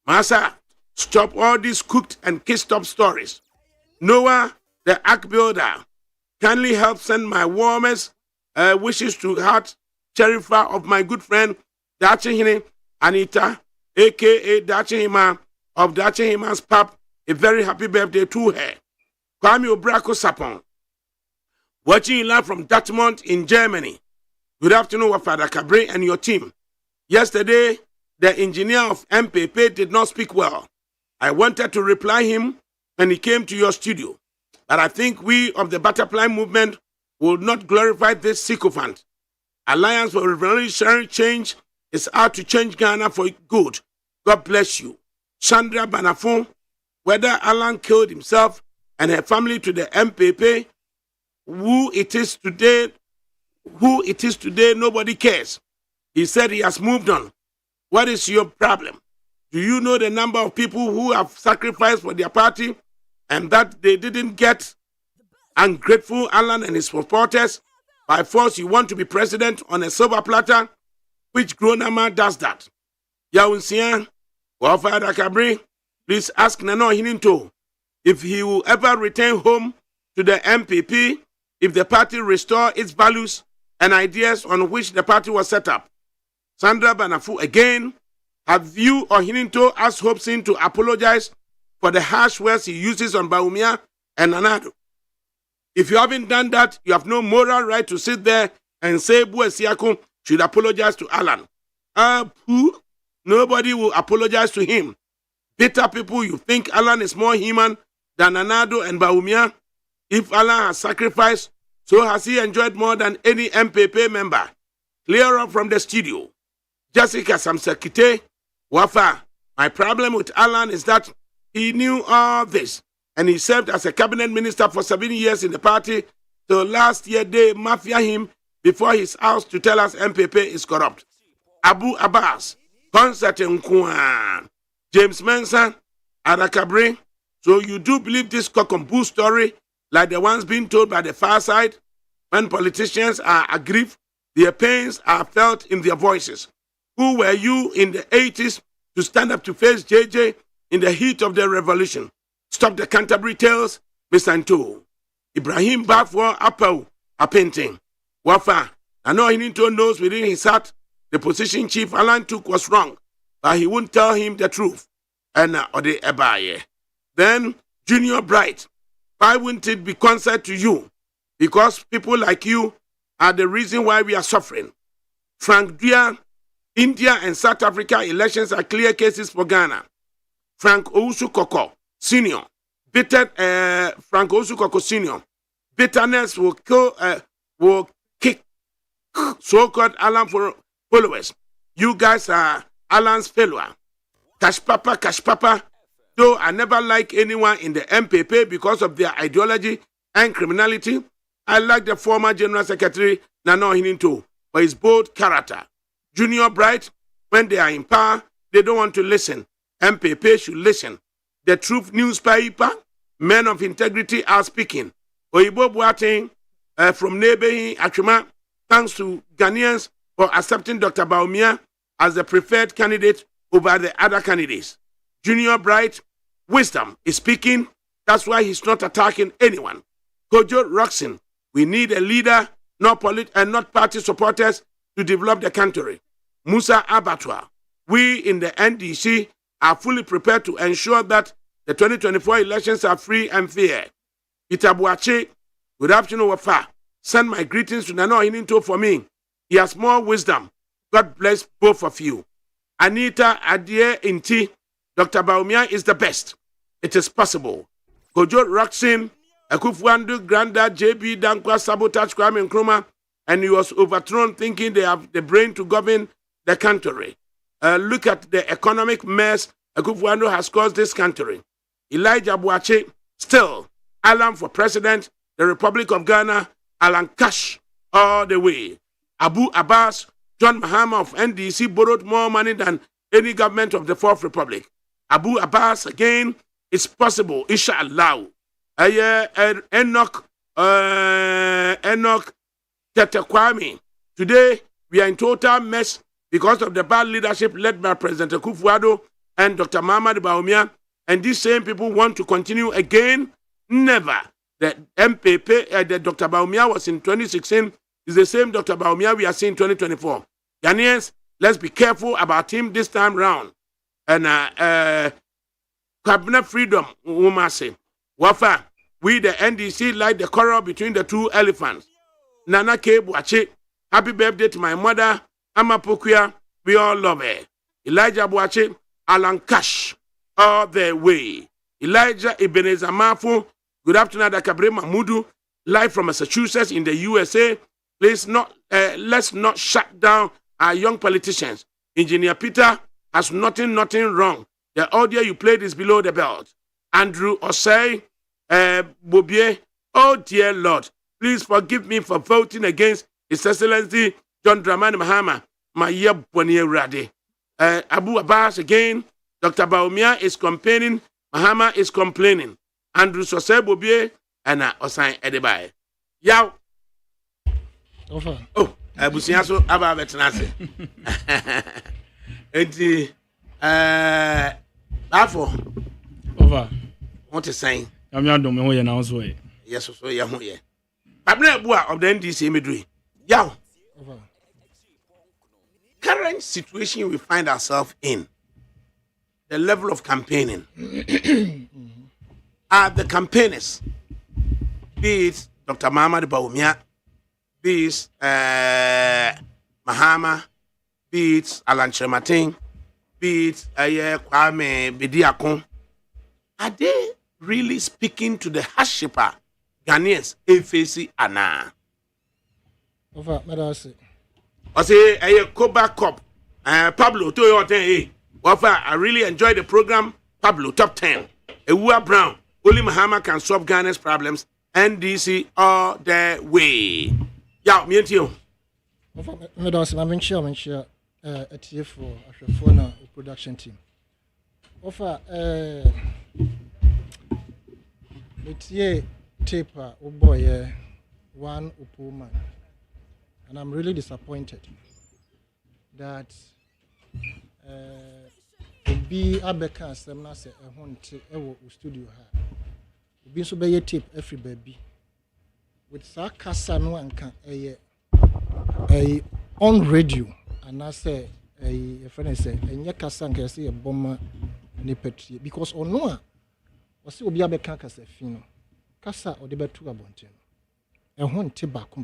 Massa, stop all these cooked and kissed up stories. Noah, the ark builder, kindly help send my warmest wishes to heart cheriffer of my good friend Dachihine Anita, aka Dachihima of Dachihima's pub. A very happy birthday to her. Kwame Obrako Sapon, watching you live from Dortmund in Germany. Good afternoon, ADAKABRI and your team. Yesterday, the engineer of MPP did not speak well. I wanted to reply him when he came to your studio, but I think we of the Butterfly Movement will not glorify this sycophant. Alliance for Revolutionary Change is out to change Ghana for good. God bless you. Sandra Banafon, whether Alan killed himself and her family to the MPP, who it is today, nobody cares. He said he has moved on. What is your problem? Do you know the number of people who have sacrificed for their party and that they didn't get? Ungrateful Alan and his supporters. By force, you want to be president on a silver platter? Which grown man does that? Yaunsian, ADAKABRI, please ask Nano Hininto if he will ever return home to the MPP if the party restore its values and ideas on which the party was set up. Sandra Banafu again, have you or Hininto asked Hobson to apologize for the harsh words he uses on Baumia and Nanado? If you haven't done that, you have no moral right to sit there and say Buesiako should apologize to Alan. Nobody will apologize to him. Bitter people, you think Alan is more human than Nanado and Baumia? If Alan has sacrificed, so has he enjoyed more than any MPP member. Clear up from the studio. Jessica Samsekite, Wafa, my problem with Alan is that he knew all this, and he served as a cabinet minister for 7 years in the party, so last year they mafia him before his house to tell us MPP is corrupt. Abu Abbas, Concert in Kwan, James Mensa, ADAKABRI, so you do believe this cock and bull story like the ones being told by the far side? When politicians are aggrieved, their pains are felt in their voices. Who were you in the 80s to stand up to face JJ in the heat of the revolution? Stop the Canterbury tales, Miss Anto. Ibrahim Bafwa Apau, a painting. Wafa, I know Hininto knows within his heart the position Chief Alan took was wrong, but he won't tell him the truth. And Ode Ebaye. Then, Junior Bright, why wouldn't it be concerned to you? Because people like you are the reason why we are suffering. Frank Dua, India and South Africa elections are clear cases for Ghana. Frank Ousu Koko, Senior. Frank Ousu Koko, Senior. Bitterness will kick so-called Alan for followers. You guys are Alan's failure. Cash Papa. Though I never like anyone in the MPP because of their ideology and criminality, I like the former General Secretary Nano Hininto for his bold character. Junior Bright, when they are in power, they don't want to listen. MPP should listen. The Truth newspaper, men of integrity are speaking. Oyibo Boateng from neighboring Achuma, thanks to Ghanaians for accepting Dr. Bawumia as the preferred candidate over the other candidates. Junior Bright, wisdom is speaking. That's why he's not attacking anyone. Kojo Roxin, we need a leader, not party supporters, to develop the country. Musa Abatwa, we in the NDC are fully prepared to ensure that the 2024 elections are free and fair. Peter Boache, good afternoon, Wafa. Send my greetings to Nano Hininto for me. He has more wisdom. God bless both of you. Anita Adie Inti, Dr. Bawumia is the best. It is possible. Kojo Roxin, Akufo-Addo granddad JB Dankwa sabotage Kwame Nkrumah, and he was overthrown thinking they have the brain to govern the country. Look at the economic mess Akufo-Addo has caused this country. Elijah Boache, still, Alan for president, the Republic of Ghana, Alan Cash, all the way. Abu Abbas, John Mahama of NDC borrowed more money than any government of the Fourth Republic. Abu Abbas, again, it's possible, inshallah. Enoch Tetekwame. Today, we are in total mess because of the bad leadership led by President Akufo-Addo and Dr. Muhammad Bawumia. And these same people want to continue again. Never. The MPP, the Dr. Bawumia was in 2016, is the same Dr. Bawumia we are seeing in 2024. Ghanaians, let's be careful about him this time round. And cabinet freedom, woman say. Wafa, we the NDC like the quarrel between the two elephants. Nana K. Boache, happy birthday to my mother, Amapokuya, we all love her. Elijah Boache, Alan Cash, all the way. Elijah Ebenezer Mafu, good afternoon, ADAKABRI Mahmudu, live from Massachusetts in the USA. Let's not shut down our young politicians. Engineer Peter has nothing wrong. The audio you played is below the belt. Andrew Osei, Bobie, oh dear Lord, please forgive me for voting against His Excellency John Dramani Mahama, Maya Bonnie Rade. Abu Abbas again, Dr. Bawumia is complaining, Mahama is complaining. Andrew Osei, Bobie, and Osai Edebai. Yow. Oh, Busiaso, Abba Vetanase. Enti, Bafo. Over. What is saying? I'm not doing my announced way. Yes, so you're here. But Bua of the NDC Midri. Yow. Current situation we find ourselves in, the level of campaigning. Are the campaigners, be it Dr. Muhammad Bawumia, be it Mahama, be it Alan Chemating, be it Kwame Bediakon, are they really speaking to the hardship Ghanaians facing Anna? Over, Madasi. I say, Koba Cup, Pablo, to your 10. I really enjoy the program. Pablo, top 10. Ewua Brown, only Mahama can solve Ghana's problems. NDC all the way. Yeah, me and you. Over, Madasi, I'm sure, a tier for a phone production team. Over, it's a taper, oh boy, one Upuman. And I'm really disappointed that Obi Abeka Semna se ehonte ewo studio ha. Obi so be tape every baby. With Sakasa no anka on radio and I say a friend say enye kasa nka say e bomma ne petrie because ono a wose Obi Abeka kasa fino. Kasa o de betu abonte no. Ehonte bakum.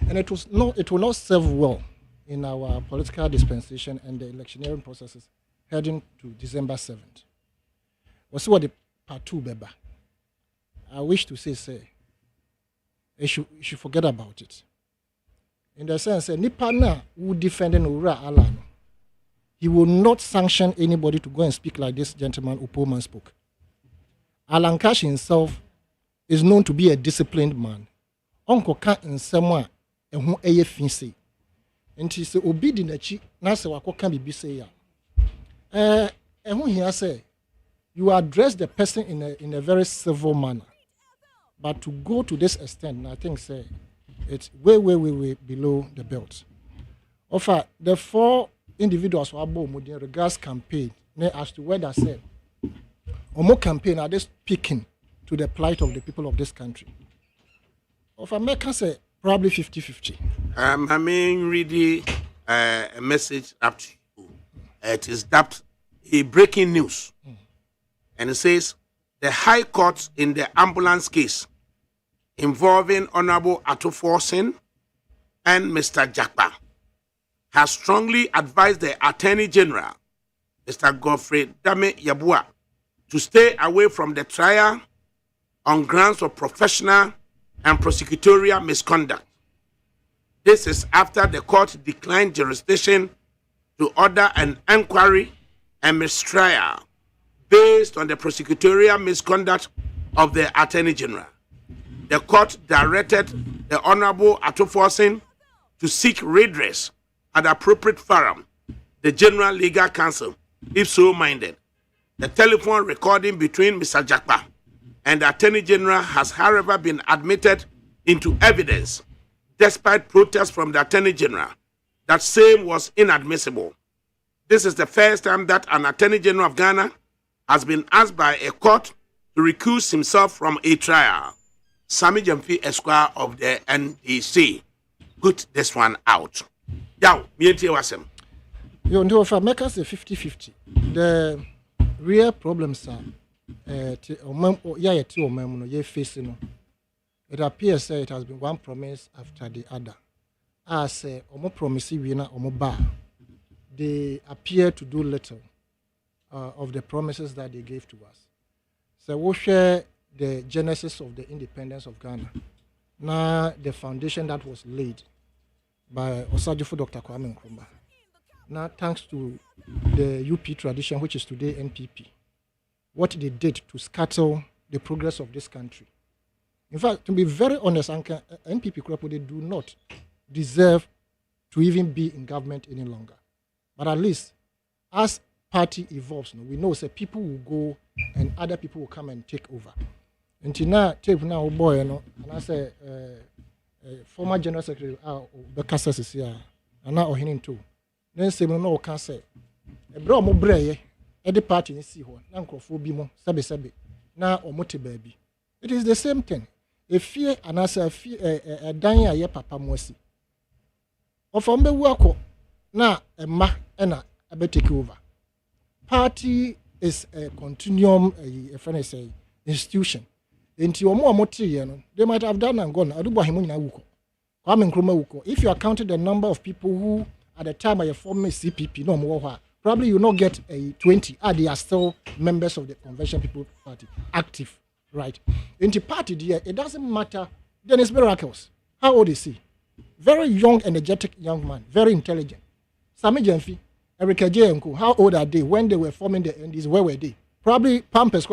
And it will not serve well in our political dispensation and the electioneering processes heading to December 7th. What's what the part 2 beba? I wish to say, you should forget about it. In the sense, Nipana who defending Ura Alan, he will not sanction anybody to go and speak like this gentleman Upoman spoke. Alan Cash himself is known to be a disciplined man. Uncle Kat and someone and who a fancy. And he said, Obi di nachi, Nasa Wako can be say ya. And when he say, you address the person in a very civil manner. But to go to this extent, I think say it's way below the belt. Offer the 4 individuals who are born regards campaign as to whether say or campaign are they speaking to the plight of the people of this country. Offer make us say probably 50-50. I mean, really, a message up to you. It is that a breaking news, and it says the High Court in the ambulance case involving Honorable Atoforsen and Mr. Jakpa has strongly advised the Attorney General, Mr. Godfrey Dame Yabua, to stay away from the trial on grounds of professional and prosecutorial misconduct. This is after the court declined jurisdiction to order an inquiry and mistrial based on the prosecutorial misconduct of the Attorney General. The court directed the Honorable Atoforsen to seek redress at the appropriate forum, the General Legal Counsel, if so minded. The telephone recording between Mr. Jakpa and the Attorney General has, however, been admitted into evidence, despite protests from the Attorney General. That same was inadmissible. This is the first time that an Attorney General of Ghana has been asked by a court to recuse himself from a trial. Sami Jamfi Esquire of the NDC put this one out. Now, Mienti Wasem. You know, if I make us a 50-50, the real problems are it appears it has been one promise after the other. As omo promise winner omo bar, they appear to do little of the promises that they gave to us. So we share the genesis of the independence of Ghana. Now the foundation that was laid by Osajifo Dr. Kwame Nkrumah. Now thanks to the UP tradition, which is today NPP, what they did to scuttle the progress of this country. In fact, to be very honest, NPP they do not deserve to even be in government any longer. But at least, as party evolves, we know that people will go and other people will come and take over. Until now, take now, boy, and I say, former General Secretary, Bekasa is here, and now Ohinin too. Then say, no, can say, a bro mo breye, the party in see one, Uncle Fobimo, Sabe, now or Moti baby. It is the same thing. A fear and as a fear a dying a year papa mosi. Of Ombe Wako, now a ma and a better take over. Party is a continuum, a friend say, institution. Into more moti, they might have done and gone. I do Bahimuna Wuko. Kwame Nkrumah Wuko. If you are counting the number of people who at the time of your former CPP, no more, probably you not get a 20. They are still members of the Convention People Party, active, right? In the party, it doesn't matter. Dennis Miracles, how old is he? Very young, energetic young man, very intelligent. Sami Jenfi, Erika J. and Co. How old are they when they were forming the NDs? Where were they? Probably Pampers,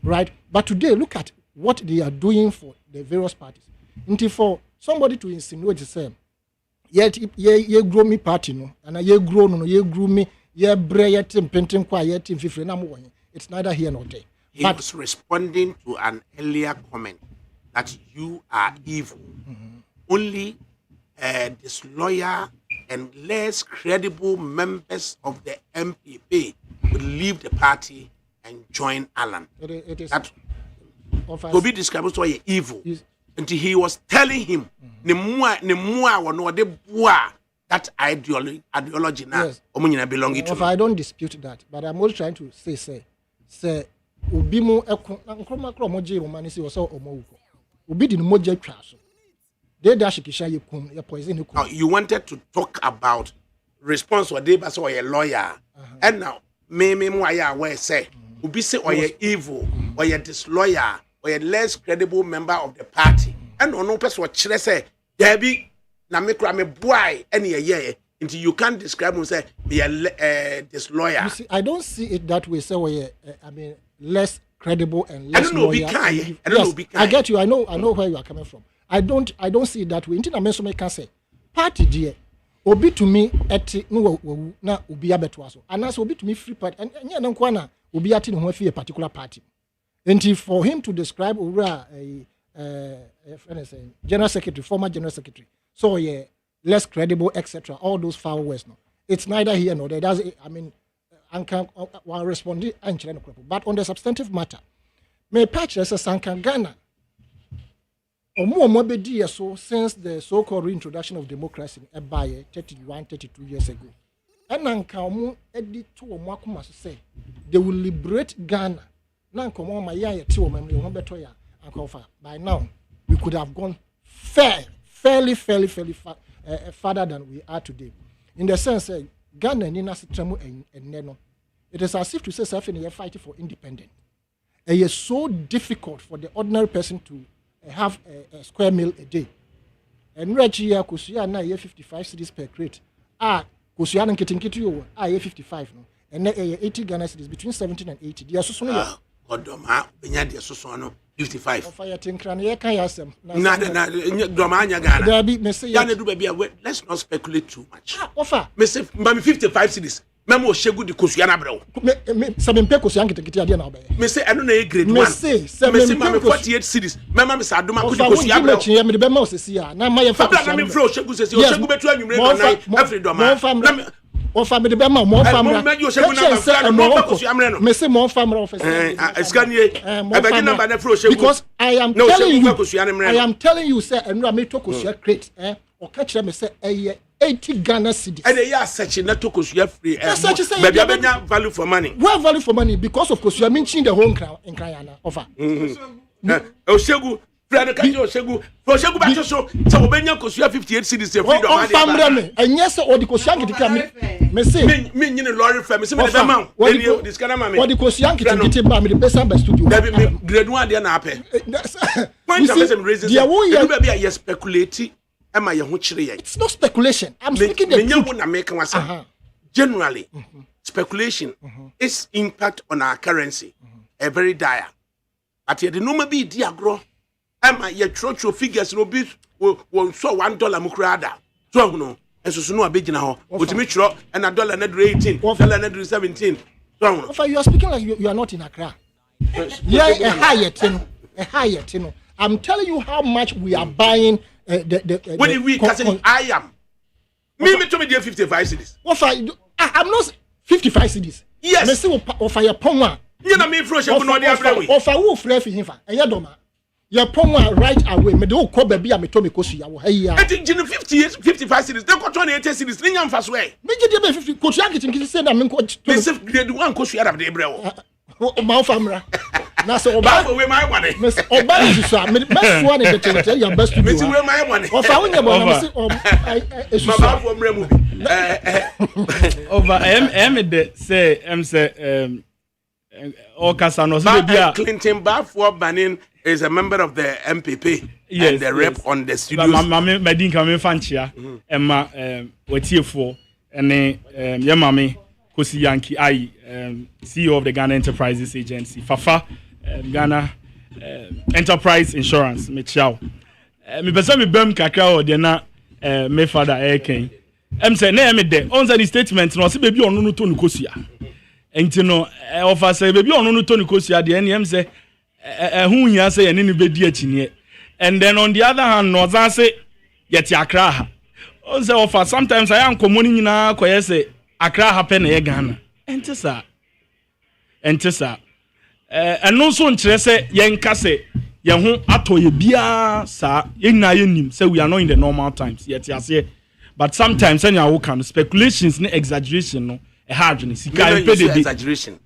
right? But today, look at what they are doing for the various parties. Until for somebody to insinuate the same, ye grow me party no, and ye grow no, ye grew me, ye bray team painting quiet team 50 namu. It's neither here nor there. He was responding to an earlier comment that you are evil. Only disloyal and less credible members of the MPP will leave the party and join Alan. It is that to be described as evil. Until he was telling him, that ideology now belonging to. I don't dispute that, but I'm also trying to say, Ubimo Nkrumah Kromoji Romanisi was so omouko. Ubi di moja traso. They dash kisha ye poison. You wanted to talk about response or they so a lawyer. And now me why where say Ubi say or ye evil or ye disloyal or ye less credible member of the party. And no person what say Debbie na me kra me boy any ye until you can't describe him say be a disloyal. You see, I don't see it that way. So I mean less credible and less. I don't know. Lawyer. I don't know. I get you. I know where you are coming from. I don't see it that way. Until I mention can say party dear obi to me eti no na obi abeto aso anaso obi to me free party and nya na nkwa na obi ati ne ho afi a particular party and for him to describe ora general secretary former general secretary so yeah less credible etc all those foul words no it's neither here nor there does I mean anka one respond and but on the substantive matter me patch as a sankan Ghana Omo bedi so since the so-called reintroduction of democracy by 32 years ago. And nanka omo edi to omo akoma so say they will liberate Ghana. Nanka omo ma ya ti omo me omo beto ya anka by now we could have gone fairly farther than we are today. In the sense Ghana ni na sitremu enne no. It is as if to say something you're fighting for independence. It is so difficult for the ordinary person to have a square meal a day. And right here, Kosuya na 55 cedis per crate. Kosuya na nkitinkiti yo 55 no. And 80 Ghana cedis between 17 and 80. Dia so no. Odoma benya dia so no 55. Of fire tinkran ye kan yasem. Na doma anya Ghana. There be me say ya na do ba bia let's not speculate too much. Offer. Me say 55 cedis. Memo Oshegu di Kosuya na brew. Me sabempe Kosuya nkitikiti ade na obeye. Me say eno na grade 1. Me say 48 cities. Mema me saduma ko di Kosuya brew. Ofa me de be ma osesi a na ma ye fa. Na me fro Oshegu sesi Oshegu betu anwumre do na every doma. Ofa me de be ma mo famra. Me di Oshegu na fa mo Kosuya mre no. Me say mo famra officer. Eskanie. Ebegi number na fro Oshegu. Because I am telling you say enura me to Kosuya crate o ka kire me say 80 Ghana cedis. And they are searching that to Kosuya free. But they have value for money. Well, value for money because of Kosuya mentioning the home crown in Krayana offer. Oshegu, Friend Oshegu, Oshegu back so Obenya Kosuya 58 cedis freedom. Oh, family, and yes, or the Kosuyanki to come. Me say, me in a lorry family, some of them out. What this kind of mammy? What the Kosuyanki to get him, the best number studio. Grade 1, they are not happy. Point of some reasons, you speculating. It's not speculation. I'm speaking the truth. Generally, speculation is impact on our currency a very dire. But the number be diagro. Am I yet true figures no be will so $1 mukrada. So no, and so no a big now. With me and $1 net 18, $1 net 17. So you are speaking like you are not in Accra. Yeah, a higher tin. I'm telling you how much we are buying. When we I am. Me to me 55 cities. I'm not 55 cities. Yes. Me say of your ponwa. You know me frosh no dey abrewe. Of a wo frɛ fi himfa. Eya doma. Your ponwa right away. Me do call baby am to me kosu ya wo. Hey ya. I think 55 cities. They got 80 cities. Ni nyam fa so e. Me gye dey 50 kosu ankitin say na me ko. Me say grade 1 kosu ya dey brewo. Ma famra. Na so oba we my one. Me say oba is so me best one in the tell your best to do. Me say we my one. Of a won your me say ma ba fo mra mu bi. Over em say all Casano Clinton Bafo Banin is a member of the MPP and the rep on the studio. My din come fanchia Emma Wetiefo and Yamami Kosi Yankee I CEO of the Ghana Enterprises Agency Fafa Ghana Enterprise Insurance Michao me pesa me bem kakra o de na me father eken say na me de on the statement no say baby onu no to no kosia enti no offer say baby onu no to no kosia de em say hu hia say ene ne bedi akini and then on the other hand no za say yet Accra ha on say offer sometimes I am common nyina koye say Accra happen e Ghana enti sa eno so nkyere say yenka say ye ho atoye bia sa yenna yenim say we are not in the normal times yet ase but sometimes when you can speculations ne exaggeration no e hard ni sika exaggeration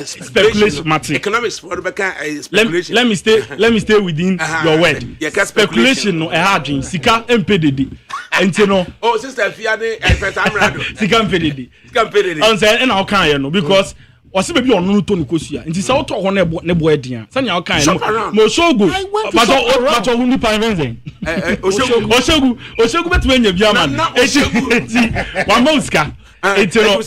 speculation matter economics for the speculation let me stay within your word speculation no e hard ni sika mpdd enti no oh sister fiade peta amrado sika mpdd on say na o kan ye no because wasi baby onu no to no kosia nti say oto ho ne bo edian sanya o kan no mo shogo but o huni pan venzen oshogu betu enya bia man eti wa monska eti no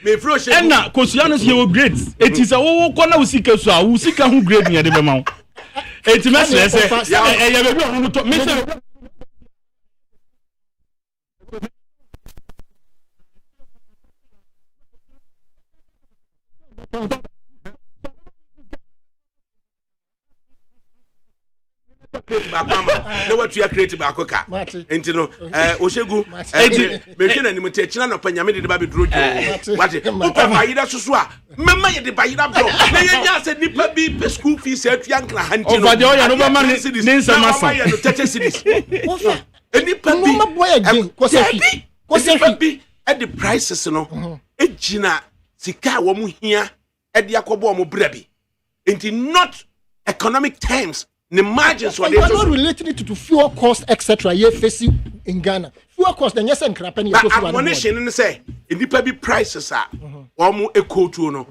me frosh na kosia no say o great eti say wo ko na usika so a usika hu grade ne de be ma eti mesre say ya baby onu no to me say No what you are creating back oka enti no oshegu enti me hwe na nim te kina no panyame de ba be duro what opa bayira susu a mema ye de bayira bro na ye nya se nipa bi school fees atua nkra hanti no ofa de o no ma ne nsama sa ye no 30 cities ofa nipa no ma boy again kosefi bi at the prices no ejina sika wo mu hia e de akobo mo bra bi enti not economic terms. The margins were not relating it to fuel cost, etc. You're facing in Ghana. Fuel cost, then yes, and crap. But admonition and say, in the baby prices are almost equal to no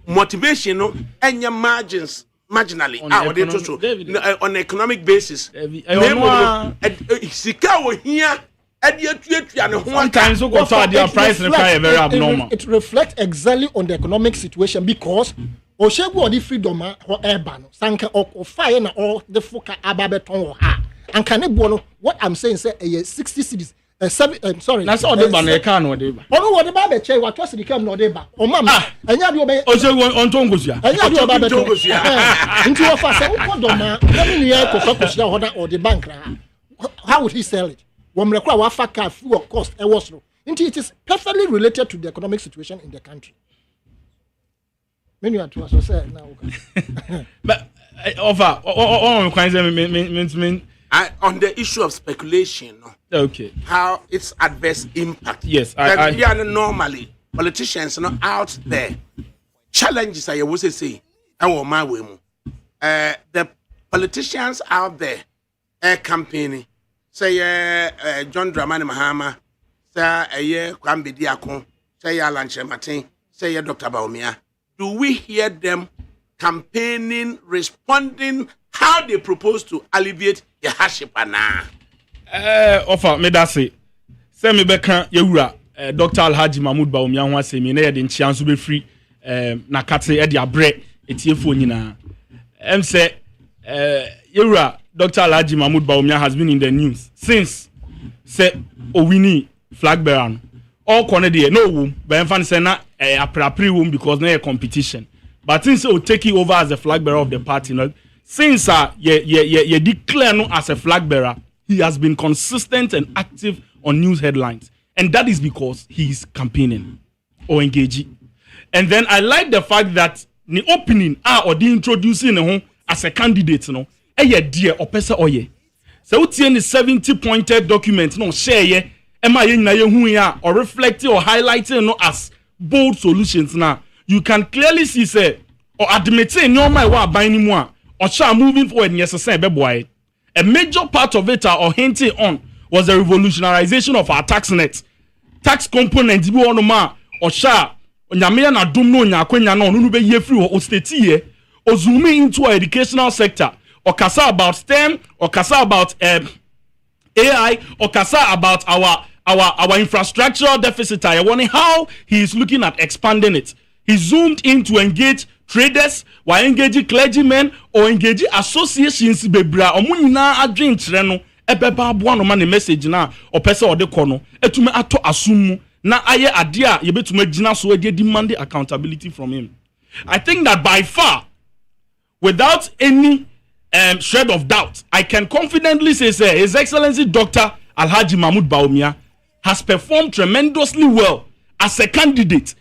motivation, no, and your margins marginally on economic basis. Sometimes price very abnormal. It reflects exactly on the economic situation because. Oshegu odi freedom ho eba no sanka o fire na all the foka ababeton ha anka ne bo no what I'm saying say 60 cities 7 sorry na so odi ba na e kan no odi ba ono wo de ba be che wa to sidi kam no odi ba o mama anya de obe Oshegu on tongosia anya de oba beton nti wo fa se wo do ma na me nuye ko fa ko sia ho da odi bank ra how would he sell it wo mrekwa wa fa car fuel cost e was no nti it is perfectly related to the economic situation in the country. Many are to us now. But offer on the issue of speculation. Okay. How its adverse impact. Yes, I normally politicians are not out there. Challenges I would say. My way. The politicians out there campaigning. Say John Dramani Mahama. Say Kwambi Diakon. Say Alan Martin. Say Dr. Baumia. Do we hear them campaigning, responding how they propose to alleviate the hardship? Offer me that say me beka yewura Dr. Alhaji Mahmoud Baumia ho asemi na ye de nchia nso be free na kate e de abre etiefo nyina say yewura Dr. Alhaji Mahmoud Baumia has been in the news since say owini flag bearer all corner there no wom ben fan say na aprapri wom because na a competition but since will take it over as the flag bearer of the party no since ye declare no as a flag bearer he has been consistent and active on news headlines and that is because he is campaigning or engaging and then I like the fact that the opening or the introducing him as a candidate no dear or person oye so utie ni 70 pointed document no share ye Emma na yehu ya or reflecting or highlighting no as bold solutions now. You can clearly see say or admitting no my wa by anymore or sha moving forward necessary be boy. A major part of it or hinting on was the revolutionarization of our tax net. Tax component bi ono ma or sha onyame na dum no nya kwanya no no be ye free o state here or zooming into our educational sector or kasa about STEM or kasa about AI or kasa about our infrastructural deficit. I wonder how he is looking at expanding it. He zoomed in to engage traders, while engaging clergymen or engaging associations. Bebra omunina adwin kire no ebeba aboa no ma ne message na opese ode kono etume ato asumu na aye ade a yebetuma gina so ade demand accountability from him. I think that by far, without any shred of doubt, I can confidently say His Excellency Dr. Alhaji Mahmoud Baumia has performed tremendously well as a candidate,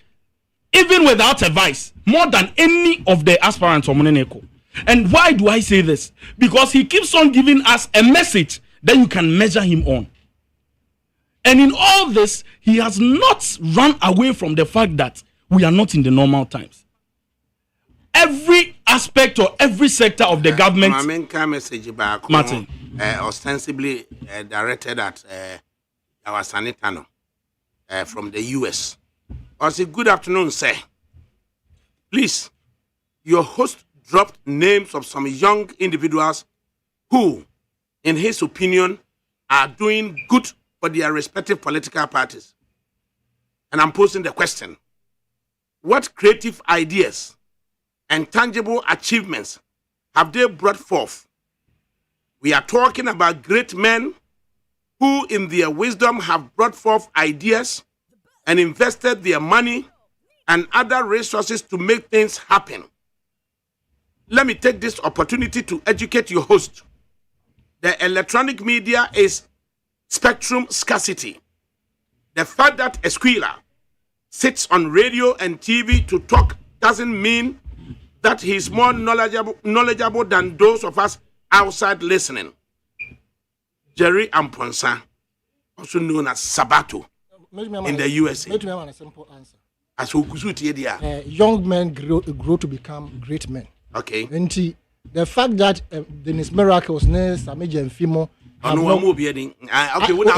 even without a vice, more than any of the aspirants on Moneneko. And why do I say this? Because he keeps on giving us a message that you can measure him on. And in all this, he has not run away from the fact that we are not in the normal times. Every aspect or every sector of the government. My main message back, Martin, ostensibly directed at our Sanitano from the US. I say, good afternoon, sir. Please, your host dropped names of some young individuals who, in his opinion, are doing good for their respective political parties. And I'm posing the question, what creative ideas and tangible achievements have they brought forth? We are talking about great men who in their wisdom have brought forth ideas and invested their money and other resources to make things happen. Let me take this opportunity to educate your host. The electronic media is spectrum scarcity. The fact that a squealer sits on radio and TV to talk doesn't mean that he's more knowledgeable than those of us outside listening. Jerry Amponsa, also known as Sabato in the USA. Let me have a simple answer. As young men grow to become great men. Okay. And the fact that Dennis Miracles, Samija and Fimo,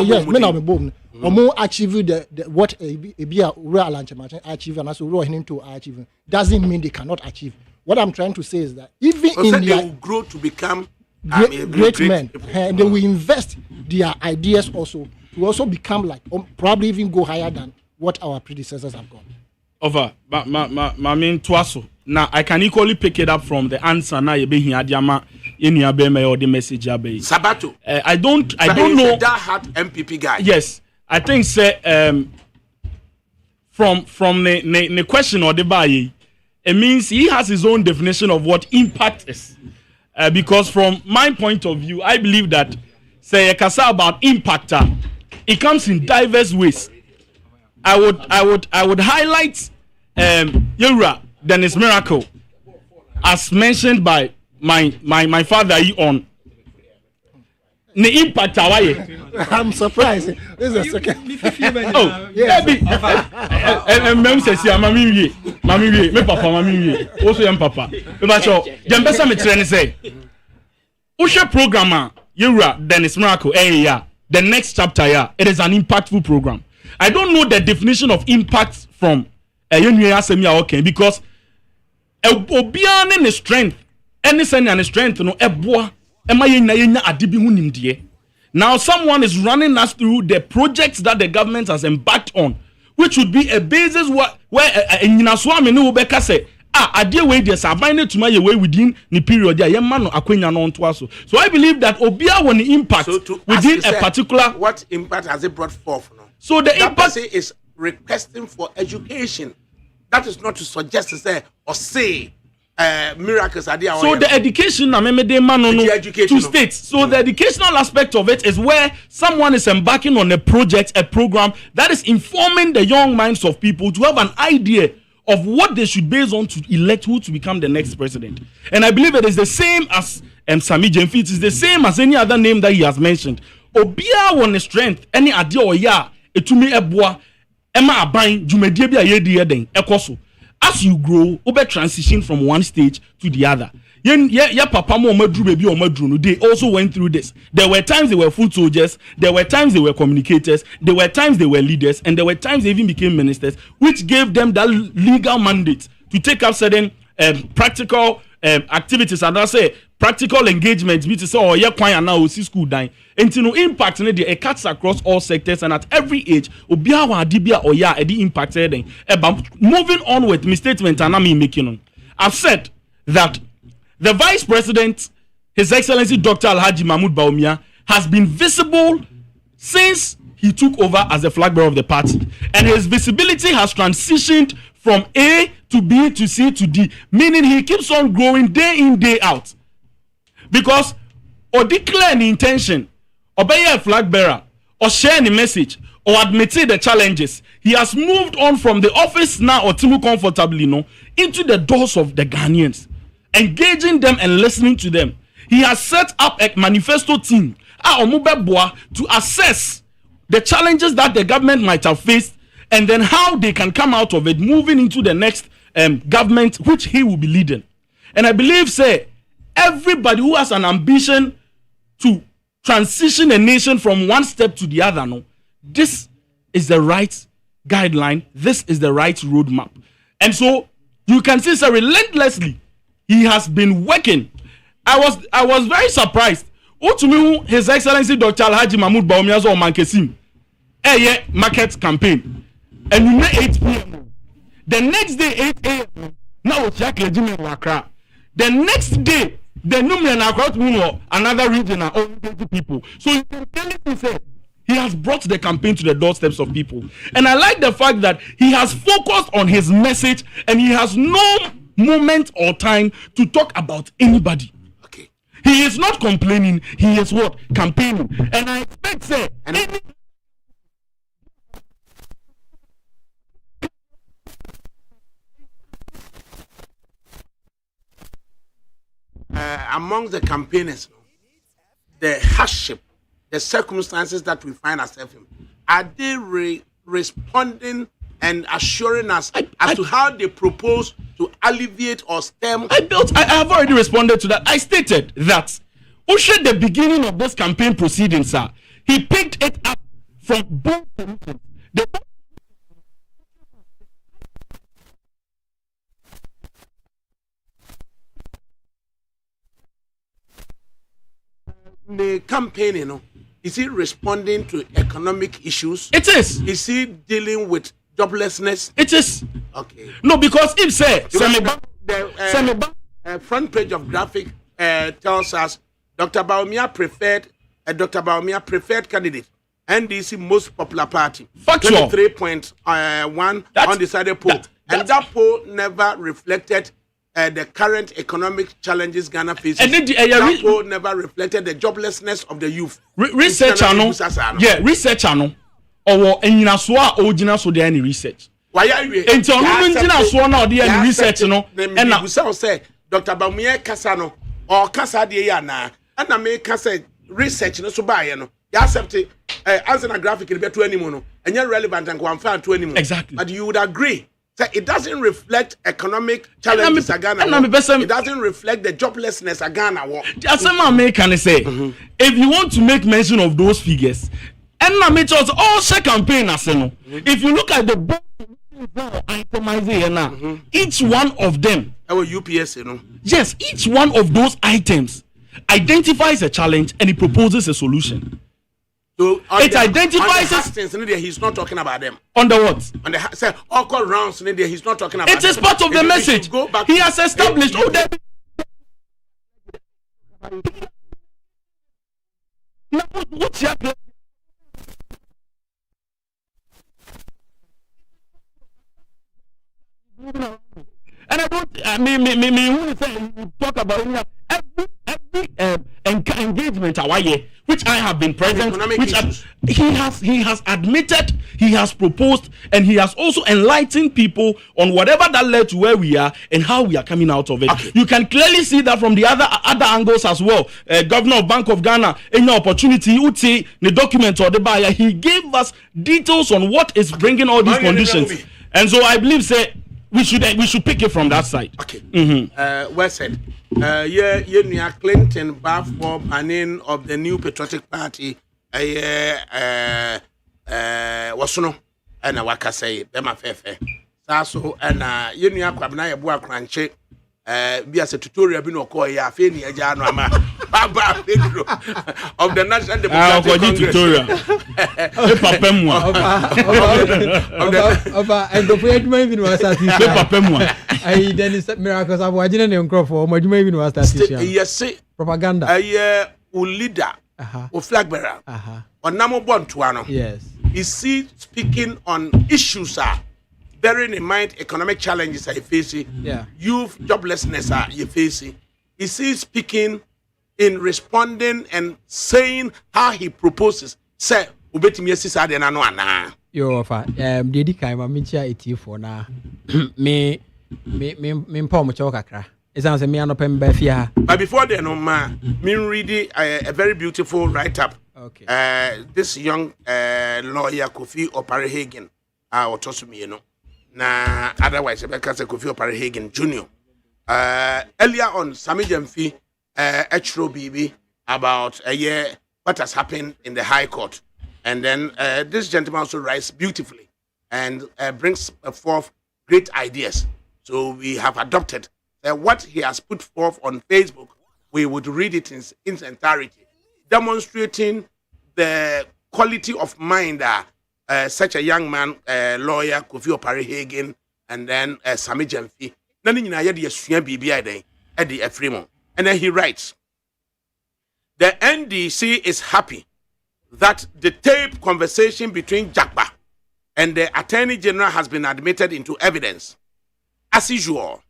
yes, men are born. Or achieve the what a real lunch achieve and also raw him to achieve doesn't mean they cannot achieve. What I'm trying to say is that even in they will grow to become great men, and they will invest their ideas also to also become like probably even go higher than what our predecessors have gone. Over, but my main twaso. Now I can equally pick it up from the answer. Now you be here, Adiama, in your be or the message abe. Sabato. I don't know that hard MPP guy. Yes, I think say from the question or the buy, it means he has his own definition of what impact is. Because from my point of view, I believe that say a kasa about impactor, it comes in diverse ways. I would highlight Yura Dennis Miracle as mentioned by my father on the impact I'm surprised. This is a second. Oh, yeah. Mem says ya mami wie me papa mami wie also yam papa me ba cho dem pesa me tire ne say wo hwe program Yura Dennis Miracle the next chapter it is an impactful program. I don't know the definition of impact from okay, because obiane ne strength any send ne strength no eboa ema yenya adibi hu nimdie. Now someone is running us through the projects that the government has embarked on, which would be a basis where nyina so ame ne obeka say adie we dey sabine to my way within the period there yema no akwenya no nto aso. So I believe that obia won the impact within a particular what impact has it brought forth no? So the impact is requesting for education. That is not to suggest to say or say miracles are there. So the education to states. So the educational aspect of it is where someone is embarking on a project, a program that is informing the young minds of people to have an idea of what they should base on to elect who to become the next president. And I believe it is the same as Sami Jemfi. It is the same as any other name that he has mentioned. Obia won the strength, any idea or etumi eboa ema aban dwumadie bia yedi eden ekoso. As you grow, ube transition from one stage to the other. Yeah, papa mo madru baby o madru no. They also went through this. There were times they were foot soldiers, there were times they were communicators, there were times they were leaders, and there were times they even became ministers, which gave them that legal mandate to take up certain practical activities, and I say practical engagements. We say oh yeah kwan na o si school dan. Enti no impact ne dey it cuts across all sectors and at every age. Obia wa adibia or yeah edi impacted den. Moving on with my statement and I'm making on. I've said that the Vice President, His Excellency Dr. Alhaji Mahmoud Bawumia, has been visible since he took over as the flag bearer of the party, and his visibility has transitioned from A to B to C to D, meaning he keeps on growing day in, day out. Because or declare an intention, or be a flag bearer, or share the message, or admit the challenges, he has moved on from the office now or too comfortably into the doors of the Ghanaians, engaging them and listening to them. He has set up a manifesto team to assess the challenges that the government might have faced and then how they can come out of it, moving into the next government which he will be leading. And I believe, say, everybody who has an ambition to transition a nation from one step to the other, this is the right guideline, this is the right roadmap. And so you can see, sir, relentlessly he has been working. I was very surprised. To me, His Excellency Dr. Alhaji Mahmoud Bawumia's or Mankesim market campaign, and you made 8 p.m. The next day 8 a.m. Now it's Jimmy Wakra. The next day the Numian across another region are all 20 people. So you can tell it to say He has brought the campaign to the doorsteps of people. And I like the fact that he has focused on his message and he has no moment or time to talk about anybody. Okay. He is not complaining. He is what? Campaigning. And I expect, say, among the campaigners, the hardship, the circumstances that we find ourselves in, are they responding and assuring us as to how they propose to alleviate or stem? I have already responded to that. I stated that at the beginning of this campaign proceedings, sir, he picked it up from both solutions. The campaign, is he responding to economic issues? It is. Is he dealing with joblessness? It is. Okay. No, because if say the front page of graphic tells us Dr. Baumia preferred candidate, NDC most popular party. Factual. 23.1 undecided poll, and that poll never reflected the current economic challenges Ghana faces. And that poll never reflected the joblessness of the youth. Research channel. Yeah, research channel. Or enyina so a ogina so dey any research. Why are you? Enti onu enyina so na dey any research no. And na say Dr. Baumia kasa no or kasa dey ya na. And na me kasa research no so ba ye no. You accept answer na graphic be to anymore no. And you're relevant and go and find to anymore. Exactly. But you would agree. So it doesn't reflect economic challenges Ghana. It doesn't reflect the joblessness Ghana. As a man can say, if you want to make mention of those figures, and na me just all share campaign as no. If you look at the itemization, each one of them, our UPS, yes, each one of those items identifies a challenge and it proposes a solution. So it identifies he's not talking about them. On the what? On the say all rounds he's not talking about it is part of the message. He has established and I mean who say talk about every engagement which I have been present, which he has admitted, he has proposed, and he has also enlightened people on whatever that led to where we are and how we are coming out of it. Okay. You can clearly see that from the other angles as well. Governor of Bank of Ghana, any opportunity, the document or the buyer, he gave us details on what is bringing all these conditions, and so I believe we should pick it from that side. Okay. Well said. Clinton Balfour Panin of the New Patriotic Party. Wasuno and a waka say Bema Fefe. Saso and Kwabna Yabua Cranche. Be as a tutorial bino koya Feni Ajano Baba of the National Democratic tutorial. And the Frenchman even was at I then miracles of Wajin and Crawford, my even was that. Yes, propaganda. Leader or flag bearer or Namo Bontuano. Yes. Is he speaking on issues, bearing in mind economic challenges are you facing, youth joblessness are you facing? Is he speaking in responding and saying how he proposes? Say, ubetimi sisa de na no ana. Yo fa dedi kai ma mincha etifo na me mpa mo chawo kakra. Esan se me anopem ba fia. But before then no ma me read a very beautiful write up. Okay. This young lawyer Kofi Opare-Hagen otosumi no. Na otherwise because Kofi Opare-Hagen Jr. Earlier on Sami Jemfi Echro BB about a year what has happened in the High Court, and then this gentleman also writes beautifully and brings forth great ideas. So we have adopted what he has put forth on Facebook. We would read it in its entirety, demonstrating the quality of mind such a young man, lawyer Kofi Opare-Hagen, and then Sami Jemfi. Nani nyina yɛ de asua biribi den ɛde afiri mu. And then he writes, the NDC is happy that the tape conversation between Jakpa and the Attorney General has been admitted into evidence. As usual,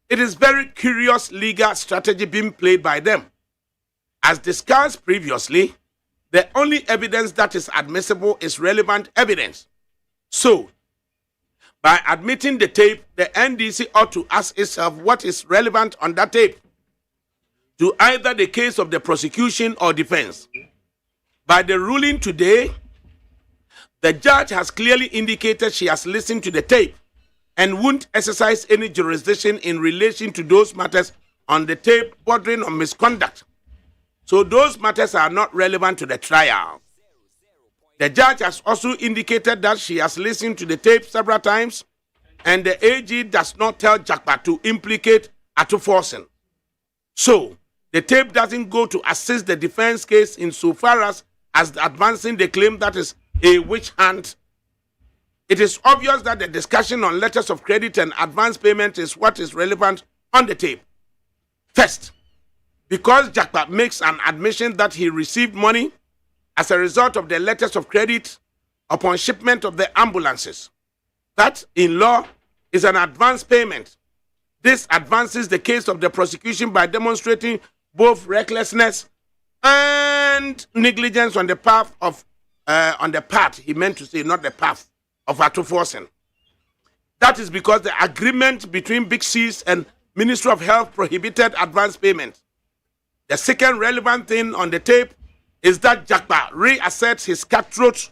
it is very curious legal strategy being played by them. As discussed previously, the only evidence that is admissible is relevant evidence. So, by admitting the tape, the NDC ought to ask itself what is relevant on that tape to either the case of the prosecution or defense. By the ruling today, the judge has clearly indicated she has listened to the tape and won't exercise any jurisdiction in relation to those matters on the tape bordering on misconduct. So those matters are not relevant to the trial. The judge has also indicated that she has listened to the tape several times, and the AG does not tell Jakpa to implicate Atuforsen. So, the tape doesn't go to assist the defense case insofar as advancing the claim that is a witch hunt. It is obvious that the discussion on letters of credit and advance payment is what is relevant on the tape. First, because Jakpa makes an admission that he received money as a result of the letters of credit upon shipment of the ambulances. That, in law, is an advance payment. This advances the case of the prosecution by demonstrating both recklessness and negligence on the path of, he meant to say, not the path of Atuforsen. That is because the agreement between Big C's and Ministry of Health prohibited advance payment. The second relevant thing on the tape is that Jakpa reasserts his cutthroat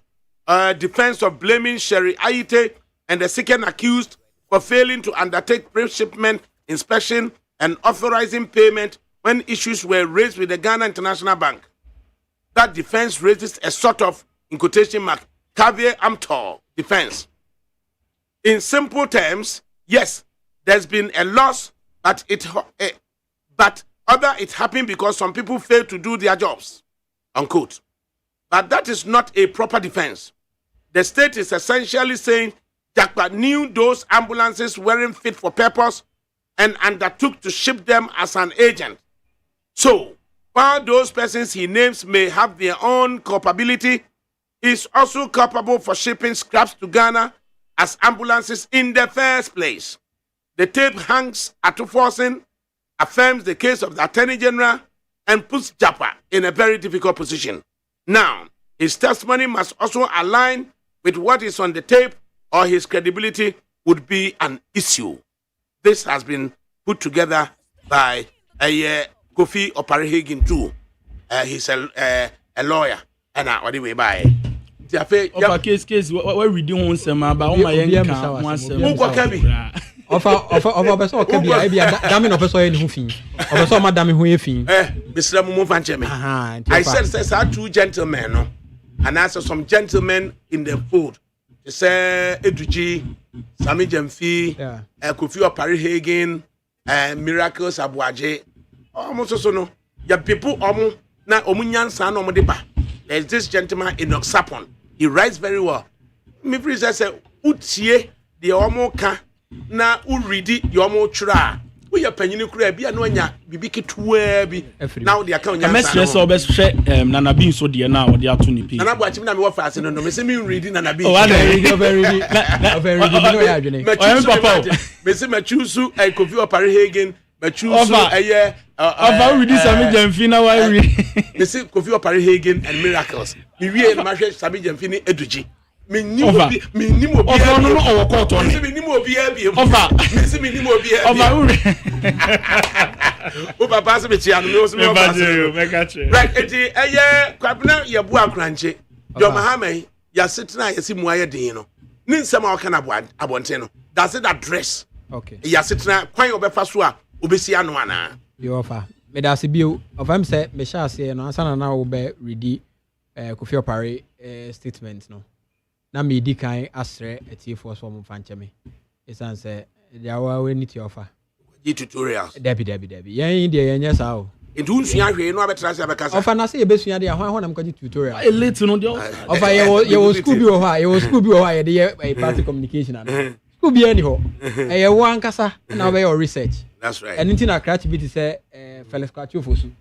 defense of blaming Sherry Aite and the second accused for failing to undertake pre-shipment inspection and authorizing payment when issues were raised with the Ghana International Bank. That defense raises a sort of, in quotation mark, caveat emptor defense. In simple terms, yes, there's been a loss, but it happened because some people failed to do their jobs, unquote. But that is not a proper defense. The state is essentially saying Jakpa knew those ambulances weren't fit for purpose and undertook to ship them as an agent. So, while those persons he names may have their own culpability, he is also culpable for shipping scraps to Ghana as ambulances in the first place. The tape hangs Atuforsen, affirms the case of the Attorney General, and puts Jakpa in a very difficult position. Now, his testimony must also align with what is on the tape, or his credibility would be an issue. This has been put together by Kofi Opare-Hagen too. He's a lawyer, and what do we buy? Case, what we do on some about my young Ofa person okabi e bia dami no person eni hu fin. O person ma dami hu e fin. Mr. Mumu Fancheme. I said two gentlemen, no. And also some gentlemen in the food. They say Eduji, Sami Jemfi, Kofi Opare-Hagen, Miracles Abuaje. Almost so no. Ya people na omunyansa no modeba. There's this gentleman in Oxapon. He writes very well. Me free say utie the omo na uridi yomo chura we ya panyini kura bia no anya bibi ketua bi now the account nya message so be hwe nana bin so de na wo de ato ni pi nana bo achim na me wo fast no me say me ready nana bin oh very no ya adwene papa me say ma choose Kofi Opare-Hagen ma choose ova ready Sami Jemfi na why me say Kofi Opare-Hagen and Miracles me wie na ma hwe Sami Jemfi ni Eduji minimo obi over no no court on minimo obi abi over minimo obi abi o papa se be tia no me so me right eti kwabna ye bu akranche do mahama ya setina ya simu aye den no ni nsem a waka na abonten no does it address okay ya setina kwan obefa so a obesi ano ana yo ofa me da se bio of am say me sha se no ansana na wo be ready Kofi Opare statement no na me di kan asre etifo so mo fancheme esan say dia wa we need to offer tutorials debi yen de yen yes how ndu nsua hwe no abetra se abekasa offer na say ebesua de ho na mkwaji tutorial a late no de offer ye wo school bi ho ha ye de ye party communication and school bi any ho ye wo ankasa na be your research that's right and ntina creativity say Felix Kwachu fosu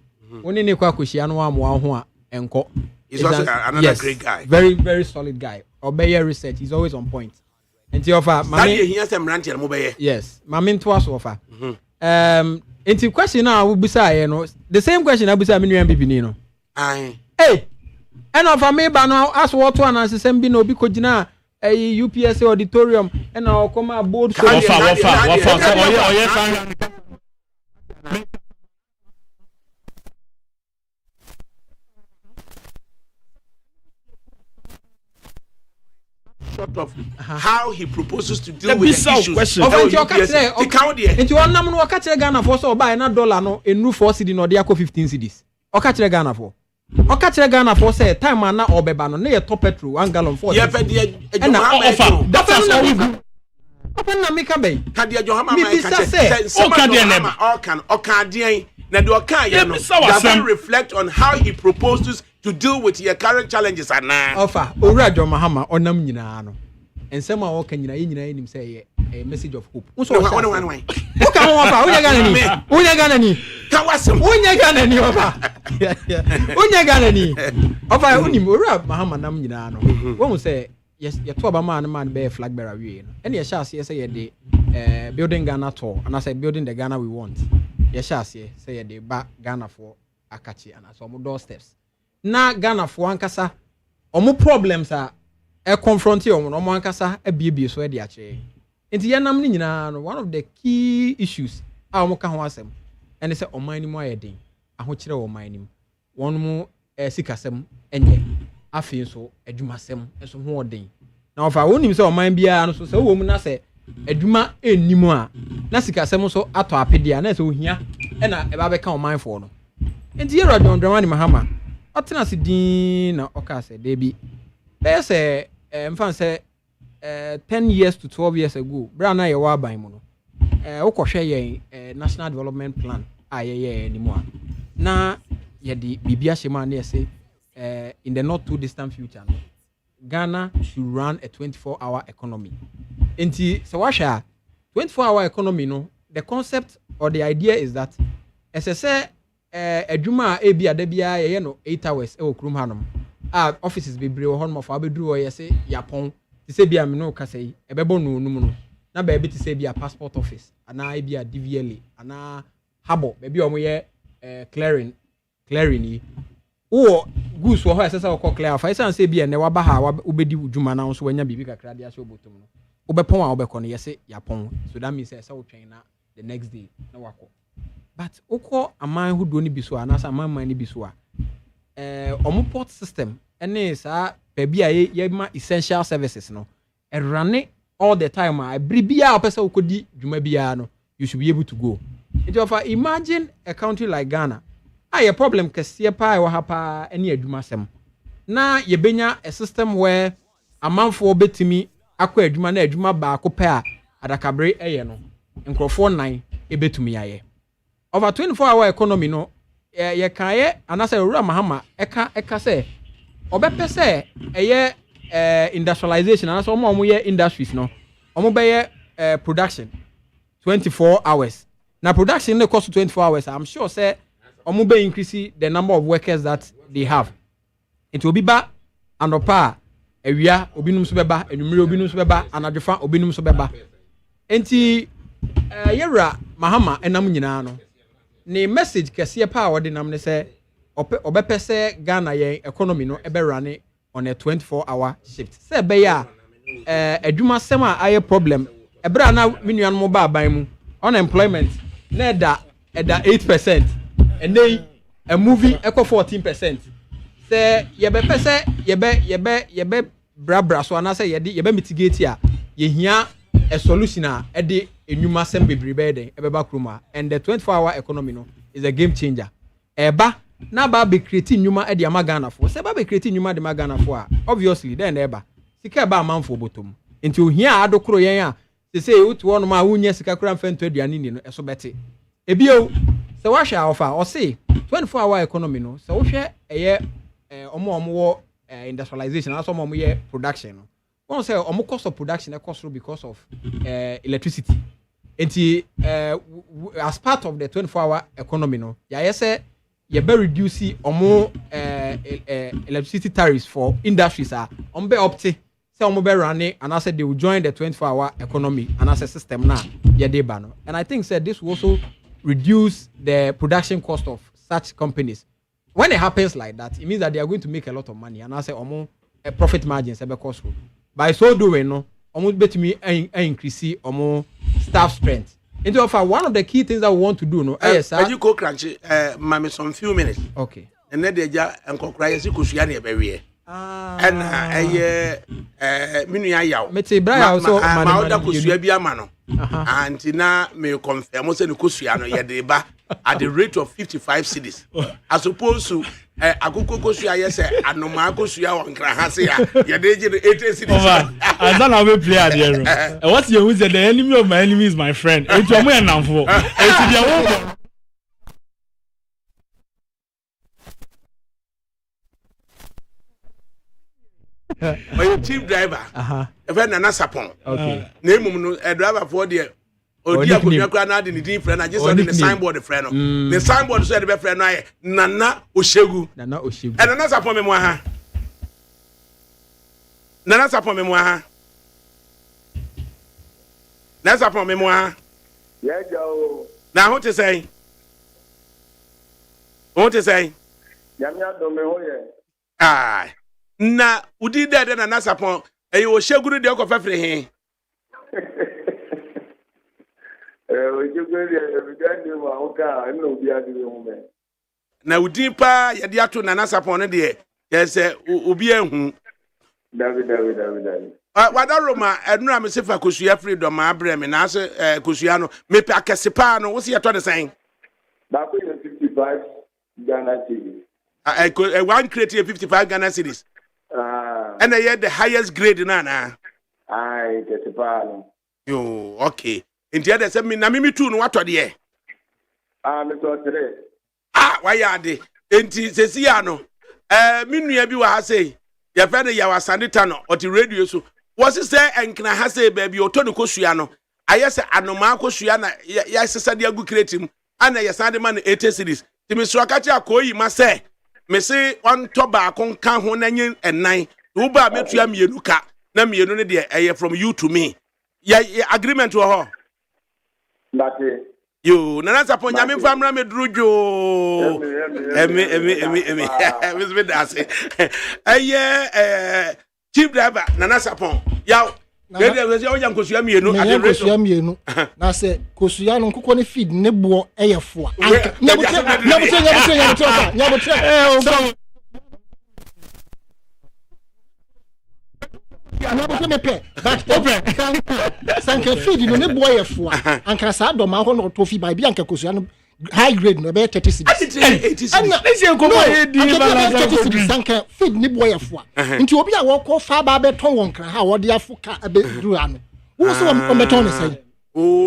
woni ne kwa koshia no amoa ho a enko He's also another great guy. Very, very solid guy. Obey research. He's always on point. Enti offer yes, mami to us offer. Enti question now we bisa the same question I bisa me nuan bibi ni no. Aye. Hey. And offer me ba no as what one as same bi no bi ko gina UPS auditorium and now come a board so short of how he proposes to deal with the issues. Question. Into one number no catch Ghana for so buy na dollar no enu 4 cedi no dey 15 cedis. O catch Ghana for. O catch Ghana for say time na obeba no na top petrol 1 gallon 40. Yeah, but the offer. That's all we go. Open na make be. Kadia Johama say na the okan doesn't reflect on how he proposes to deal with your current challenges and now. Offer Owura John Mahama onam nyina no. Ensem a woka nyina nim say a message of hope. One. Woka ho offer unya Ghana ni. Ka wasem. Unya Ghana ni offer. Unya Ghana ni. Offer unim Owura Mahama nam nyina no. Won say yes ye to obama man be flag bearer we no. And ye sha say ye dey building Ghana tour and I say building the Ghana we want. Ye sha say ye dey ba Ghana for akachi and so mo doorsteps. Na Ghana for ankasa omo problems a confront omo no ankasa abiebie so e de ache enti yanam ni nyina no one of the key issues a omo ka ho asem ene se oman ni mo ayeden aho kire wo man ni won mo sikasem enye afi so adwumasem so ho oden na ofa wonim se oman bia no so se wo mu na se adwuma ennimu a na sikasem so ato apede a na se ohia e na e ba be ka oman fo no enti yero John Dramani Mahama Atena si din na oka se debi. Be say mfan say 10 years to 12 years ago, bra na ye wa ban mu no. Wokohwe ye national development plan a ye ni mu a. Na ye di bibia shema na ye say in the not too distant future no, Ghana should run a 24-hour economy. Enti se wa hwa 24-hour economy no, the concept or the idea is that SSA adwuma ebi adabia ye no 8 hours e okrum hanom offices be bre ho no fa abedru ye se yapon ti se bia me no ka sei e bebo no num no na ba bi ti se bia passport office ana e bia DVLA ana habo be bia omo ye clearing yi wo goose wo ho asesa wo clear fa isan se bia ne wa ba ha obedi dwuma na so wanya bibi kakra dia se obotom no wo be pon a wo be ko no ye se yapon so that means say wo twen na the next day na wako. But oko aman hudo ni biso anasa aman ni biso a omo port system ene sa baby a ye ma essential services no e run all the time a bribia opesa okodi dwuma bia no you should be able to go. It offer imagine a country like Ghana a problem kese pa e wa hapa ene adwuma sem na ye benya a system where amanfo betimi akọ adwuma na adwuma ba ko pa adakabere eye no nkrofo 9 ebetumi aye. Over 24-hour economy no ye kaye anase Owura Mahama eka say obepe say eye industrialization anase omo ye industries no omo be ye production 24 hours na production no cost 24 hours I'm sure say omo be increase the number of workers that they have it will be ba anopa ewia obinum so beba enumere obinum so beba anadwofa obinum so beba enti Owura Mahama enam nyina no ne message kese pa wode nam ne se obepe se Ghana yen economy no ebe run on a 24-hour shift se be ya adwuma sem a aye problem ebra na menuan mo ba ban mu unemployment na eda 8% and then a movie equal 14% se ye be pese ye be bra so na se ye be mitigate a ye hia a solution a ede enuma sem bebrebe den ebeba kroma and the 24-hour economy no is a game changer eba na ba be create nyuma ede amagana for se ba be create nyuma de magana for a obviously then eba sika ba amanfo botom enti ohia adokoro yen a se se utu wono ma wunya sika kura mfa nto aduane ni no eso bete ebio se wa hwa ofa o se 24-hour economy no se wo hwe eye omo wo industrialization aso omo ye production no won say omo cost of production e cost because of electricity. Enti as part of the 24-hour economy no ya say ye be reduce omo electricity tariffs for industries are on be up to say on be running and I said they will join the 24-hour economy and as a system now and I think said this will also reduce the production cost of such companies. When it happens like that, it means that they are going to make a lot of money and I say profit margins be cost. By so doing no almost bet me increase staff strength. Into offer one of the key things that we want to do no yes sir. You go crunchy mami some few minutes. Okay. And then they ja enko cry si kusua na be we. And minu ya yaw. Mete bra also ma oda kusua bi ama no. And na me confirm say no kusua no ye de ba at the rate of 55 cedis. As opposed to akoko kusua yes anoma kusua won kra ha se ya ye de je 80 cedis. As an away player there. What's your who said the enemy of my enemy is my friend. It's your man now for. It's their own. My chief driver. If I na sapon. Okay. Name no driver for there. Odi akonnwa kra na de ni din friend na just on the signboard friend no. The signboard so de be friend no Nana Oshegu. Nana Oshegu. And Nana sapon me mo ha. Nana sapon me mo ha. Nana sapon me mo ha. Yeah, Joe. Now what to say? What to say? Yamia do me ho ye. Ah. Na udi de Nana sapon e Oshegu de ko fefre he. Na udin pa ye de ato Nana sapon no de ye se obi ehun David. Wada Roma enura me sefa kosua freedom abre me na se kosua no me pe akesepa no wo se ye to de sen ba ko 55 Ghana cedis. One crate 55 Ghana cedis. And ye the highest grade na Ai kesepa no. Yo okay. Inti ade se me na me tu no wato de ye. Me to 3. Why ya de enti sesi ya no me nua bi wa ha sei ye fe ne ya wasanita no oti radio so wo se enkna ha sei ba bi oto ne kosua no aye se anoma kosua na ya sesa de agu kreatim ana ye sande man 80 series ti me so aka cha koyi ma se me se on to ba kon kan ho na nyen enan wo ba metua mienu ka na mienu ne de eye from you to me ya agreement wo ho Lati yo Nana sapon nyame famra me drujo emi me da say chief driver Nana sapon yaw we dey say ojan kosua mienu at the rate kosua mienu na say kosua no nkoko ne feed ne bo eyefo nyabotre but sanke feed no ne boy efo anka sa do ma ho no to fi bi anka kosua no high grade no be 30 cities 80 cities let's say ko boy di balance sanke feed ne boy efo nti obi a wo ko fa ba be ton won kra ha wo de afo ka be duru ano wo so wo be ton ne say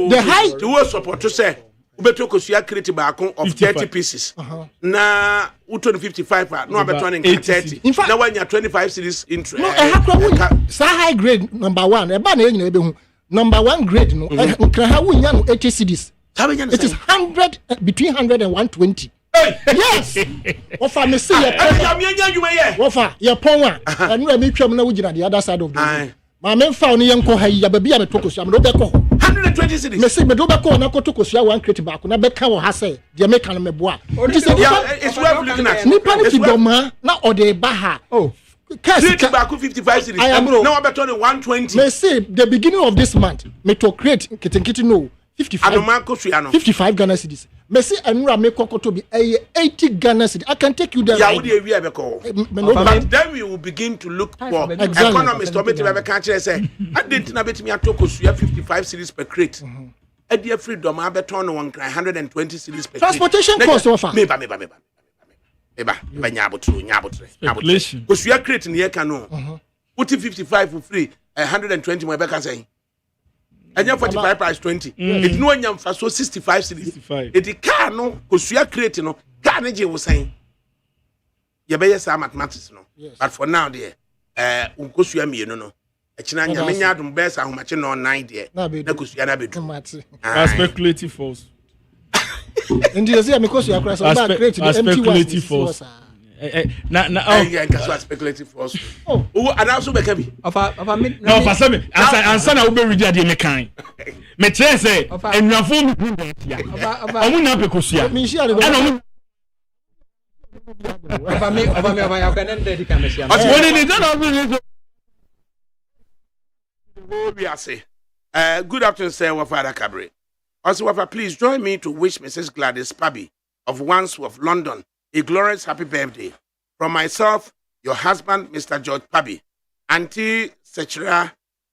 the high to wo support to say ubeto kosua create baako of 30 pieces na uto 55 no abeto ne 30 na wanya 25 series interest no sa high grade number 1 e ba na enyina ebe hu number 1 grade no nkra ha wunya no 80 series it is 100 between 100 and 120 yes ofa me see ye ofa ye pon a enu me twam na wugina the other side of the road ma me fa oni yenko ha ya ba bia me tokosua me do be ko 120 cities me see me do be ko na ko tokosua one crate back na be ka wo ha say de me kan me boa it's worth looking at nipa ni fidoma na ode ba ha create back 55 cities now abeto ne 120 me see the beginning of this month me to create kitinkiti no 55 Ghana cedis. Me see enura me kokoto bi 80 Ghana cedis. I can take you there. Yeah, we dey be call. But then we will begin to look for economists to make be can say I didn't na betimi atoko suya 55 cedis per crate. E dey freedom abeton no 120 cedis per crate. Transportation cost offer. Meba nyabotre. Ko suya crate ne ye kan no. Put 55 for free, 120 mo be can say. And 45 price 20. It no anyam fa so 65 cities. It the car no kosua crate no car ne je wo san. Ye be yes mathematics no. But for now there unkosua mienu no. E kina nya menya adum be sa homache no 9 there. Na kosua na bedu. Speculative force. Ndi say me kosua kra so ba crate the empty speculative force. speculative force. Oh, and also be kabi. No, for some answer na ube ready ade me kan. Me tell say enwafo mu ya. Omu na pe kosua. Me share the Ana Ofa ya kan ndedi kan me share. What did you We are say, good afternoon, sir, Wafa ADAKABRI. Also, Wafa, please join me to wish Mrs. Gladys Pabi of Wandsworth, London, a glorious happy birthday. From myself, your husband, Mr. George Pabi, Auntie Sechira,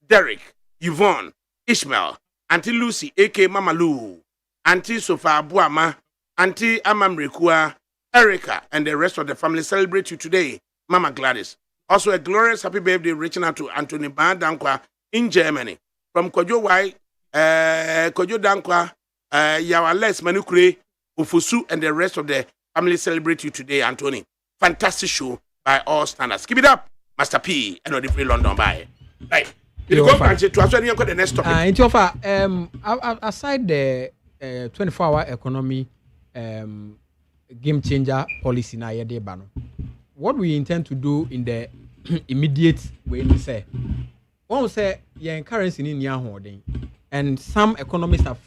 Derek, Yvonne, Ishmael, Auntie Lucy, A.K. Mama Lou, Auntie Sofa Buama, Auntie Amamrekua, Erica, and the rest of the family celebrate you today, Mama Gladys. Also, a glorious happy birthday reaching out to Anthony Bandankwa in Germany. From Kojo Y, Kojo Dankwa, Yawales Manukre, Ufusu, and the rest of the family celebrate you today, Anthony. Fantastic show by all standards. Keep it up, Master P, and the free London by. Right. You go back to the next topic. Aside the 24-hour economy game changer policy na yede ba no, what we intend to do in the immediate way we say. One say your currency in your holding, and some economists have.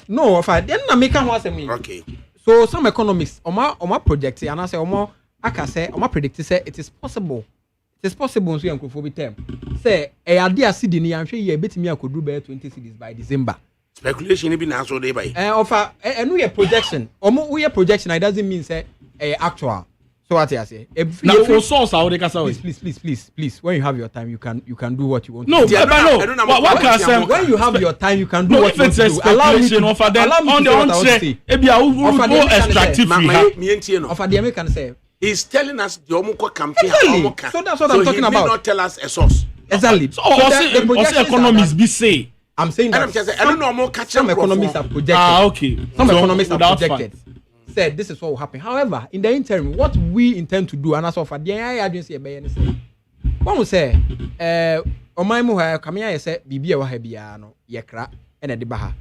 No, if I then make one say okay. So some economists, oma project, and I say oma predict say it is possible. It is possible so you could term. Say a idea city I'm sure you bet me I could do better 20 cities by December. Speculation be now so day by. Offer and we a projection. We a projection. It doesn't mean say actual. So what I say? Now for source how they can say. Please. When you have your time, you can do what you want. No, to do. What can I say? When you have your time, you can do what you want to do. Allow me to offer them on the onset. Ebi extractive free. Offer the American say. He's telling us the Omuko campaign. Exactly. So that's what I'm talking about. He did not tell us a source. Exactly. So also economists be say. I'm saying that I don't know more some economists have projected. Okay. Some economists have projected. Said this is what will happen. However, in the interim, what we intend to do, and as of the agency, one will say, my muha, come here, say, Bibia Wahabiano, Yakra, and a debaha.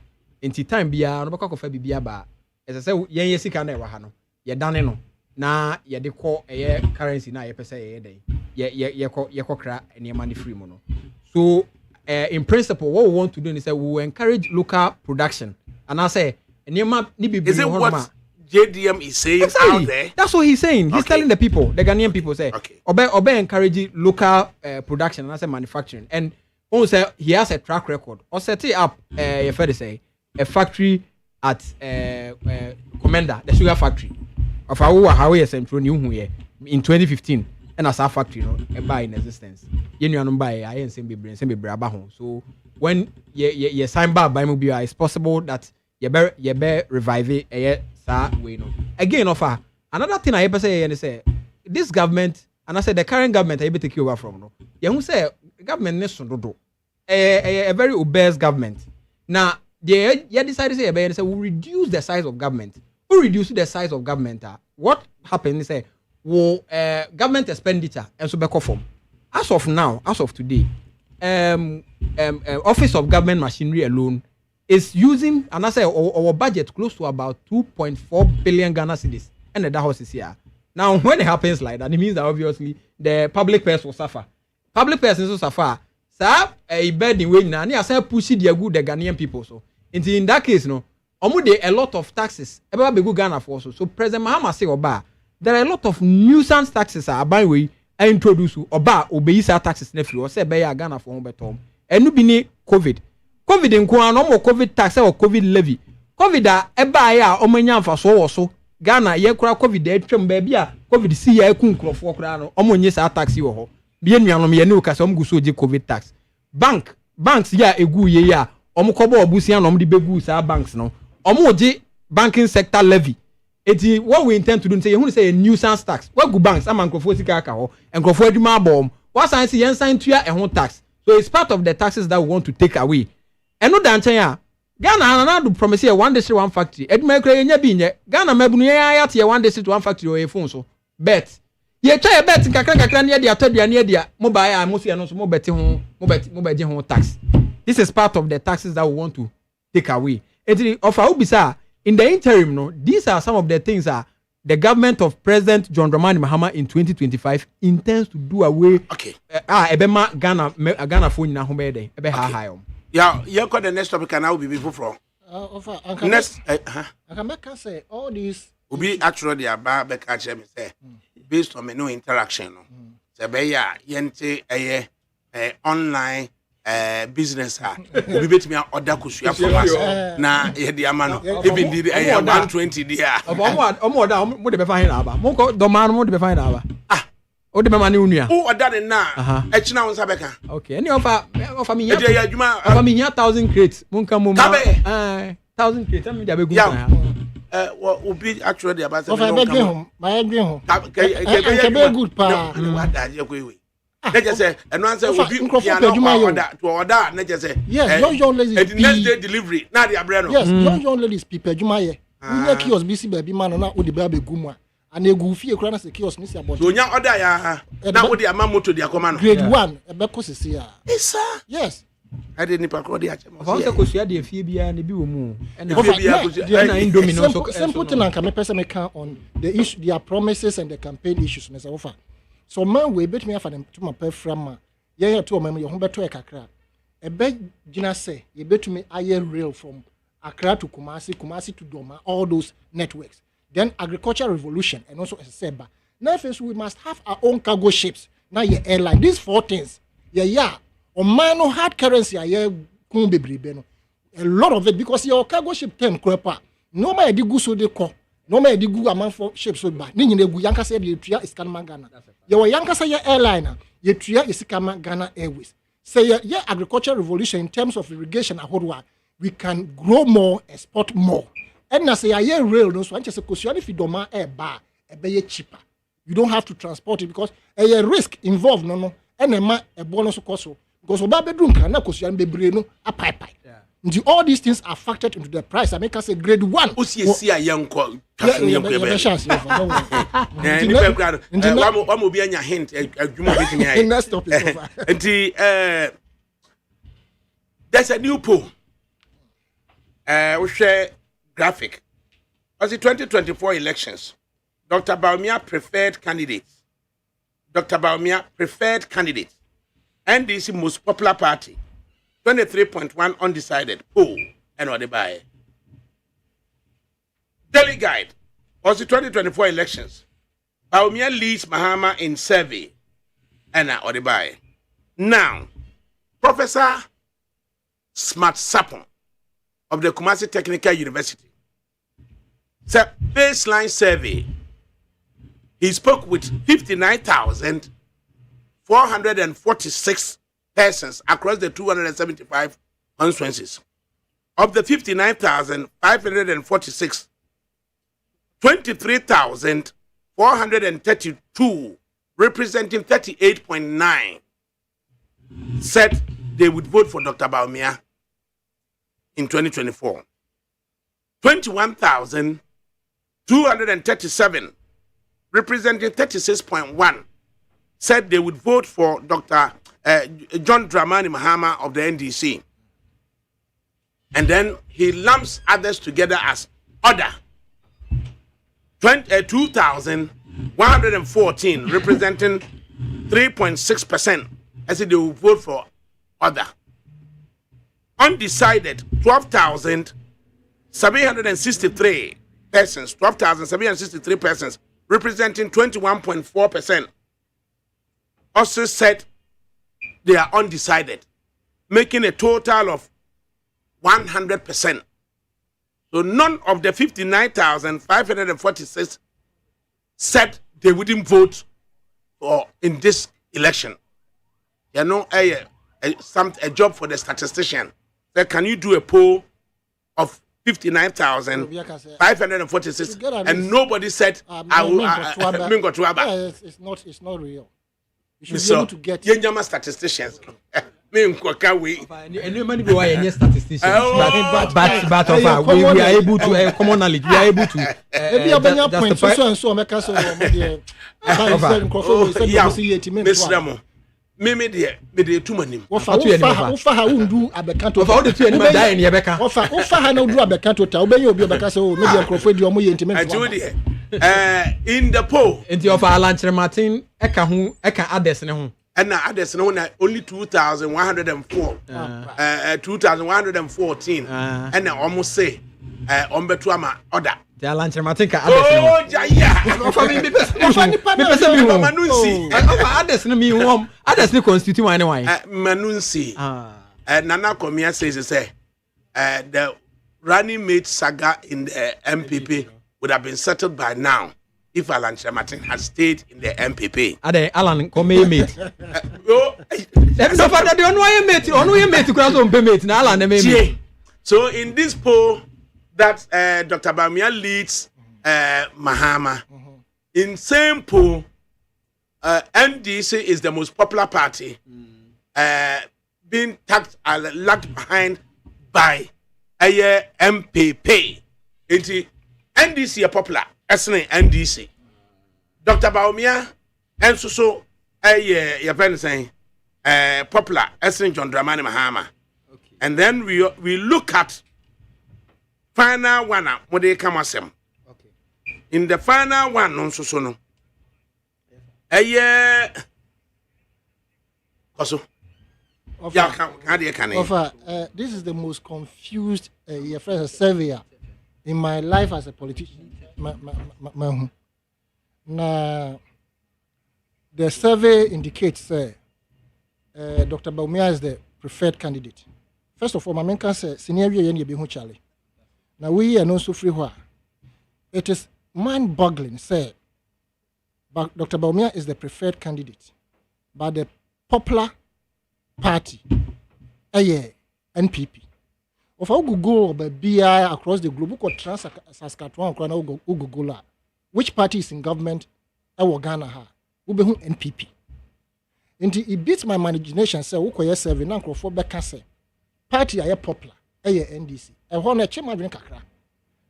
In time, Bia, no cock of a Bibia bar. As I say, Yesi can never hano. Ye done no. Na ye de call a currency na ye per se a day. Ye cockra and your money free mono. So, in principle, what we want to do is that we will encourage local production. And I say, is it what JDM is saying exactly. Out there? That's what he's saying. He's telling the people, the Ghanaian people, say, okay. Obey encourage local production and I say manufacturing. And also, he has a track record. Or set it up, say, a factory at Commander, the sugar factory of our Hawaii Central New Year in 2015. And as our factory, buy in existence. You know, buy I ain't saying be braba home. So when you sign by mobile, it's possible that you better revive it way no. Again, offer another thing I ever say and say this government and I said the current government I ever take over from no. You who say government nation do a very obese government. Now they decided to say we reduce the size of government. Who reduce the size of government? What happened is say government expenditure and so back form. As of now, as of today, Office of Government Machinery alone is using, and I say our budget close to about 2.4 billion Ghana cedis, and that house is here. Now, when it happens like that, it means that obviously the public purse will suffer. Public purse will suffer. So, a bed in way now, I say push the good the Ghanaian people. So, in that case, no, a lot of taxes. About be good Ghana for so. So, President Mahama say Oba, there are a lot of nuisance taxes are by way I introduce Oba obey taxes nephew or say be Ghana for home and no be COVID. COVID in Kwan, no more COVID tax or COVID levy. COVID eba ya omanya for so Ghana ye kura COVID de twem ba bia COVID si ya kun krofo kura no omonye sa tax wo ho bia nuanom ye no kasa omguso je COVID tax banks ya egu ye ya omkobo obusia no omde begu sa banks no omoje banking sector levy. Eti what we intend to do say you say a nuisance tax what go banks am nkrofo sika aka ho nkrofo aduma bom what sign say yen sign tua e ho tax so it's part of the taxes that we want to take away. Eno danchan ya Ghana na do promise here one district one factory eduma kra nya bi nye Ghana mabunu ya te one district one factory o e phone so bet ye twa bet kakra na dia atodua na dia mobile ya musu ya no so mo bet ho tax. This is part of the taxes that we want to take away. Eti of our bisa in the interim no these are some of the things the government of President John Dramani Mahama in 2025 intends to do away. Okay. Ebema Ghana phone na home dey. Ebe high. Yeah, you call the next topic and I will be before from. Next, I can make say all these. Ubi actually the about back at me say based on no interaction. Say be ya yente online business ha. Ubi bet me order kusua from us. Na ye di amano. Even did 120 there. Omo mo de be fa hin na aba. Mo ko do man mo de be fa hin na aba. O de be man ni unua. O order the na. E china won sabeka. Okay. Any offer me here. Offer me here 1,000 crates. Mo nka mo ma. 1,000 crates. Tell me dey be good na. Ubi actually the about. Offer be green home. My green home. Can be good pa. What that you go away. They just say, and one say, Ubi order to order. They just say, yes, young ladies. Next day delivery. Now the abrano. Yes, young ladies people Jumaye. We kiosk busy baby man na o de baby gumwa. And e go fie kura na se kiosk ni se about. So nya order ya. Na wo de amamoto de akoma no. Grade 1 e be ko sese ya. Sir. Yes. I didn't park the achema. Fa se kosua de fie bia na bi wo mu. Na indomie no so. Simple thing and can person make on the issue, their promises and the campaign issues na se offer. So man we bet me afa them to my per frama. Ye to my your ho beto e kakra. E be gina say ye betumi aye rail from Accra to Kumasi, Kumasi to Doma, all those networks. Then agricultural revolution and also Seba. Now first we must have our own cargo ships. Now your airline. These 4 things. Yeah. O man no hard currency aye kun bebrebe no. A lot of it because your cargo ship term krepa. No ma edi gu so de ko. No ma edi gu aman for ships so ba. Ni nyine gu yanka say de tua iskanma Ghana. Your yanka say your airline. Ye tua iskama Ghana Airways. Say your agricultural revolution in terms of irrigation ahodwa. We can grow more, export more. And na say aye rail no so anche say kosuani fi doma e ba e be cheaper. You don't have to transport it because a risk involved no. And a bonus cost because oba bedroom can na kosuani bebre no a pipe. Yeah. All these things are factored into the price. I make us say grade 1. See a young call. One will be a hint. Next topic. There's a new poll. We share graphic. As the 2024 elections, Dr. Baumia preferred candidates. NDC most popular party. 23.1 undecided. Poll and what they buy. Daily Guide. Was the 2024 elections. Baumia leads Mahama in survey and what they buy. Now, Professor Smart Sapon of the Kumasi Technical University. So, baseline survey. He spoke with 59,446 persons across the 275 constituencies. Of the 59,546, 23,432, representing 38.9%, said they would vote for Dr. Baumia in 2024. 21,237, representing 36.1%, said they would vote for Dr. John Dramani Mahama of the NDC. And then he lumps others together as other. 2,114, representing 3.6%, as they will vote for other. Undecided, 12,763 persons, representing 21.4%, also said they are undecided, making a total of 100%. So none of the 59,546 said they wouldn't vote for in this election. You know, a job for the statistician. So can you do a poll of 59,546 and nobody said I will it's not real. You should be able to get Yenjama statisticians. Me nkwaka we. Any money go why statisticians. But we are able to common knowledge. We are able to maybe abanya point so and so make us Mr. Me de too many. Ofa ha undu abekanto. Ofa de tu anima die na yebeka. Ofa ha na undu abekanto ta. Obenye obi obeka so maybe nkrofo di omo ye intimate. I told you. In the poll. Into your lunch, Martin, Eka Ades, no. And now others know only 2,104, 2,114, and I almost say, Ombetuama order. The lunch, Martin, oh, yeah, Manunsi, Ades, no, me, Ades, no constitute anyway. Manunsi, Nana Comia says, the running mate saga in the MPP would have been settled by now if Alan Martin had stayed in the MPP. Ade Alan come mate. So in this poll that Dr. Bawumia leads Mahama, in same poll, NDC is the most popular party, being tagged and lagged behind by a MPP. NDC are popular. NDC. Dr. Bawumia and so your friend saying popular John Dramani Mahama. Okay. And then we look at final one what they come as him. Okay. In the final one non so no. Also this is the most confused your friend surveyor in my life as a politician. Now, the survey indicates Dr. Bawumia is the preferred candidate. First of all, my main concern is Charlie. Now, we are not so free. It is mind-boggling, say, but Dr. Bawumia is the preferred candidate. But the popular party, NPP. If I go BI across the globe, Saskatchewan, which party is in government? Ghana, NPP. It beats my imagination. Say, who serving now for Bekase party are popular. NDC.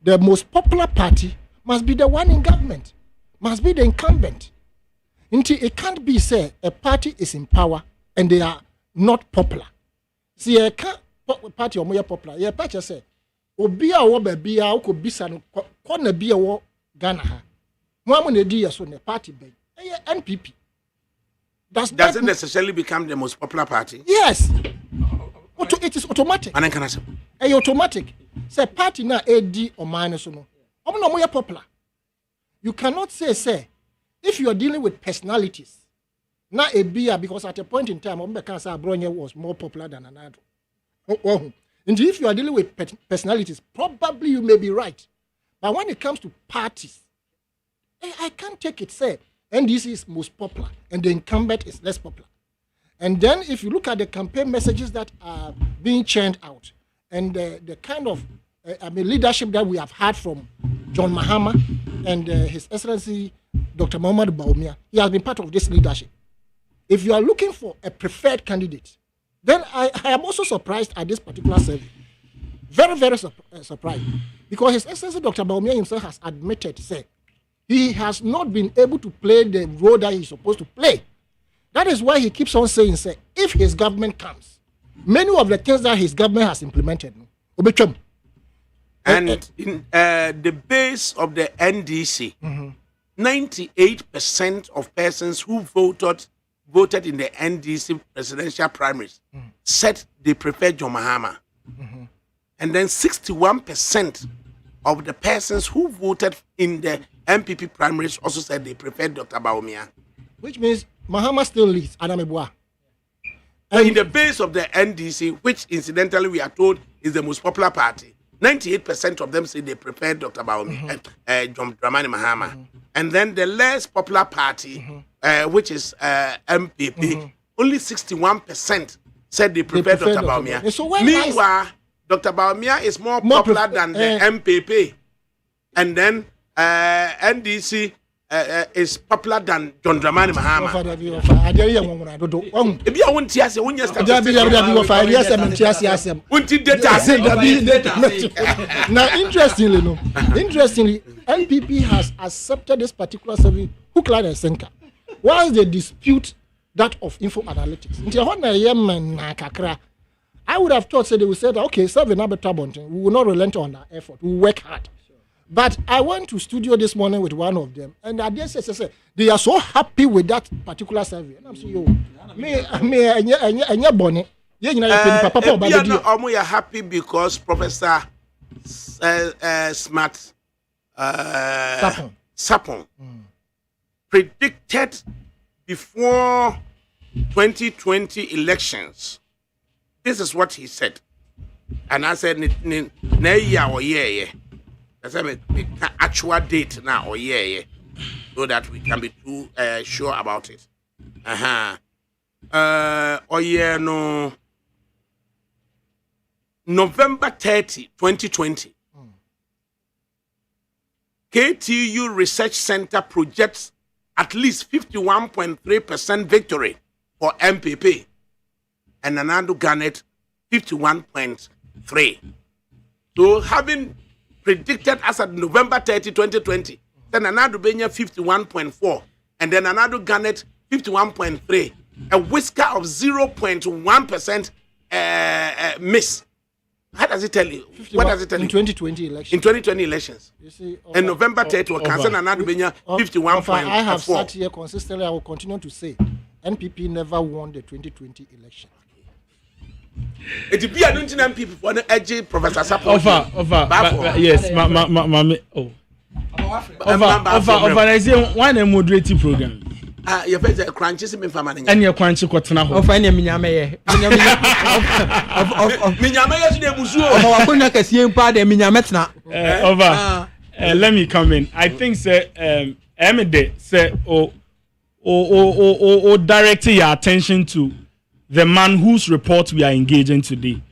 The most popular party must be the one in government, must be the incumbent. It can't be say a party is in power and they are not popular. See, a party or more popular. Yeah, party say, Obia or Babia, who could be son, corner be a Ghana. One idea so the party be NPP. Does it necessarily become the most popular party? Yes. It is automatic. And then can I say? Automatic. Say party na AD or minus no. No more popular. You cannot say if you are dealing with personalities, not a beer because at a point in time, Bronya was more popular than another. And if you are dealing with personalities, probably you may be right. But when it comes to parties, I can't take it, say, NDC is most popular and the incumbent is less popular. And then if you look at the campaign messages that are being churned out and the kind of leadership that we have had from John Mahama and His Excellency Dr. Muhammad Bawumia, he has been part of this leadership. If you are looking for a preferred candidate, then I am also surprised at this particular survey. Very, very surprised. Because His Excellency Dr. Bawumia himself has admitted, say, he has not been able to play the role that he's supposed to play. That is why he keeps on saying, say, if his government comes, many of the things that his government has implemented, and in the base of the NDC, 98% of persons who voted in the NDC presidential primaries said they preferred John Mahama. And then 61% of the persons who voted in the MPP primaries also said they preferred Dr. Bawumia. Which means Mahama still leads Adamebua. In the base of the NDC, which incidentally we are told is the most popular party, 98% of them say they prefer Dr. Bawumia, John Dramani Mahama. And then the less popular party, which is MPP, only 61% said they prefer Dr. Bawumia. So meanwhile, Dr. Bawumia is more popular than the MPP. And then NDC is popular than John Dramani Mahama. Now, interestingly, NPP has accepted this particular survey, hook, line, and sinker. While they dispute that of info analytics. I would have thought they would say that, okay, survey number we will not relent on our effort, we will work hard. But I went to studio this morning with one of them, and I did say they are so happy with that particular survey. And I'm saying, yo, me, bonnet. Yeah, you know, Papa, we are happy because Professor Smart Sapon predicted before 2020 elections. This is what he said, and I said, yeah. I said, actual date now, or yeah, so that we can be too sure about it. No. November 30, 2020. KTU Research Center projects at least 51.3% victory for MPP, and Nanado garnered 51.3%. So having predicted as of November 30, 2020, then Nanado Benya 51.4%, and then Nanado garnered 51.3%, a whisker of 0.1% miss. How does it tell you? What does it tell you? In 2020 elections. In 2020 elections. You see, in November 30, we cancelled Nanado Benya 51.4%. I have sat here consistently. I will continue to say, NPP never won the 2020 election. It be a don't MPP for the edgy Professor Sapon. Yes, I say why a moderating program. Your face crunches in family. And your crunchy cotton of any minyame. Let me come in. I think say Emide say directing your attention to the man whose report we are engaging today,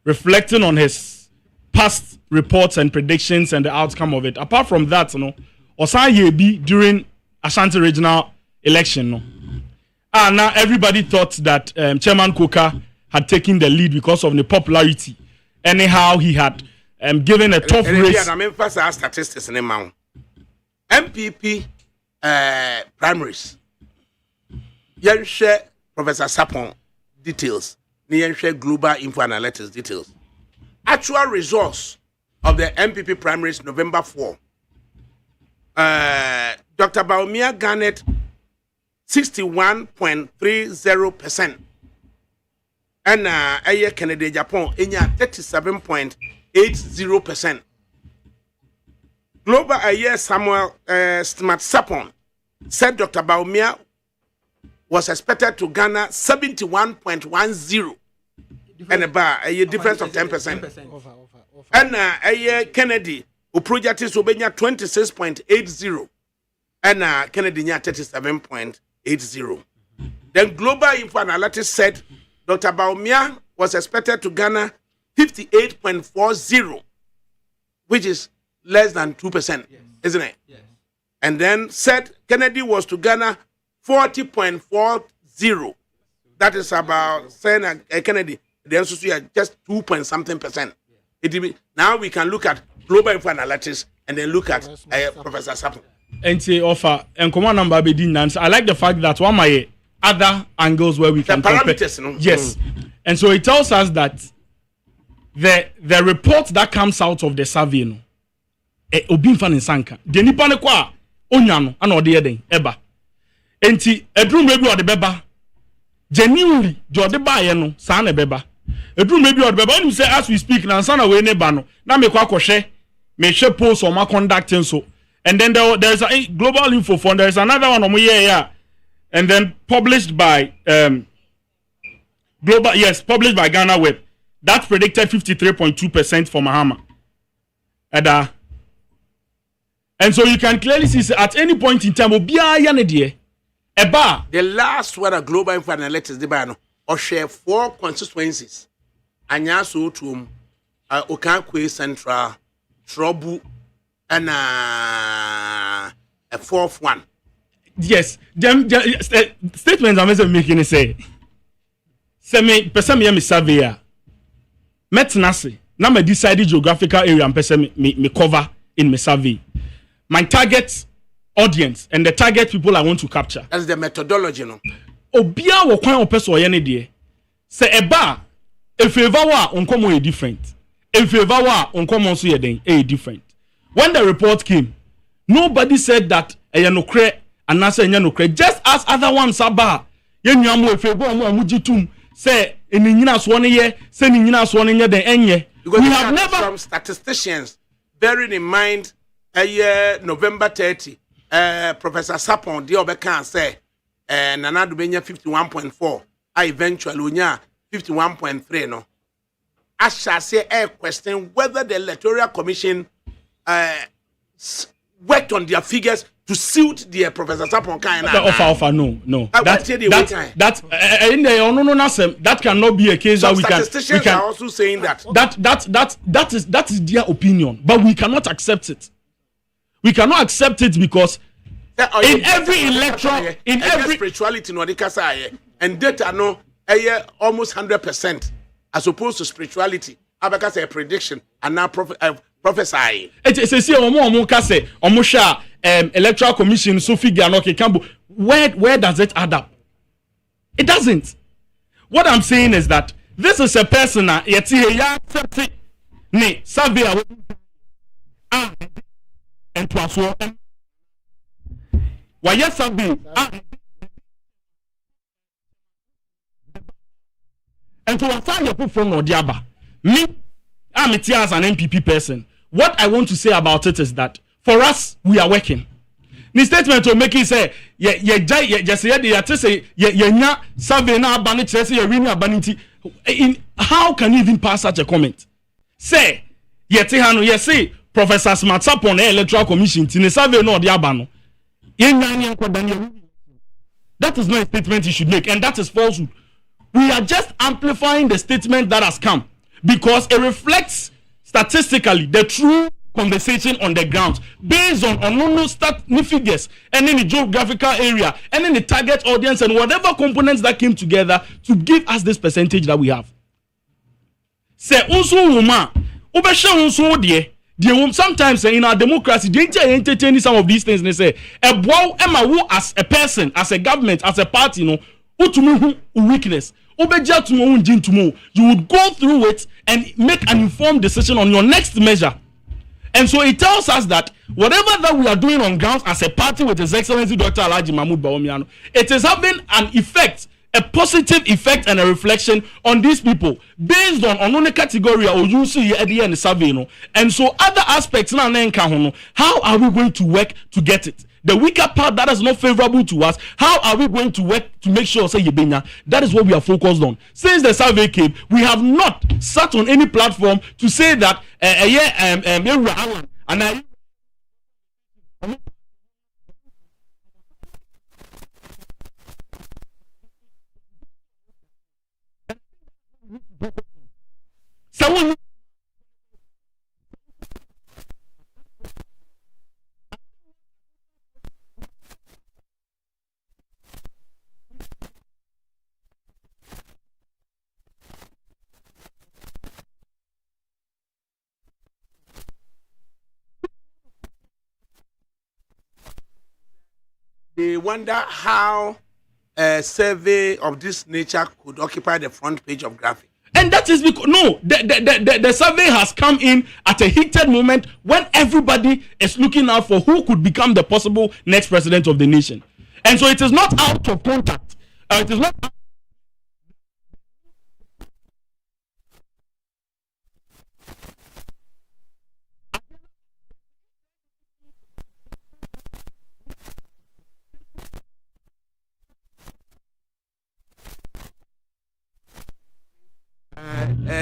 reflecting on his past reports and predictions and the outcome of it. Apart from that, Osan Yebi during Ashanti regional election, now everybody thought that Chairman Koka had taken the lead because of the popularity. Anyhow, he had given a tough race. I'm emphasizing statistics in the mount. MPP primaries. You share Professor Sapon details. You share global info analytics details. Actual results of the MPP primaries November 4. Dr. Baumia garnered 61.30%. And Kennedy Japan 37.80%. Global Samuel Smart Sapon said Dr. Baumia was expected to garner 71.10 and a difference of 10%. And Kennedy who projected Sobenya 26.80 and Kennedy 37.80. Then Global Info Analytics said Dr. Baumia was expected to garner 58.40, which is less than 2%, isn't it? Yes. And then said Kennedy was to garner 40.40. That is about saying Kennedy, the answer is just 2.something%. Now we can look at Global Info Analytics and then look at Professor Sapon. And say offer and command number be dance. I like the fact that one of my other angles where we can parameters, yes. And so it tells us that the report that comes out of the survey no obi mfa ne sanka de nipa ne kwa onya no ana ode yeden eba enti edrum bebi ode beba genuinely de ode ba ye no sa na beba edrum bebi ode beba when you say as we speak na sana we ne ba no na me kwa kohwe me hwe post on my conducting so. And then there's a global info fund. There's another one on and then published by published by Ghana Web. That predicted 53.2% for Mahama. And so you can clearly see at any point in time, the last one a Global Info Analytics or share 4 constituencies. Anyaso to Okankwe Central, Trobu. And a fourth one. Yes, statements I'm making say me person me surveyor. Metnase. Now me decide geographical area and person me cover in my survey. My target audience and the target people I want to capture. That's the methodology, no. Obia wo kwan opeso ye de. Say eba if favor wa onkomo e different. If favor wa onkomo so ye den e different. when the report came, nobody said that eyanokre and nasa eyanokre. Just as other ones aba, yenyamo efebo amujitum say eninyina so ne ye, say ninyina so ne ye den enye. Because we have never from statisticians, bearing in mind November 30, Professor Sapon the Obekan say Nana Dubenya 51.4, I eventually unya 51.3 no. I shall say a question whether the Electoral Commission worked on their figures to suit the Professor Sapon kind of offer no. That cannot be a case that we can. Statisticians are also saying that that is their opinion, but we cannot accept it. We cannot accept it because in every electoral, in every spirituality no and data no almost 100% as opposed to spirituality. Abaka say a prediction and now prophesy. It's a say omo kase omo sha electoral commission so figure no kekambo. Where does it add up? It doesn't. What I'm saying is that this is a person yet ya accept ne survey and to aswo why yes survey and to assign your put from Odiaba. Me, I'm a as an MPP person. What I want to say about it is that for us, we are working. The statement to make it say, how can you even pass such a comment? Say, say, Professor Smart Sapon the Electoral Commission, survey no Odiaba. That is not a statement you should make, and that is falsehood. We are just amplifying the statement that has come because it reflects statistically the true conversation on the ground based on no figures and in the geographical area and in the target audience and whatever components that came together to give us this percentage that we have. Say also woman, sometimes in our democracy, they entertain some of these things and they say, as a person, as a government, as a party, no. Weakness. You would go through it and make an informed decision on your next measure. And so it tells us that whatever that we are doing on grounds as a party with His Excellency Dr. Alhaji Mahmoud Bawumia, it is having an effect, a positive effect and a reflection on these people based on one category or you see at the end survey. And so other aspects now, how are we going to work to get it? The weaker part that is not favorable to us, how are we going to work to make sure say Yebenya? That is what we are focused on. Since the survey came, we have not sat on any platform to say that and I someone they wonder how a survey of this nature could occupy the front page of Graphic. And that is because the survey has come in at a heated moment when everybody is looking out for who could become the possible next president of the nation. And so it is not out of contact. It is not out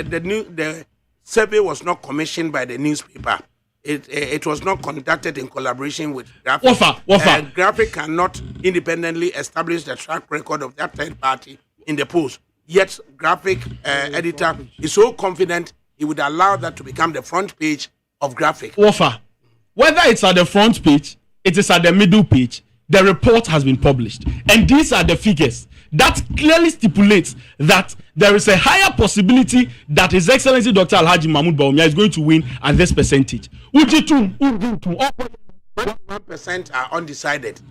the survey was not commissioned by the newspaper. It was not conducted in collaboration with Graphic. Graphic cannot independently establish the track record of that third party in the post. Yet Graphic editor is so confident he would allow that to become the front page of Graphic. Whether it's at the front page, it is at the middle page, the report has been published. And these are the figures that clearly stipulates that there is a higher possibility that His Excellency Dr. Alhaji Mahmoud Bawumia is going to win at this percentage. 1% are undecided.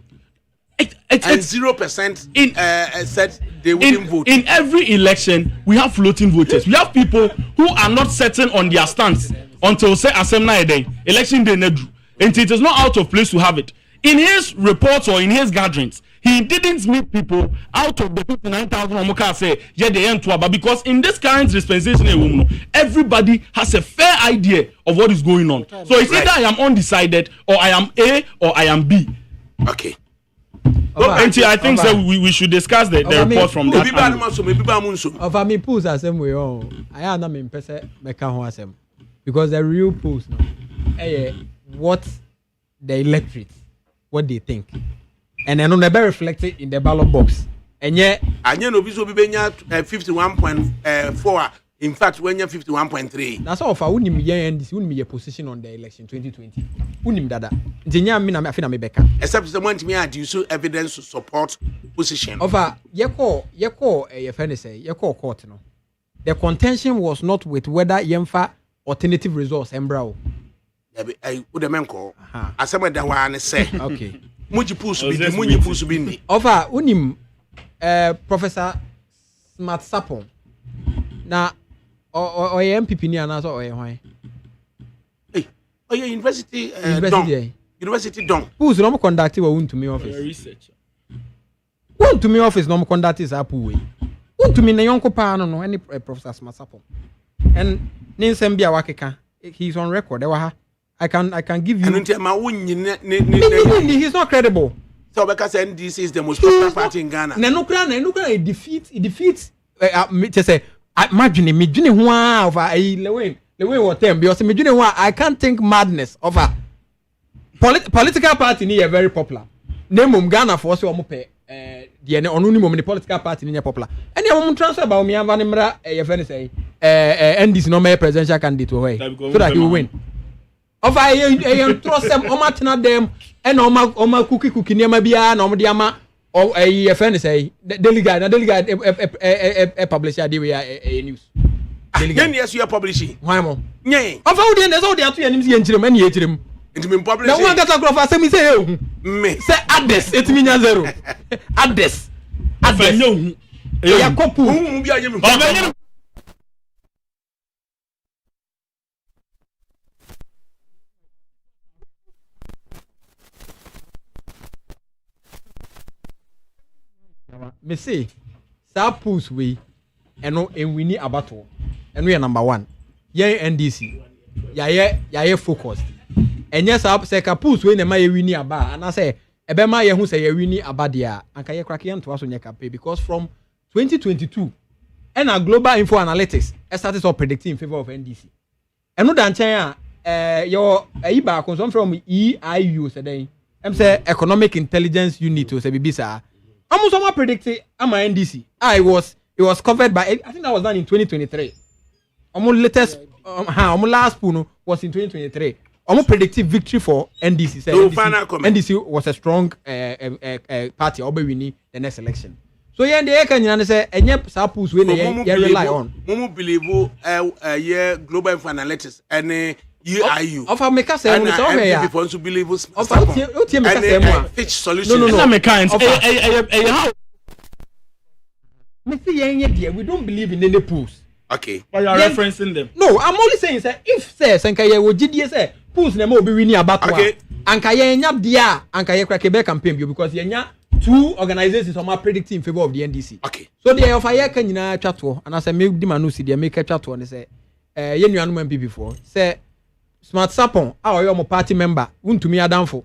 And 0% said they wouldn't vote. In every election, we have floating voters. We have people who are not certain on their stance. until say assembly day election day nedru. And it is not out of place to have it. In his reports or in his gatherings, he didn't meet people out of the 59,000 Omoka say, yeah, they ain't but because in this current dispensation, everybody has a fair idea of what is going on. So it's either I am undecided or I am A or I am B. Okay. I think so we should discuss the report from that. Of me pools as same way. I am not in person because the real pools what the electorate what they think. And then never reflected in the ballot box. And yet, I know this will be 51.4. In fact, when you're 51.3. That's all for wouldn't be a position on the election 2020. Wouldn't that? Except someone to me, I do so evidence to support position. Over your friend say, your court. No, the contention was not with whether Yemfa alternative resource embrow. I would have call. As some of the one say, okay. Muji push be over unim Professor Smart Sapon na or MPP ni anaso or why university don who's no conduct we want to me office research want to me office no conduct is up we want to me na yonko pa no any Professor Smart Sapon and ninsem bia wakeka he's on record there wa I can give you. He's not credible. So because NDC is the most popular party in Ghana. It defeats. Just say, imagine me doing one of a Lewin what time because me doing one. I can't think madness of a political party. Near very popular. Name Ghana for so pay. The only political party near popular. Any of transfer about me and Vanimra. Say NDC no more presidential candidate away so that he will win. Of I trust them, Omatana them, and Oma cookie near Mabia, no Diama, or a friend say, delegate, a publisher, a news. Then yes, you are publishing. Why more? Nay, of all the others, all the other enemies and him and yet him. It's been published. No one got a graph as me say, say add this, it means zero. Add this. Add this. Yeah, couple. Me say, sa pools we, and we need a battle, and we are number one. Yeah, NDC, yeah, focused. And yes, I say, pools we need a bar, and I say, Ebema ye who say we need a badia, and can you crack to us on your campaign because from 2022, and our global info analytics started to predicting in favor of NDC. And no dan China, your IBA comes from EIU today. I'm say economic intelligence unit to say Bibisa. Almost someone predicted I'm a NDC. It was covered by I think that was done in 2023. Almost latest last pool was in 2023. Almost predicted victory for NDC. NDC was a strong party. Obe winning the next election. So yeah, the can say and yep sapus when they rely on. Mumu believe global info analytics and EIU. Of a make us say people to believe us. Of Fitch solution. No. We don't believe in any pools. Okay. But you are referencing them. No, I'm only saying say if say Sankaye would GDS say pools ne mo be winning about okay. Ankaye nya dia Ankaye crack campaign because yenya two organizations are predicting in favor of the NDC. Okay. So they of a can nyina twato and as I make the manu see they make a twato and say ye nuanu MP before say Smart Sapon our your party member wuntumi adamfo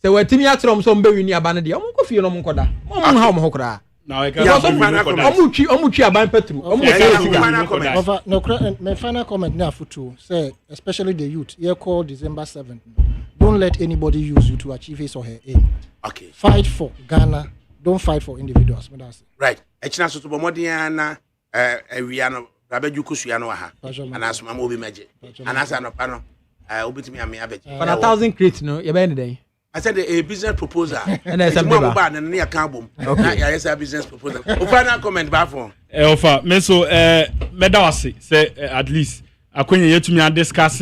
say watimi atrom so mbe wini aba ne de omo ko fie no mo nkoda mo ha mo hokra now I can omu aban petru my final comment na futu say especially the youth here called December 7th don't let anybody use you to achieve his or her aim. Okay. Fight for Ghana, don't fight for individuals. Right. Echina so to bomodiana wiano rabeju kusuano ha anasuma mo bi meje anasa no pa no obitimi ame abeje for 1,000 crates no ye be dey. I said a business proposal and there's some ba na ne aka bom na ya yes a business proposal o final comment ba for ofa me so medawase say at least akonye yetumi discuss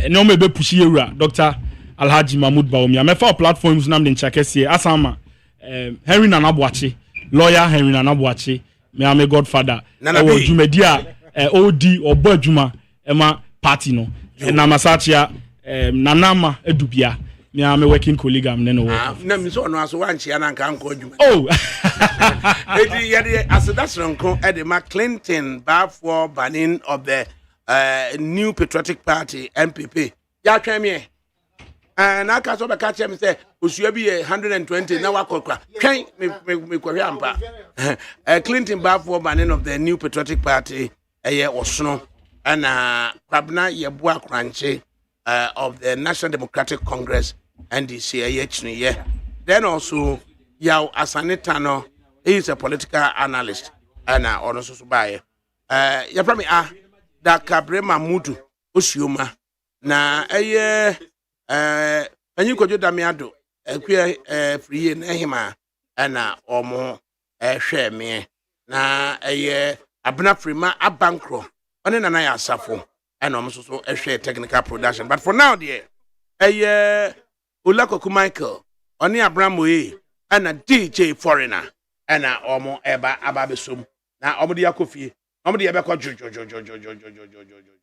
no me be push yewura Dr. Alhaji Mahmoud Bawumia me for platforms nam de nchakese asama Henry Nanabuachi lawyer Henry Nanabuachi me am a godfather o dwumadi a OD obo adwuma ema party no na masachia nanama edubia me working colleague am nene wo na mi so no aso wan chia na nka nko adwuma oh edi yede asedasronko edema Clinton for banning of the New Patriotic Party NPP ya tweme na aka so be ka chem say osua bi 120 na wakokra twen me kwahwe ampa Clinton for banning of the New Patriotic Party osono ana kwabna yeboa kranche of the National Democratic Congress NDC then also Yao Asanetano is a political analyst and also subaye ya prami ADAKABRI Mamudu Osioma na anyi kojo damiado ekwe free na hima na omo hwe me na abna frima abankro one na ya asafo and omo so hwe technical production but for now there Olakoku Michael oni Abramoe ana DJ Foreigner ana omo eba ababesom na omo de yakofie omo de yebekọ jojojojojojojojojo